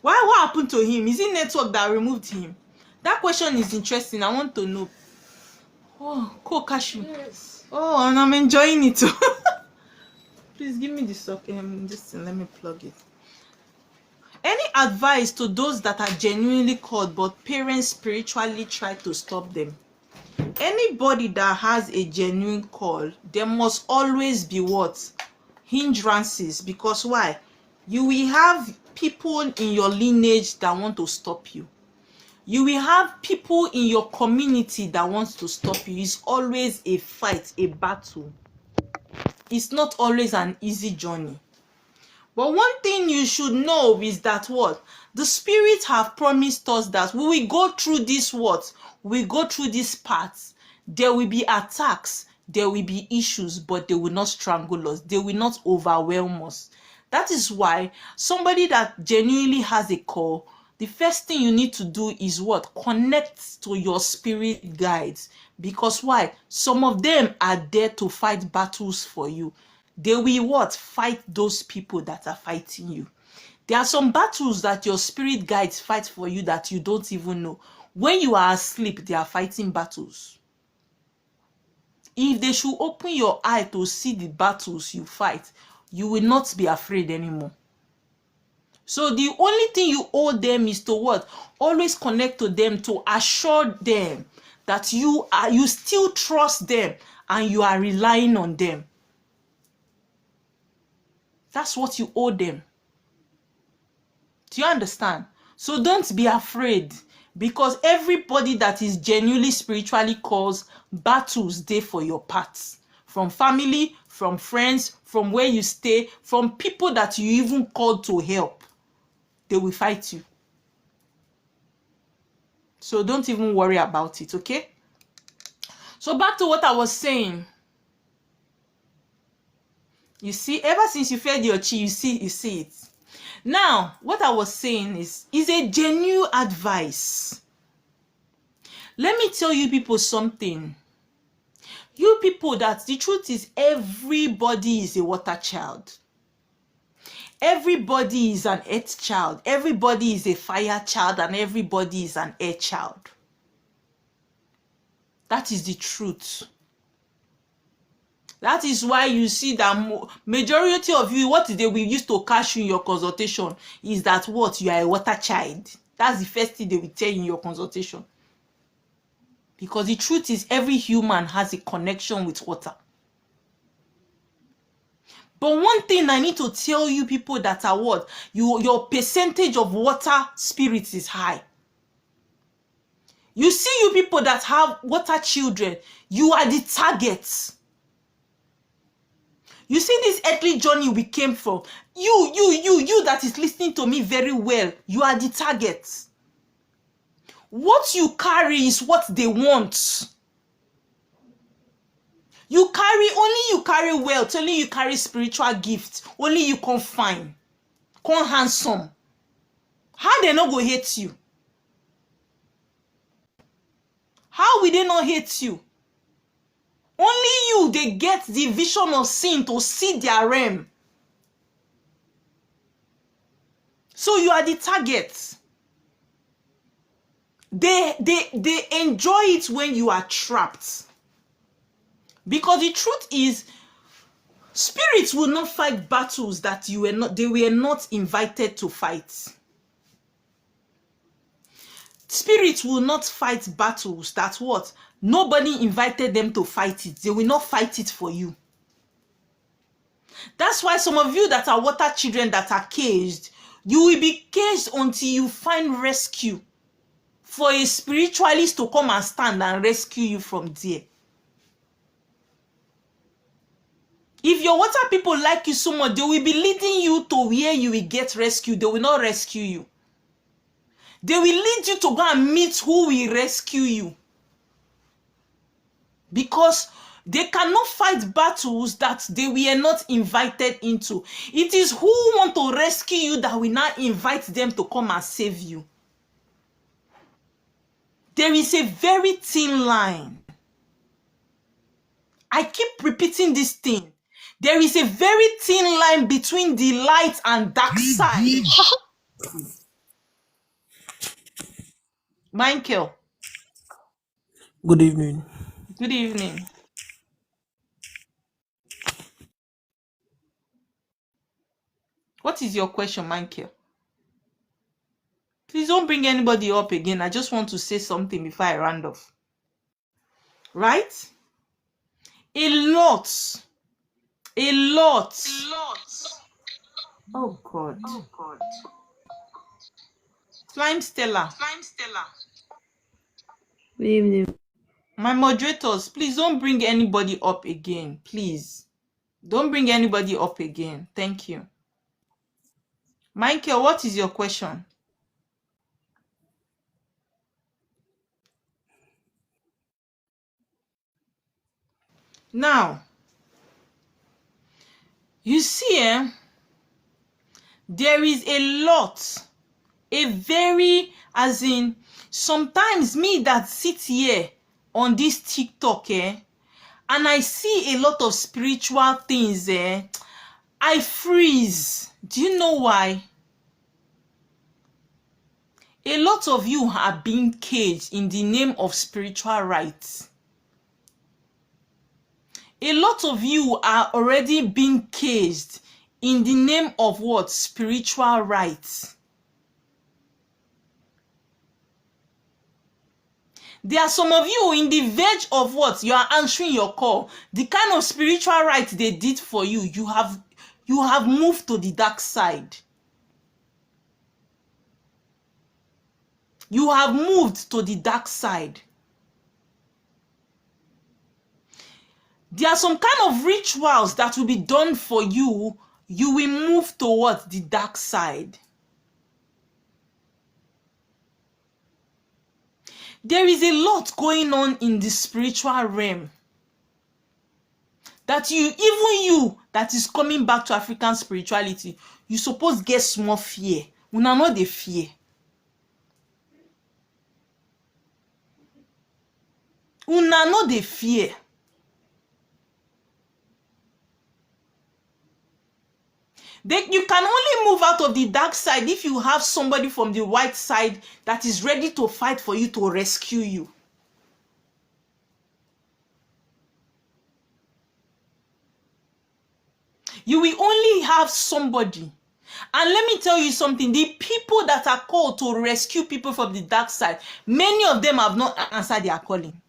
What happened to him? Is it network that removed him? That question is interesting. I want to know. Oh, cool cashew. Yes. Oh, and I'm enjoying it too. Please give me the sock. This thing, let me plug it. Any advice to those that are genuinely called but parents spiritually try to stop them? Anybody that has a genuine call, there must always be what? Hindrances. Because why? You will have people in your lineage that want to stop you. You will have people in your community that wants to stop you. It's always a fight, a battle. It's not always an easy journey. But one thing you should know is that what? The Spirit have promised us that we will go through this what? We go through these paths. There will be attacks. There will be issues, but they will not strangle us. They will not overwhelm us. That is why somebody that genuinely has a call, the first thing you need to do is what? Connect to your spirit guides. Because why? Some of them are there to fight battles for you. They will what? Fight those people that are fighting you. There are some battles that your spirit guides fight for you that you don't even know. When you are asleep, they are fighting battles. If they should open your eye to see the battles you fight, you will not be afraid anymore. So the only thing you owe them is to what? Always connect to them to assure them that you still trust them and you are relying on them. That's what you owe them. Do you understand? So don't be afraid, because everybody that is genuinely spiritually calls, battles there for your parts. From family, from friends, from where you stay, from people that you even called to help. They will fight you. So don't even worry about it, okay? So back to what I was saying. You see, ever since you fed your chi, you see it. Now, what I was saying is a genuine advice. Let me tell you people something. You people, that the truth is everybody is a water child. Everybody is an earth child. Everybody is a fire child, and everybody is an air child. That is the truth. That is why you see that majority of you, what they will use to catch you in your consultation is that what? You are a water child. That's the first thing they will tell you in your consultation. Because the truth is every human has a connection with water. But one thing I need to tell you people that are what? Your percentage of water spirits is high. You see, you people that have water children, you are the targets. You see this earthly journey we came from. You that is listening to me very well, you are the target. What you carry is what they want. You carry wealth, only you carry spiritual gifts, only you can fine, can handsome. How they not go hate you? How will they not hate you? Only you, they get the vision of sin to see their realm. So you are the target. They enjoy it when you are trapped. Because the truth is, spirits will not fight battles that they were not invited to fight. Spirits will not fight battles that what? Nobody invited them to fight it. They will not fight it for you. That's why some of you that are water children that are caged, you will be caged until you find rescue. For a spiritualist to come and stand and rescue you from there. If your water people like you so much, they will be leading you to where you will get rescued. They will not rescue you. They will lead you to go and meet who will rescue you. Because they cannot fight battles that they were not invited into. It is who want to rescue you that will not invite them to come and save you. There is a very thin line. I keep repeating this thing. There is a very thin line between the light and dark side. Michael, Good evening. good evening. What is your question, Michael? Please don't bring anybody up again. I just want to say something before I round off. Right? A lot. A lot. Oh God. Slime Stella. Good evening. My moderators, please don't bring anybody up again. Please. Don't bring anybody up again. Thank you. Michael, what is your question? Now, you see, there is a lot, a very, as in, sometimes me that sit here on this TikTok, and I see a lot of spiritual things, I freeze. Do you know why? A lot of you are being caged in the name of spiritual rights. A lot of you are already being caged in the name of what? Spiritual rights. There are some of you in the verge of what? You are answering your call. The kind of spiritual right they did for you, you have moved to the dark side. You have moved to the dark side. There are some kind of rituals that will be done for you. You will move towards the dark side. There is a lot going on in the spiritual realm that even you that is coming back to African spirituality, you suppose get small fear. Una no dey fear. Una no dey fear. You can only move out of the dark side if you have somebody from the white side that is ready to fight for you, to rescue you. You will only have somebody. And let me tell you something, the people that are called to rescue people from the dark side, many of them have not answered their calling.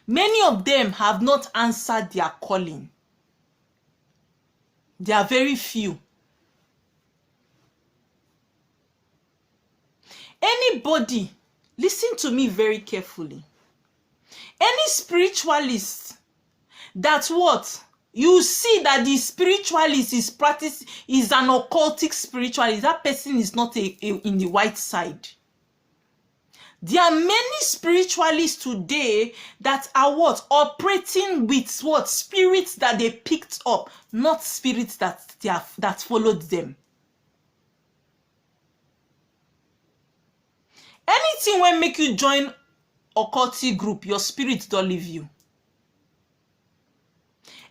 Many of them have not answered their calling. There are very few. Anybody, listen to me very carefully. Any spiritualist that what? You see that the spiritualist is an occultic spiritualist. That person is not in the white side. There are many spiritualists today that are what? Operating with what? Spirits that they picked up, not spirits that followed them. Anything will make you join occultic group, your spirit don't leave you.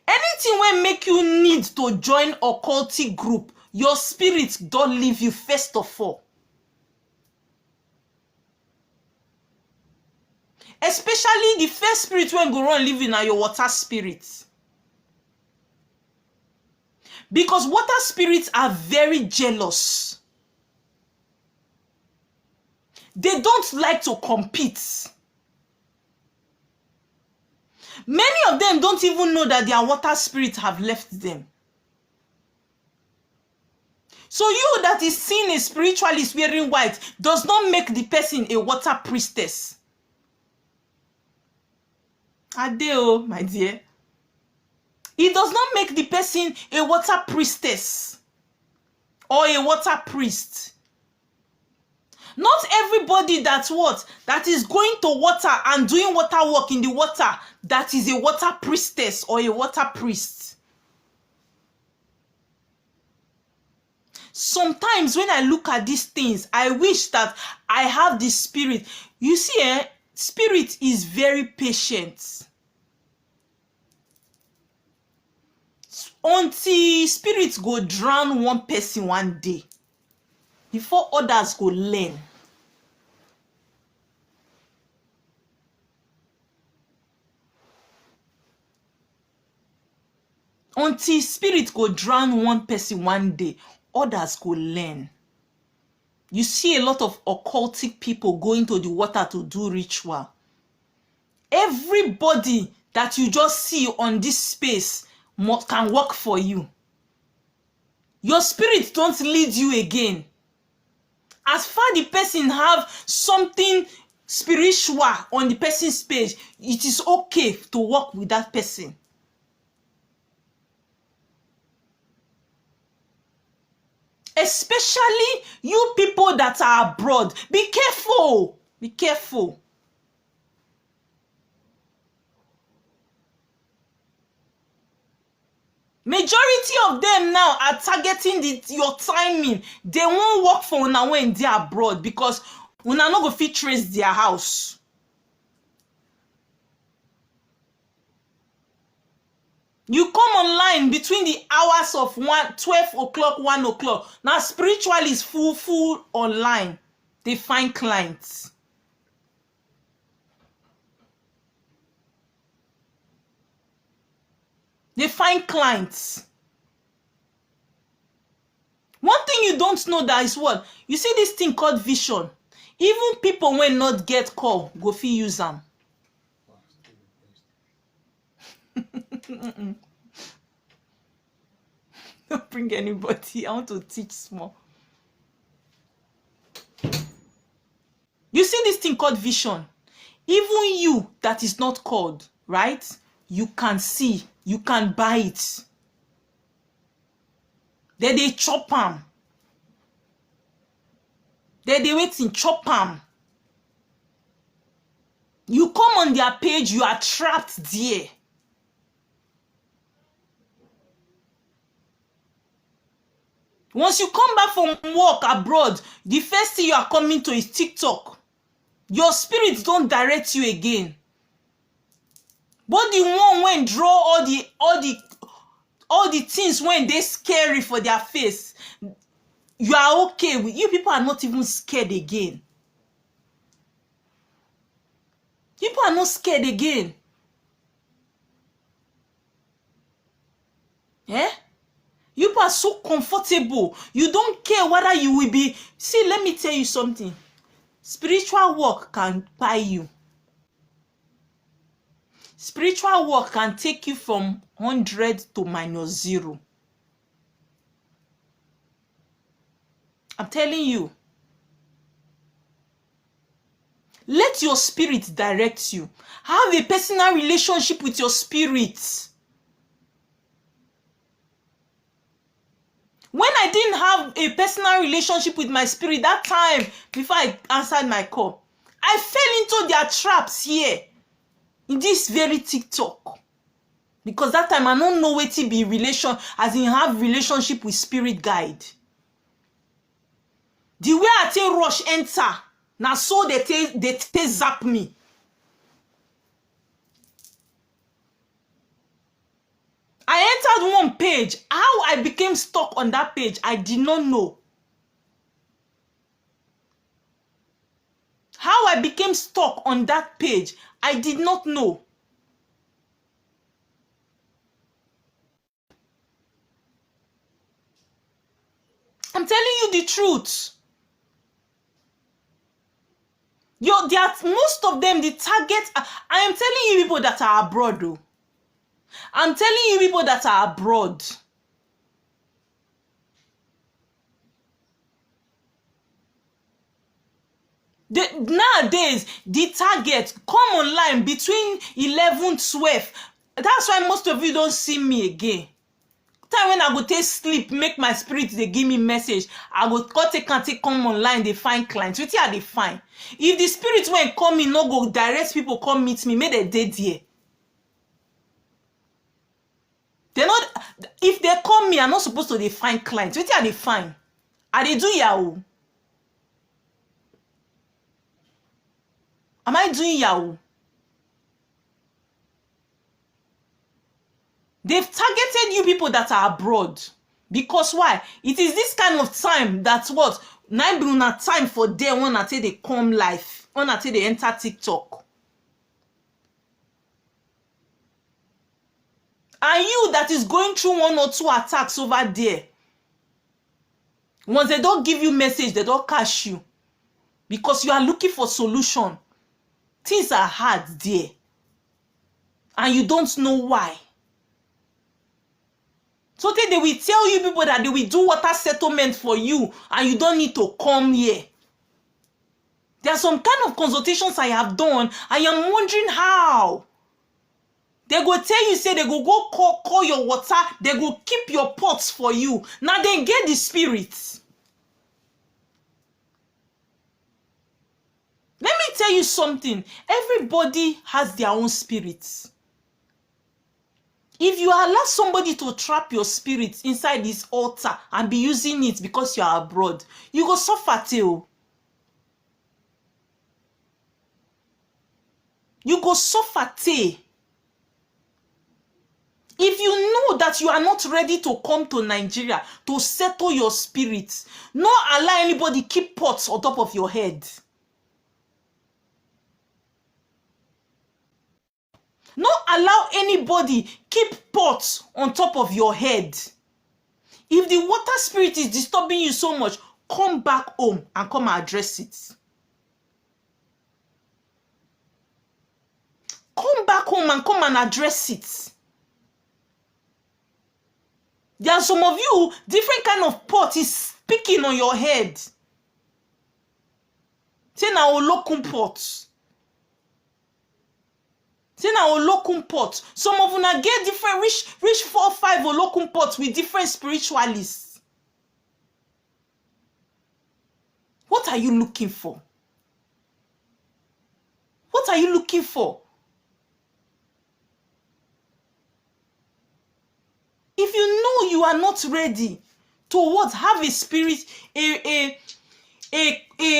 Anything will make you need to join occultic group, your spirit don't leave you first of all. Especially the first spirit when go run living are your water spirits. Because water spirits are very jealous. They don't like to compete. Many of them don't even know that their water spirits have left them. So you that is seeing a spiritualist wearing white does not make the person a water priestess. Adeo, my dear. It does not make the person a water priestess or a water priest. Not everybody that is going to water and doing water work in the water, that is a water priestess or a water priest. Sometimes when I look at these things, I wish that I have the spirit. You see, Spirit is very patient. Until spirit go drown one person one day before others go learn. Until spirit go drown one person one day, others go learn. You see a lot of occultic people going to the water to do ritual. Everybody that you just see on this space can work for you. Your spirit don't lead you again. As far the person have something spiritual on the person's page, it is okay to work with that person. Especially you people that are abroad. Be careful. Be careful. Majority of them now are targeting your timing. They won't work for una when they are abroad because una no go fit trace their house. You come online between the hours of 12 o'clock, 1 o'clock. Now spiritual is full online. They find clients. They find clients. One thing you don't know that is what? You see this thing called vision. Even people when not get call, go fit use them. Don't bring anybody. I want to teach small. You see this thing called vision. Even you that is not called, right? You can see, you can buy it. Then they chop them. Then they wait in chop them. You come on their page, you are trapped there. Once you come back from work abroad, the first thing you are coming to is TikTok. Your spirits don't direct you again. But the one when draw all the things when they scary for their face, you are okay with. You people are not even scared again. People are not scared again. Eh? You are so comfortable. You don't care whether you will be. See, let me tell you something. Spiritual work can buy you. Spiritual work can take you from 100 to -0. I'm telling you. Let your spirit direct you. Have a personal relationship with your spirit. When I didn't have a personal relationship with my spirit that time before I answered my call, I fell into their traps here in this very TikTok. Because that time I don't know what to be relation, as in have relationship with spirit guide. The way I take rush enter, now so they zap me. I entered one page. How I became stuck on that page, I did not know. How I became stuck on that page, I did not know. I'm telling you the truth. Most of them, the target, I am telling you people that are abroad though. I'm telling you people that are abroad. Nowadays, the target come online between 11, 12. That's why most of you don't see me again. Time when I go take sleep, make my spirit, they give me message. I go come online, they find clients. What are they find? If the spirit when come in, no go direct people come meet me, make they dead there. They're not, if they call me, I'm not supposed to they find clients. What are they find? Are they do yahoo? Am I doing Yahoo? They've targeted you people that are abroad. Because why? It is this kind of time that's what? Nine be una time for them when I say they come live. When I say they enter TikTok. And you that is going through 1 or 2 attacks over there. Once they don't give you message, they don't catch you. Because you are looking for solution. Things are hard there. And you don't know why. So they will tell you people that they will do water settlement for you and you don't need to come here. There are some kind of consultations I have done. I am wondering how. They go tell you, say they go call your water. They go keep your pots for you. Now they get the spirit. Let me tell you something. Everybody has their own spirits. If you allow somebody to trap your spirit inside this altar and be using it because you are abroad, you go suffer till. You go suffer till. If you know that you are not ready to come to Nigeria to settle your spirit, not allow anybody keep pots on top of your head. Not allow anybody keep pots on top of your head. If the water spirit is disturbing you so much, come back home and come and address it. Come back home and come and address it. There are some of you, different kind of pot is speaking on your head. Say na olokun pot. Say na olokun pot. Some of una get different, reach 4 or 5 olokun pots with different spiritualists. What are you looking for? What are you looking for? If you know you are not ready to what? Have a spirit, a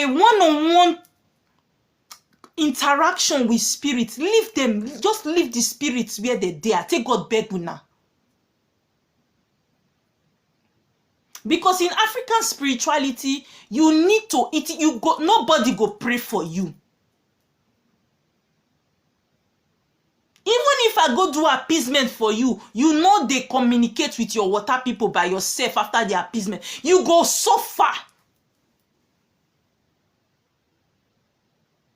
one-on-one interaction with spirits, leave them. Just leave the spirits where they are. Take God beg una. Because in African spirituality, you need to eat. Nobody go pray for you. Even if I go do appeasement for you, you know they communicate with your water people by yourself after the appeasement. You go suffer.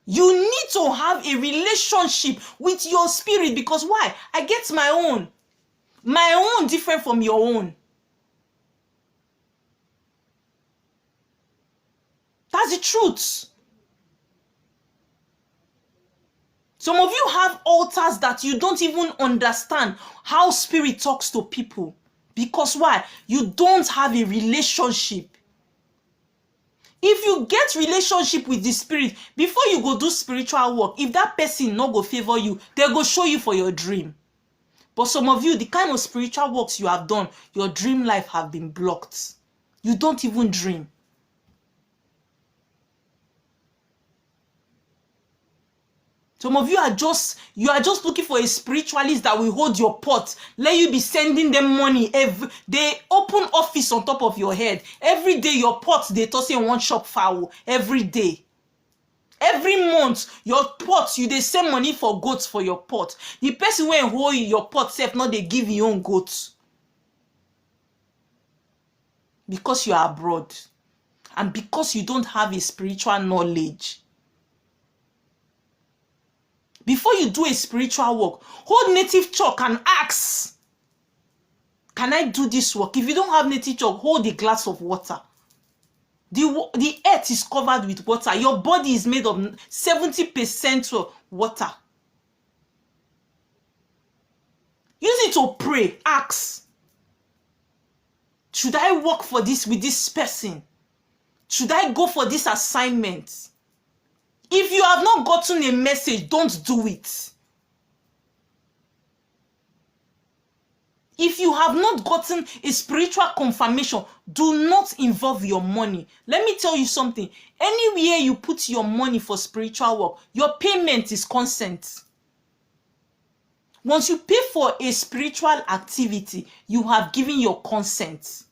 You need to have a relationship with your spirit because why? I get my own. My own different from your own. That's the truth. Some of you have altars that you don't even understand how spirit talks to people. Because why? You don't have a relationship. If you get relationship with the spirit, before you go do spiritual work, if that person no go favor you, they go show you for your dream. But some of you, the kind of spiritual works you have done, your dream life have been blocked. You don't even dream. Some of you are just looking for a spiritualist that will hold your pot. Let you be sending them money. They open office on top of your head. Every day your pot, they toss in one shop fowl. Every day. Every month, your pot, they send money for goats for your pot. The person when hold your pot self, not they give your own goats. Because you are abroad. And because you don't have a spiritual knowledge. Before you do a spiritual work, hold native chalk and ask, can I do this work? If you don't have native chalk, hold a glass of water. The earth is covered with water. Your body is made of 70% water. Use it to pray. Ask, should I work for this with this person? Should I go for this assignment? If you have not gotten a message, don't do it. If you have not gotten a spiritual confirmation, do not involve your money. Let me tell you something. Anywhere you put your money for spiritual work, your payment is consent. Once you pay for a spiritual activity, you have given your consent.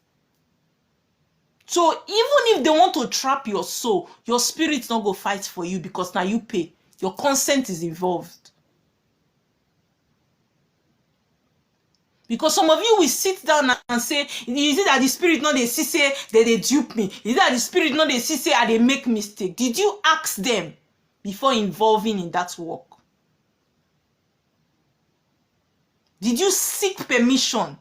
So even if they want to trap your soul, your spirit not go fight for you because now you pay. Your consent is involved. Because some of you will sit down and say, is it that the spirit not they see say they dupe me? Is it that the spirit not they see say they make mistake? Did you ask them before involving in that work? Did you seek permission?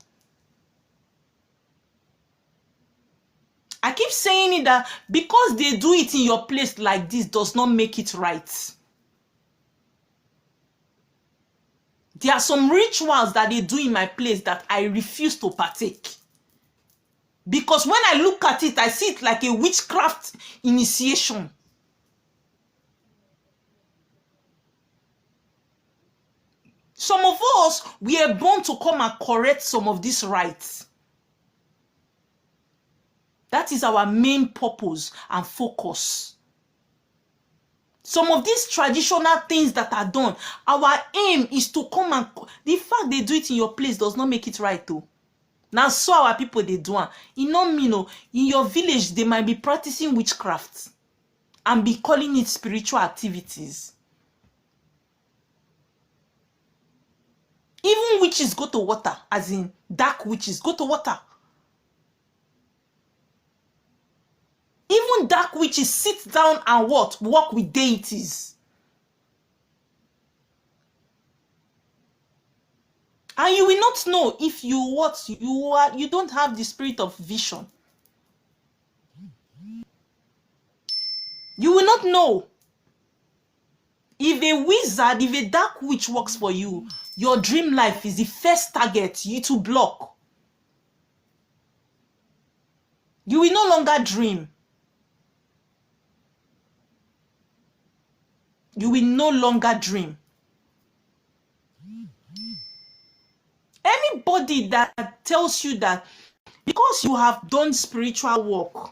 I keep saying it that because they do it in your place like this does not make it right. There are some rituals that they do in my place that I refuse to partake. Because when I look at it, I see it like a witchcraft initiation. Some of us, we are born to come and correct some of these rites. That is our main purpose and focus. Some of these traditional things that are done, our aim is to come and... The fact they do it in your place does not make it right though. Now so our people they do it. You know me, no, in your village they might be practicing witchcraft and be calling it spiritual activities. Even witches go to water, as in dark witches go to water. Even dark witches sit down and what? Work with deities. And you will not know if you don't have the spirit of vision. You will not know. If a wizard, if a dark witch works for you, your dream life is the first target you to block. You will no longer dream. You will no longer dream. Anybody that tells you that because you have done spiritual work,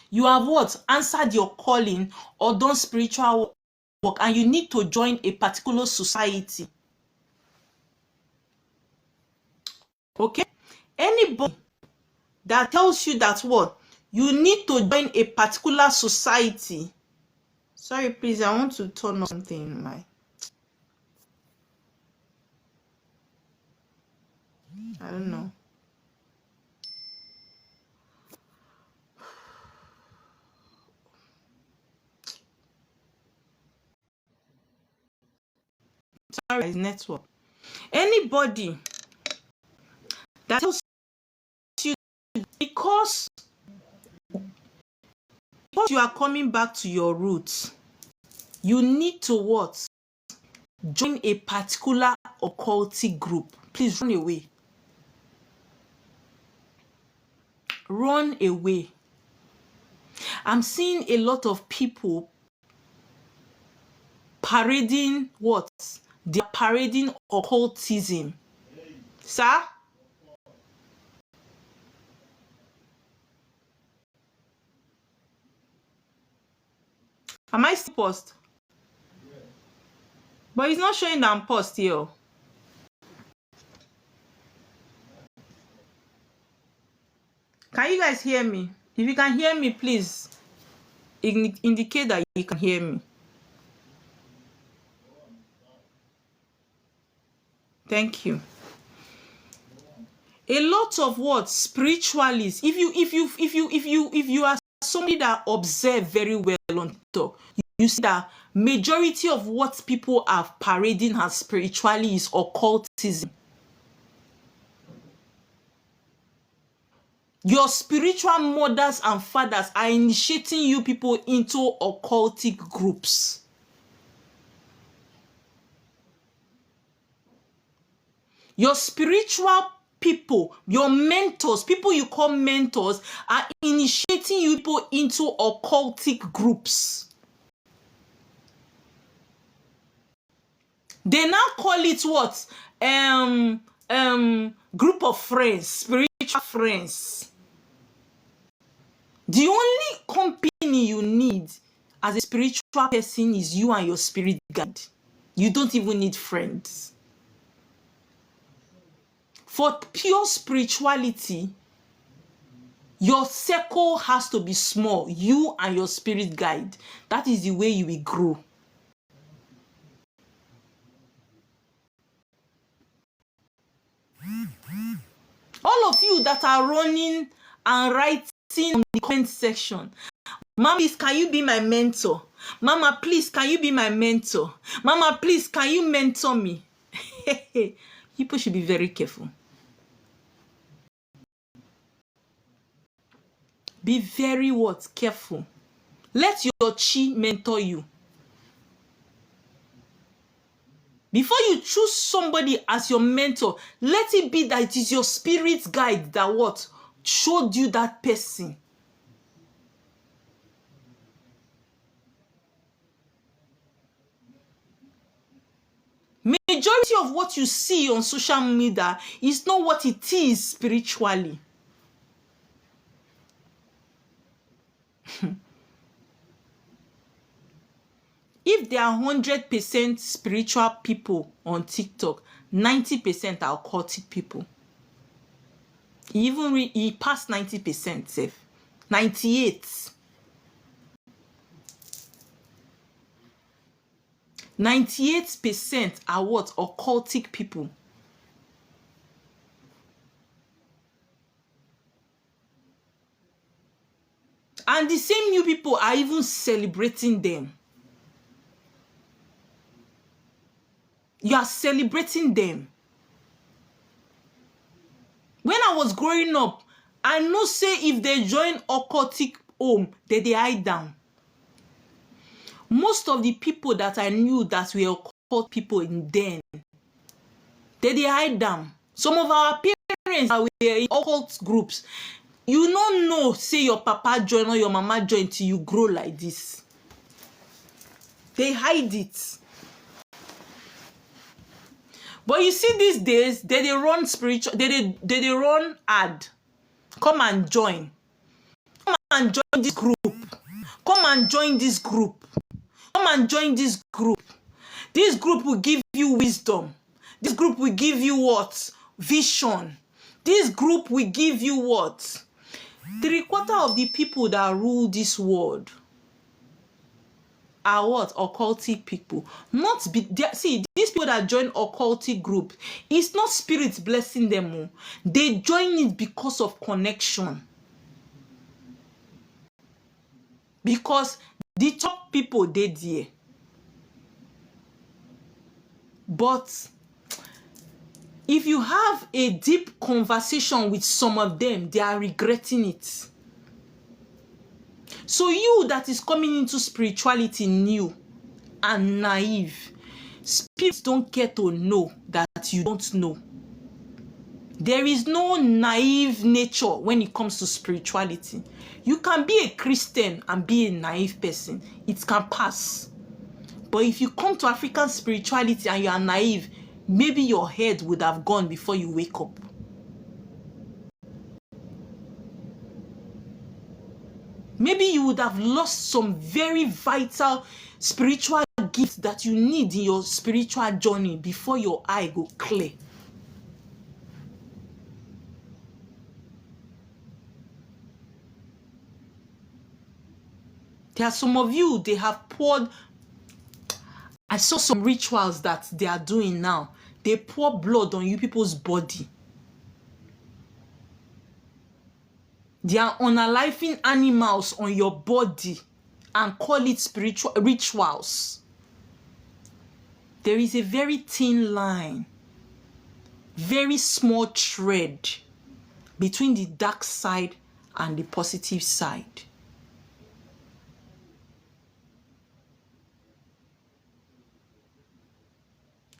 you have what? Answered your calling or done spiritual work and you need to join a particular society. Okay? Anybody that tells you that what? You need to join a particular society. Sorry, please, I want to turn on something in my... I don't know. Sorry, it's network. Anybody that tells you because you are coming back to your roots, you need to what? Join a particular occultic group. Please run away. Run away. I'm seeing a lot of people parading what? They are parading occultism. Sir? Am I still paused? But it's not showing that I'm paused here. Can you guys hear me? If you can hear me, please indicate that you can hear me. Thank you. A lot of what spiritualists, if you are somebody that observe very well on TikTok, you see that majority of what people are parading as spiritually is occultism. Your spiritual mothers and fathers are initiating you people into occultic groups. Your spiritual people, your mentors, people you call mentors, are initiating you people into occultic groups. They now call it what? group of friends, spiritual friends. The only company you need as a spiritual person is you and your spirit guide. You don't even need friends. For pure spirituality, your circle has to be small. You and your spirit guide. That is the way you will grow. All of you that are running and writing on the comment section, Mama, please, can you be my mentor? Mama, please, can you be my mentor? Mama, please, can you mentor me? People should be very careful. Be very what? Careful. Let your chi mentor you. Before you choose somebody as your mentor, let it be that it is your spirit guide that what? Showed you that person. Majority of what you see on social media is not what it is spiritually. If there are 100% spiritual people on TikTok, 90% are occultic people. He passed 90%, safe. 98. 98% are what? Occultic people. And the same new people are even celebrating them. You are celebrating them. When I was growing up, I know say if they join occultic home, they hide down. Most of the people that I knew that were occult people in then, they hide down. Some of our parents that were in occult groups, you don't know say your papa join or your mama join till you grow like this. They hide it. But you see these days, they run spiritual, they run ad. Come and join. Come and join this group. Come and join this group. Come and join this group. This group will give you wisdom. This group will give you what? Vision. This group will give you what? 3/4 of the people that rule this world are what? Occultic people. Not be see, these people that join occultic group, it's not spirits blessing them. They join it because of connection. Because the top people they there. But if you have a deep conversation with some of them, they are regretting it. So you that is coming into spirituality new and naive, spirits don't care to know that you don't know. There is no naive nature when it comes to spirituality. You can be a Christian and be a naive person. It can pass. But if you come to African spirituality and you are naive, maybe your head would have gone before you wake up. Maybe you would have lost some very vital spiritual gifts that you need in your spiritual journey before your eye go clear. There are some of you, they have poured. I saw some rituals that they are doing now. They pour blood on you people's body. They are unaliving animals on your body and call it spiritual rituals. There is a very thin line, very small thread between the dark side and the positive side.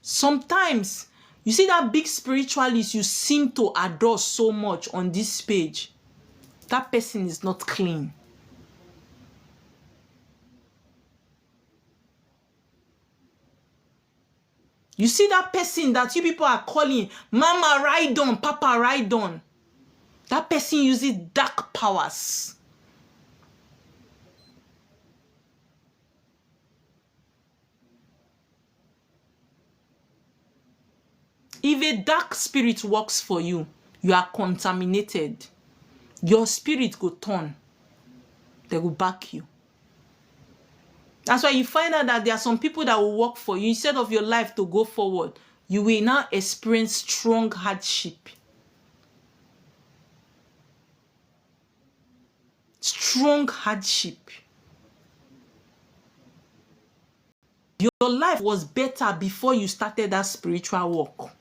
Sometimes, you see that big spiritualist you seem to adore so much on this page, that person is not clean. You see that person that you people are calling Mama ride on, Papa ride on. That person uses dark powers. If a dark spirit works for you, you are contaminated. Your spirit go turn. They will back you. That's why you find out that there are some people that will work for you. Instead of your life to go forward, you will now experience strong hardship. Strong hardship. Your life was better before you started that spiritual work.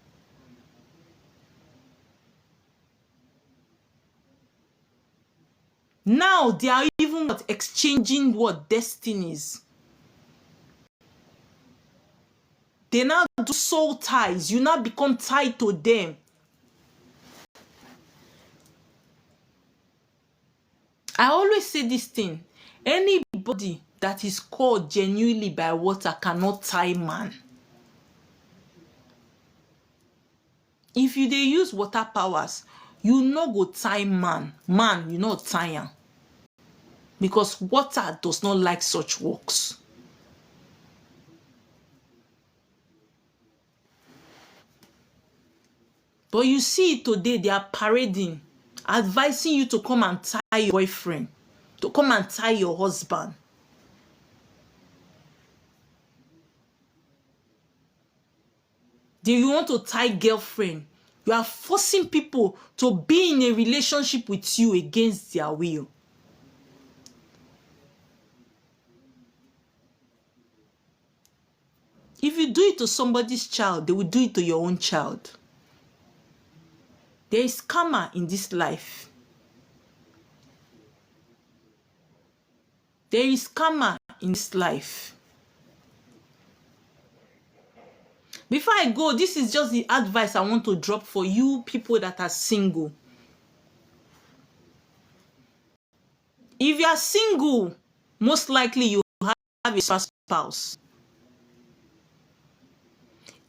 Now they are even exchanging destinies. They now do soul ties. You now become tied to them. I always say this thing. Anybody that is called genuinely by water cannot tie man. If you dey use water powers, you no go tie man. Man, you not tie am. Because water does not like such works. But you see today, they are parading, advising you to come and tie your boyfriend, to come and tie your husband. Do you want to tie girlfriend? You are forcing people to be in a relationship with you against their will. If you do it to somebody's child, they will do it to your own child. There is karma in this life. There is karma in this life. Before I go, this is just the advice I want to drop for you people that are single. If you are single, most likely you have a spouse.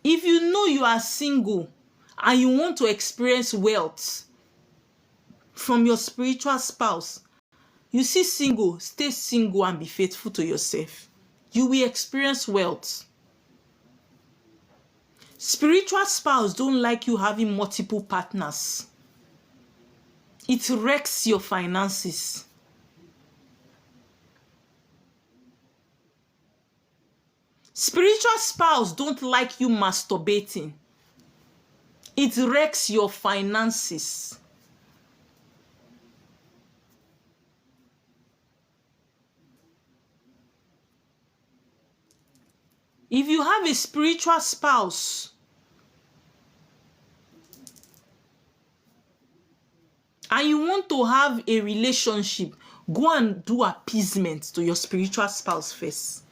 If you know you are single and you want to experience wealth from your spiritual spouse, you see single, stay single and be faithful to yourself. You will experience wealth. Spiritual spouse don't like you having multiple partners. It wrecks your finances. Spiritual spouse don't like you masturbating. It wrecks your finances. If you have a spiritual spouse and you want to have a relationship, go and do appeasement to your spiritual spouse first.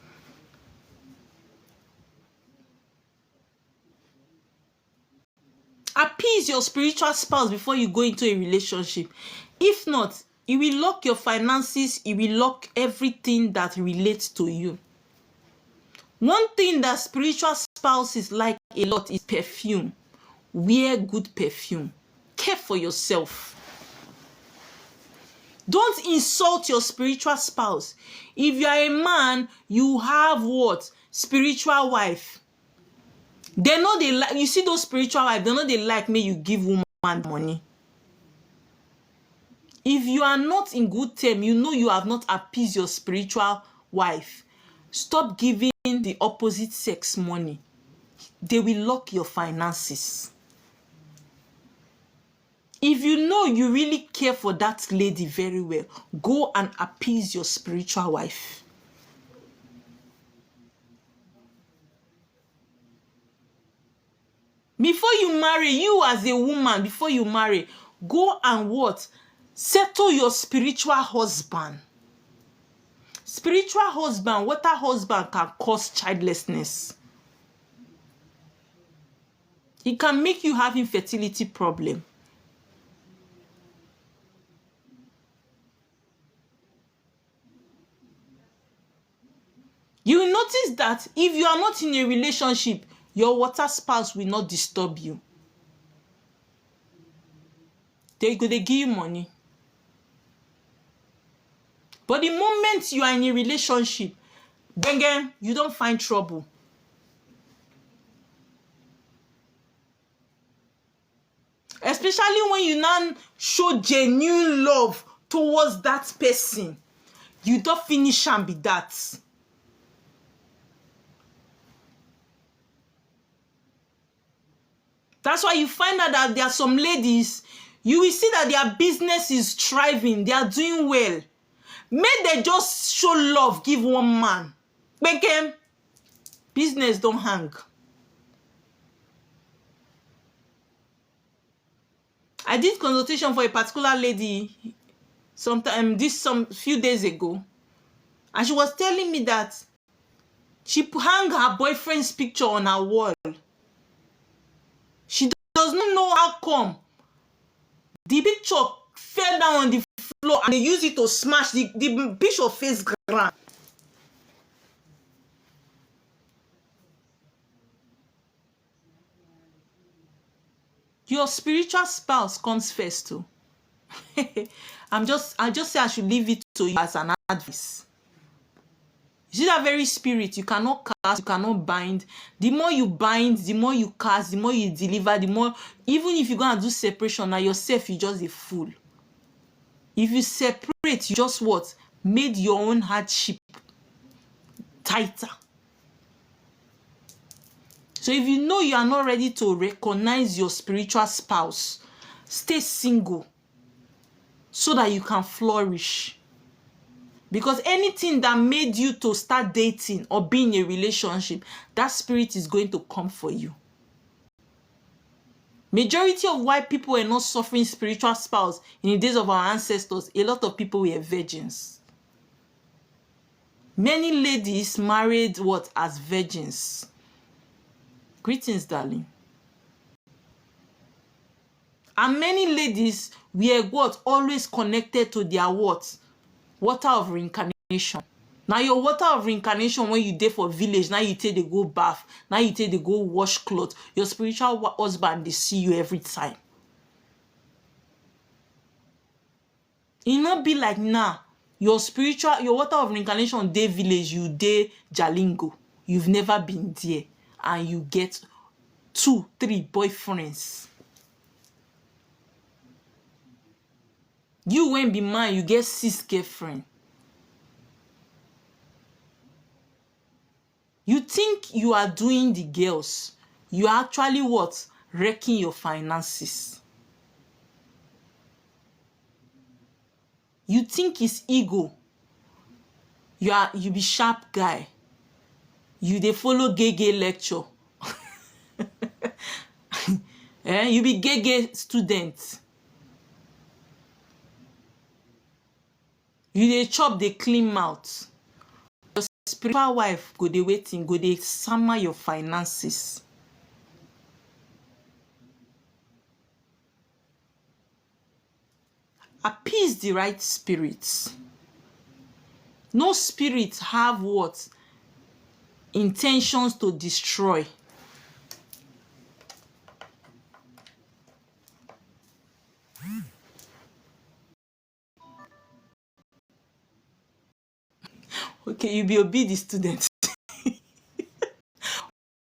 Appease your spiritual spouse before you go into a relationship. If not, it will lock your finances, it will lock everything that relates to you. One thing that spiritual spouses like a lot is perfume. Wear good perfume. Care for yourself. Don't insult your spiritual spouse. If you are a man, you have what? Spiritual wife. They know they like, you see those spiritual wives, they know they like me, you give woman money. If you are not in good term, you know you have not appeased your spiritual wife. Stop giving the opposite sex money. They will lock your finances. If you know you really care for that lady very well, go and appease your spiritual wife. Before you marry, you as a woman, before you marry, go and what? Settle your spiritual husband. Spiritual husband, water husband can cause childlessness. It can make you have infertility problem. You will notice that if you are not in a relationship, Your water spouse will not disturb you. They give you money. But the moment you are in a relationship, again, you don't find trouble. Especially when you now show genuine love towards that person. You don't finish and be that. That's why you find out that there are some ladies, you will see that their business is thriving, they are doing well. May they just show love, give one man. Again, business don't hang. I did consultation for a particular lady some few days ago, and she was telling me that she hung her boyfriend's picture on her wall. She does not know how come the picture fell down on the floor and they use it to smash the picture face ground. Your spiritual spouse comes first too. I just say I should leave it to you as an advice. You see that very spirit, you cannot cast, you cannot bind. The more you bind, the more you cast, the more you deliver, the more, even if you're gonna do separation, now yourself, you just a fool. If you separate, you just what? Made your own hardship tighter. So if you know you are not ready to recognize your spiritual spouse, stay single so that you can flourish. Because anything that made you to start dating or be in a relationship, that spirit is going to come for you. Majority of why people were not suffering spiritual spouse in the days of our ancestors, a lot of people were virgins. Many ladies married what? As virgins. Greetings, darling. And many ladies were what? Always connected to their what? Water of reincarnation. Now your water of reincarnation, when you dey for village, now you take they go bath, now you take they go wash clothes. Your spiritual husband, they see you every time. It not be like now. Your water of reincarnation dey village, you dey Jalingo. You've never been there, and you get 2, 3 boyfriends. You won't be mine, you get 6 girlfriends. You think you are doing the girls. You are actually what? Wrecking your finances. You think it's ego. You be sharp guy. You dey follow gay lecture. You be gay student. You dey chop dey clean mouth. Your spiritual wife go dey waiting, go dey sama your finances. Appease the right spirits. No spirit have what? Intentions to destroy. Okay, you be the student.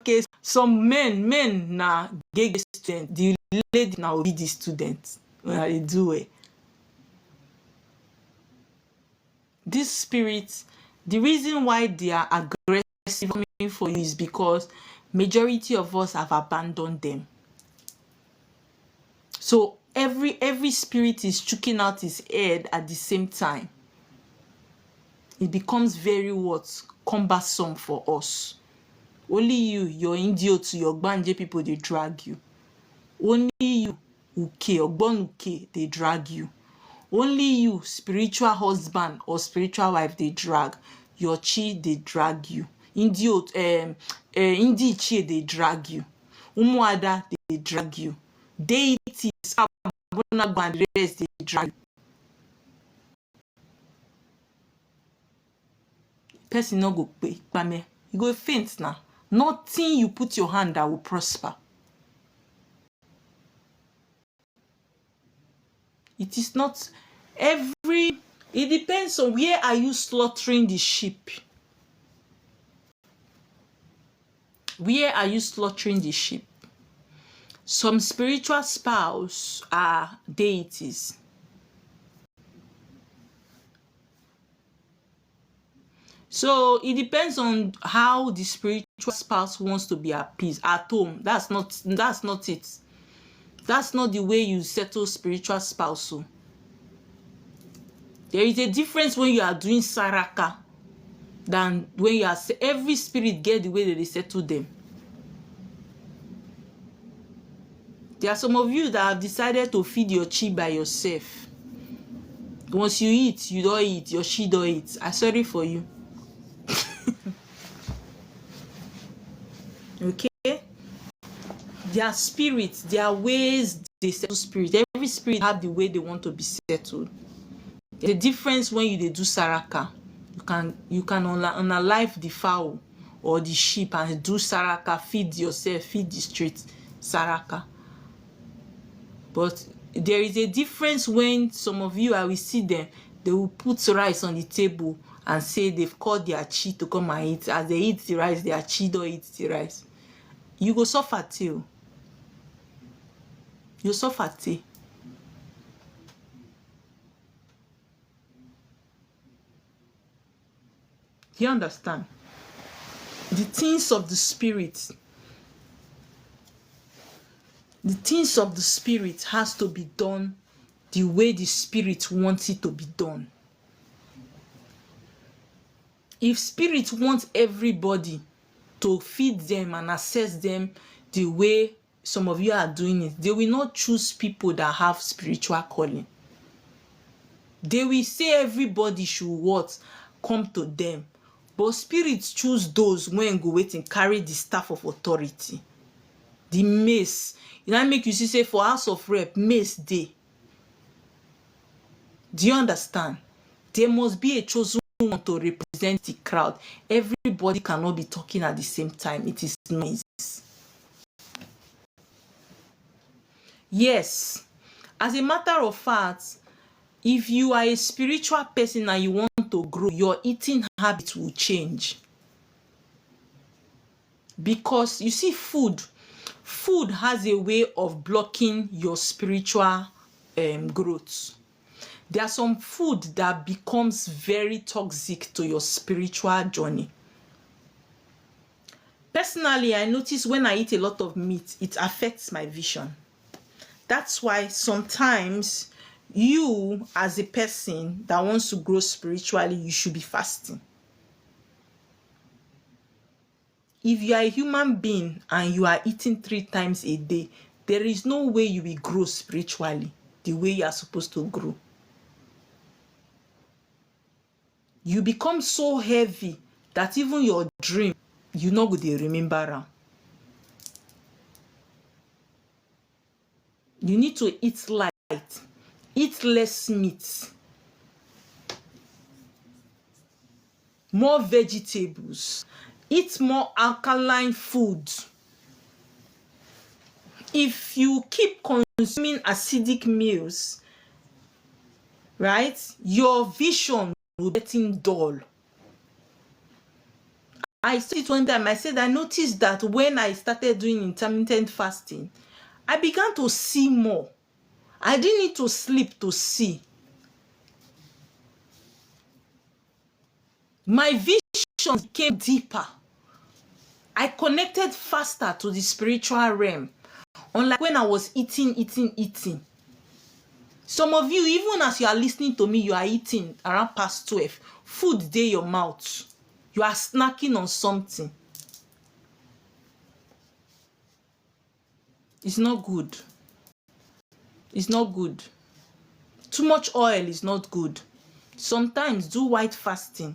Okay, some men na gay student. The lady now be the student. When I do it. This spirit, the reason why they are aggressive coming for you is because majority of us have abandoned them. So every spirit is choking out his head at the same time. It becomes very what? Cumbersome for us. Only you, your idiot, your Gbanje people, they drag you. Only you, Ogbon, they drag you. Only you, spiritual husband or spiritual wife, they drag. Your chi, they drag you. Indi chi, they drag you. Umuada, they drag you. Deity, they drag you. Person no go pay, you go faint now. Nothing you put your hand that will prosper. It is not every, it depends on where are you slaughtering the sheep. Where are you slaughtering the sheep? Some spiritual spouse are deities. So it depends on how the spiritual spouse wants to be appeased at home. That's not it. That's not the way you settle spiritual spouse. So there is a difference when you are doing saraka than when you are, every spirit get the way that they settle them. There are some of you that have decided to feed your chi by yourself. Once you eat, you don't eat, your chi don't eat. I'm sorry for you. Okay? Their spirits, their ways, they settle spirit. Every spirit have the way they want to be settled. The difference when you do saraka, you can unalive the fowl or the sheep and do saraka, feed yourself, feed the street, saraka. But there is a difference when some of you, I will see them, they will put rice on the table and say they've called their chi to come and eat. As they eat the rice, their chi don't eat the rice. You go suffer too. You suffer too. You understand? The things of the spirit has to be done the way the spirit wants it to be done. If spirit wants everybody to feed them and assess them the way some of you are doing it, they will not choose people that have spiritual calling. They will say everybody should what? Come to them. But spirits choose those when go wait and carry the staff of authority. The mace. You know, make you see say for House of Rep, mace day. Do you understand? There must be a chosen one to represent the crowd. Everybody cannot be talking at the same time. It is noise. Yes. As a matter of fact, if you are a spiritual person and you want to grow, your eating habits will change. Because you see, food has a way of blocking your spiritual growth. There are some food that becomes very toxic to your spiritual journey. Personally, I notice when I eat a lot of meat, it affects my vision. That's why sometimes you, as a person that wants to grow spiritually, you should be fasting. If you are a human being and you are eating 3 times a day, there is no way you will grow spiritually the way you are supposed to grow. You become so heavy that even your dream, you no go dey remember am. You need to eat light, eat less meat, more vegetables, eat more alkaline food. If you keep consuming acidic meals, right, your vision will be getting dull. I said it one time, I said I noticed that when I started doing intermittent fasting, I began to see more. I didn't need to sleep to see. My vision became deeper. I connected faster to the spiritual realm. Unlike when I was eating. Some of you, even as you are listening to me, you are eating around past 12. Food dey your mouth. You are snacking on something. It's not good. It's not good. Too much oil is not good. Sometimes do white fasting.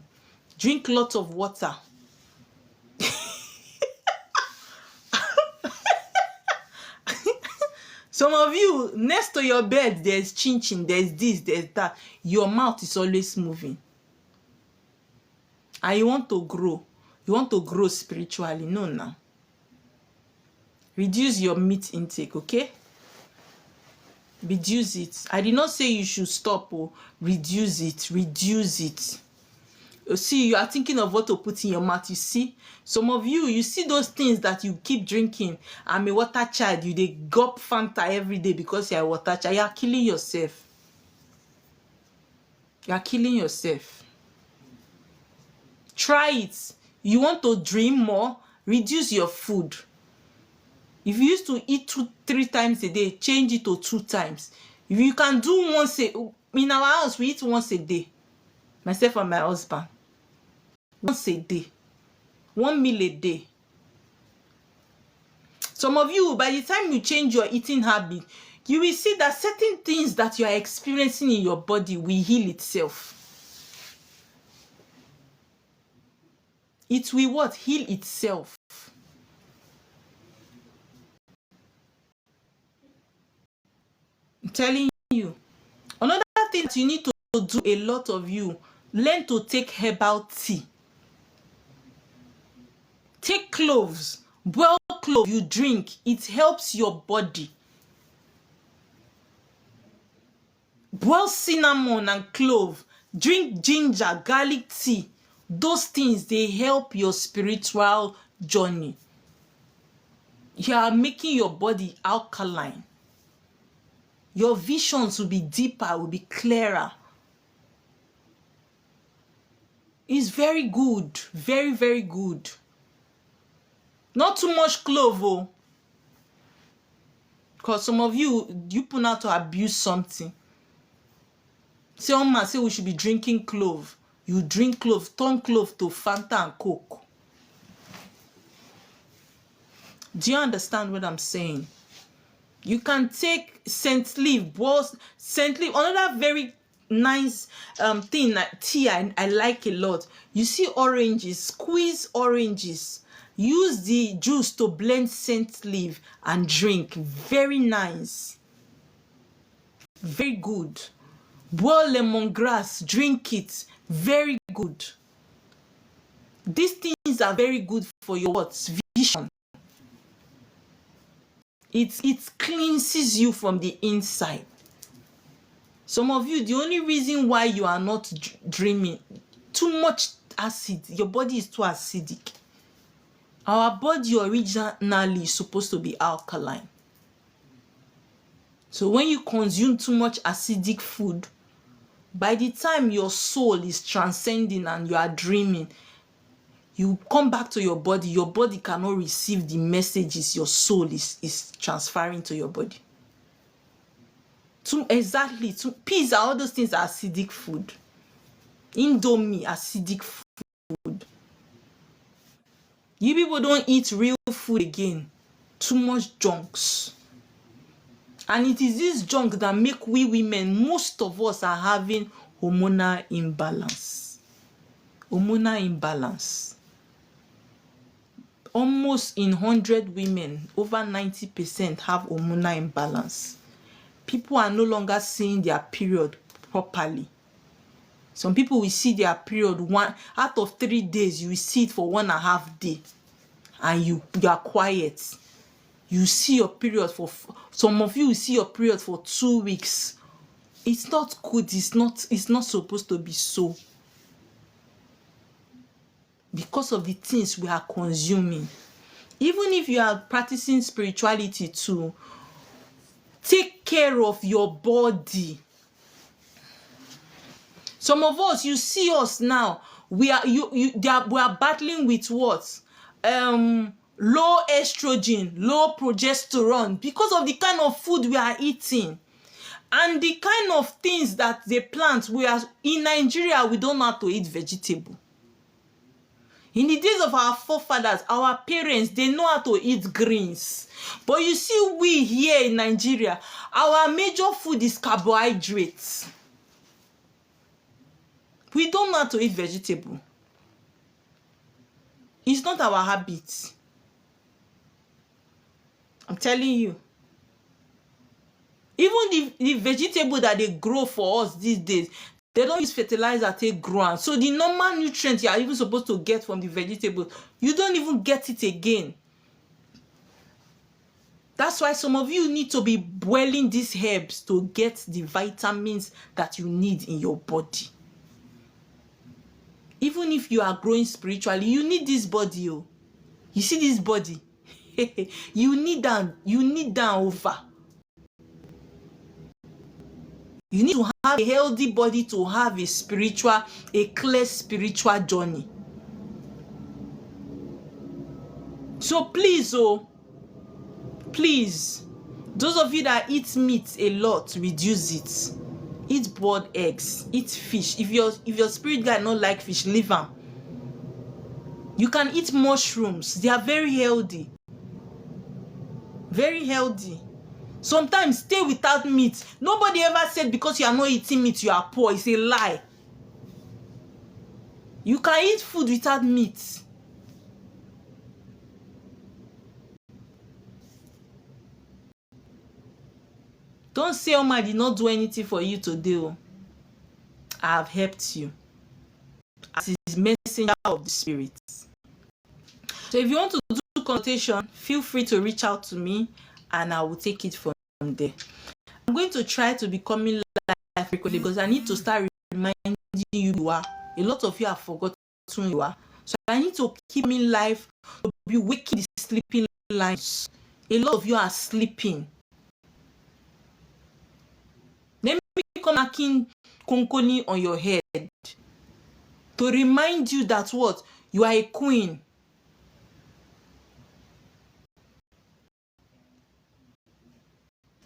Drink lots of water. Some of you, next to your bed, there's chin, there's this, there's that. Your mouth is always moving. And you want to grow. You want to grow spiritually? No, now. Reduce your meat intake, okay? Reduce it. I did not say you should stop or reduce it. Reduce it. You see, you are thinking of what to put in your mouth. You see, some of you see those things that you keep drinking. I'm a water child. You they gulp Fanta every day because you're a water child. You are killing yourself. You are killing yourself. Try it. You want to dream more? Reduce your food. If you used to eat 2-3 times a day, change it to 2 times. If you can do once in our house, we eat once a day. Myself and my husband. Once a day. 1 meal a day. Some of you, by the time you change your eating habit, you will see that certain things that you are experiencing in your body will heal itself. It will what? Heal itself. I'm telling you. Another thing that you need to do, a lot of you, learn to take herbal tea. Take cloves. Boil clove, you drink. It helps your body. Boil cinnamon and clove. Drink ginger, garlic tea. Those things, they help your spiritual journey. You are making your body alkaline. Your visions will be deeper, will be clearer. It's very good. Very, very good. Not too much clove, oh. Because some of you put out to abuse something. Someone say we should be drinking clove. You drink clove, turn clove to Fanta and Coke. Do you understand what I'm saying? You can take scent leaf, scent leaf. Another very nice thing, tea I like a lot. You see oranges, squeeze oranges. Use the juice to blend scent leaf and drink. Very nice. Very good. Boil lemongrass, drink it. Very good. These things are very good for your what? Vision. It cleanses you from the inside. Some of you, the only reason why you are not dreaming, too much acid. Your body is too acidic. Our body originally is supposed to be alkaline. So when you consume too much acidic food, by the time your soul is transcending and you are dreaming, you come back to your body cannot receive the messages your soul is transferring to your body. Pizza, all those things are acidic food. Indomie, acidic food. You people don't eat real food again. Too much junks. And it is this junk that make we women, most of us are having hormonal imbalance. Hormonal imbalance. Almost in 100 women, over 90% have hormonal imbalance. People are no longer seeing their period properly. Some people will see their period out of 3 days, you will see it for 1.5 days. And you are quiet. You see your period for some of you will see your period for 2 weeks. It's not good. It's not supposed to be so. Because of the things we are consuming. Even if you are practicing spirituality too, take care of your body. Some of us, you see us now, we are battling with what? Low estrogen, low progesterone, because of the kind of food we are eating and the kind of things that they plant. In Nigeria, we don't know how to eat vegetable. In the days of our forefathers, our parents, they know how to eat greens. But you see, we here in Nigeria, our major food is carbohydrates. We don't know how to eat vegetable. It's not our habit. I'm telling you. Even the vegetable that they grow for us these days, They don't use fertilizer to grow am. So the normal nutrients you are even supposed to get from the vegetable, you don't even get it again. That's why some of you need to be boiling these herbs to get the vitamins that you need in your body. Even if you are growing spiritually, you need this body. Oh. You see this body? You need that over. You need to have a healthy body to have a clear spiritual journey. So please, please, those of you that eat meat a lot, reduce it. Eat boiled eggs, eat fish. If your spirit guy not like fish, leave am. You can eat mushrooms. They are very healthy. Very healthy. Sometimes stay without meat. Nobody ever said because you are not eating meat you are poor. It's a lie. You can eat food without meat. Don't say, "Oh, I did not do anything for you today." I have helped you as his messenger of the spirit. So if you want to do consultation, feel free to reach out to me and I will take it from there. I'm going to try to be coming live frequently because I need to start reminding you who are. A lot of you have forgotten who you are. So I need to keep me live to be waking the sleeping lines. A lot of you are sleeping. Let me come knocking konkoni on your head to remind you that what? You are a queen.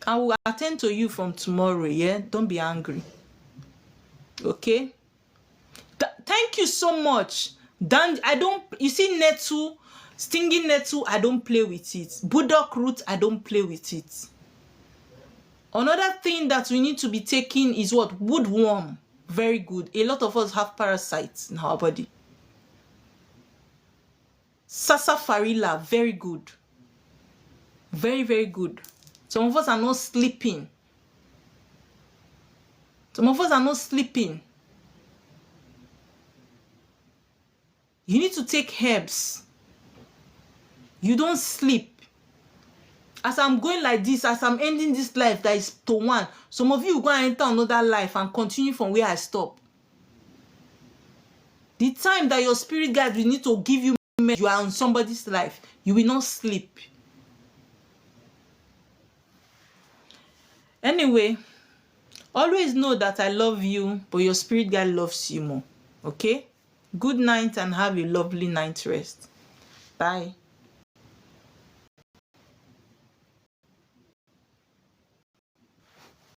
I will attend to you from tomorrow, yeah? Don't be angry. Okay? Thank you so much. Dan, you see nettle, stinging nettle, I don't play with it. Burdock root, I don't play with it. Another thing that we need to be taking is what? Woodworm. Very good. A lot of us have parasites in our body. Sarsaparilla, very good. Very, very good. Some of us are not sleeping. Some of us are not sleeping. You need to take herbs. You don't sleep. As I'm going like this, as I'm ending this life that is to one, some of you go and enter another life and continue from where I stop. The time that your spirit guide will need to give you are on somebody's life, you will not sleep. Anyway, always know that I love you, but your spirit guide loves you more. Okay? Good night and have a lovely night rest. Bye.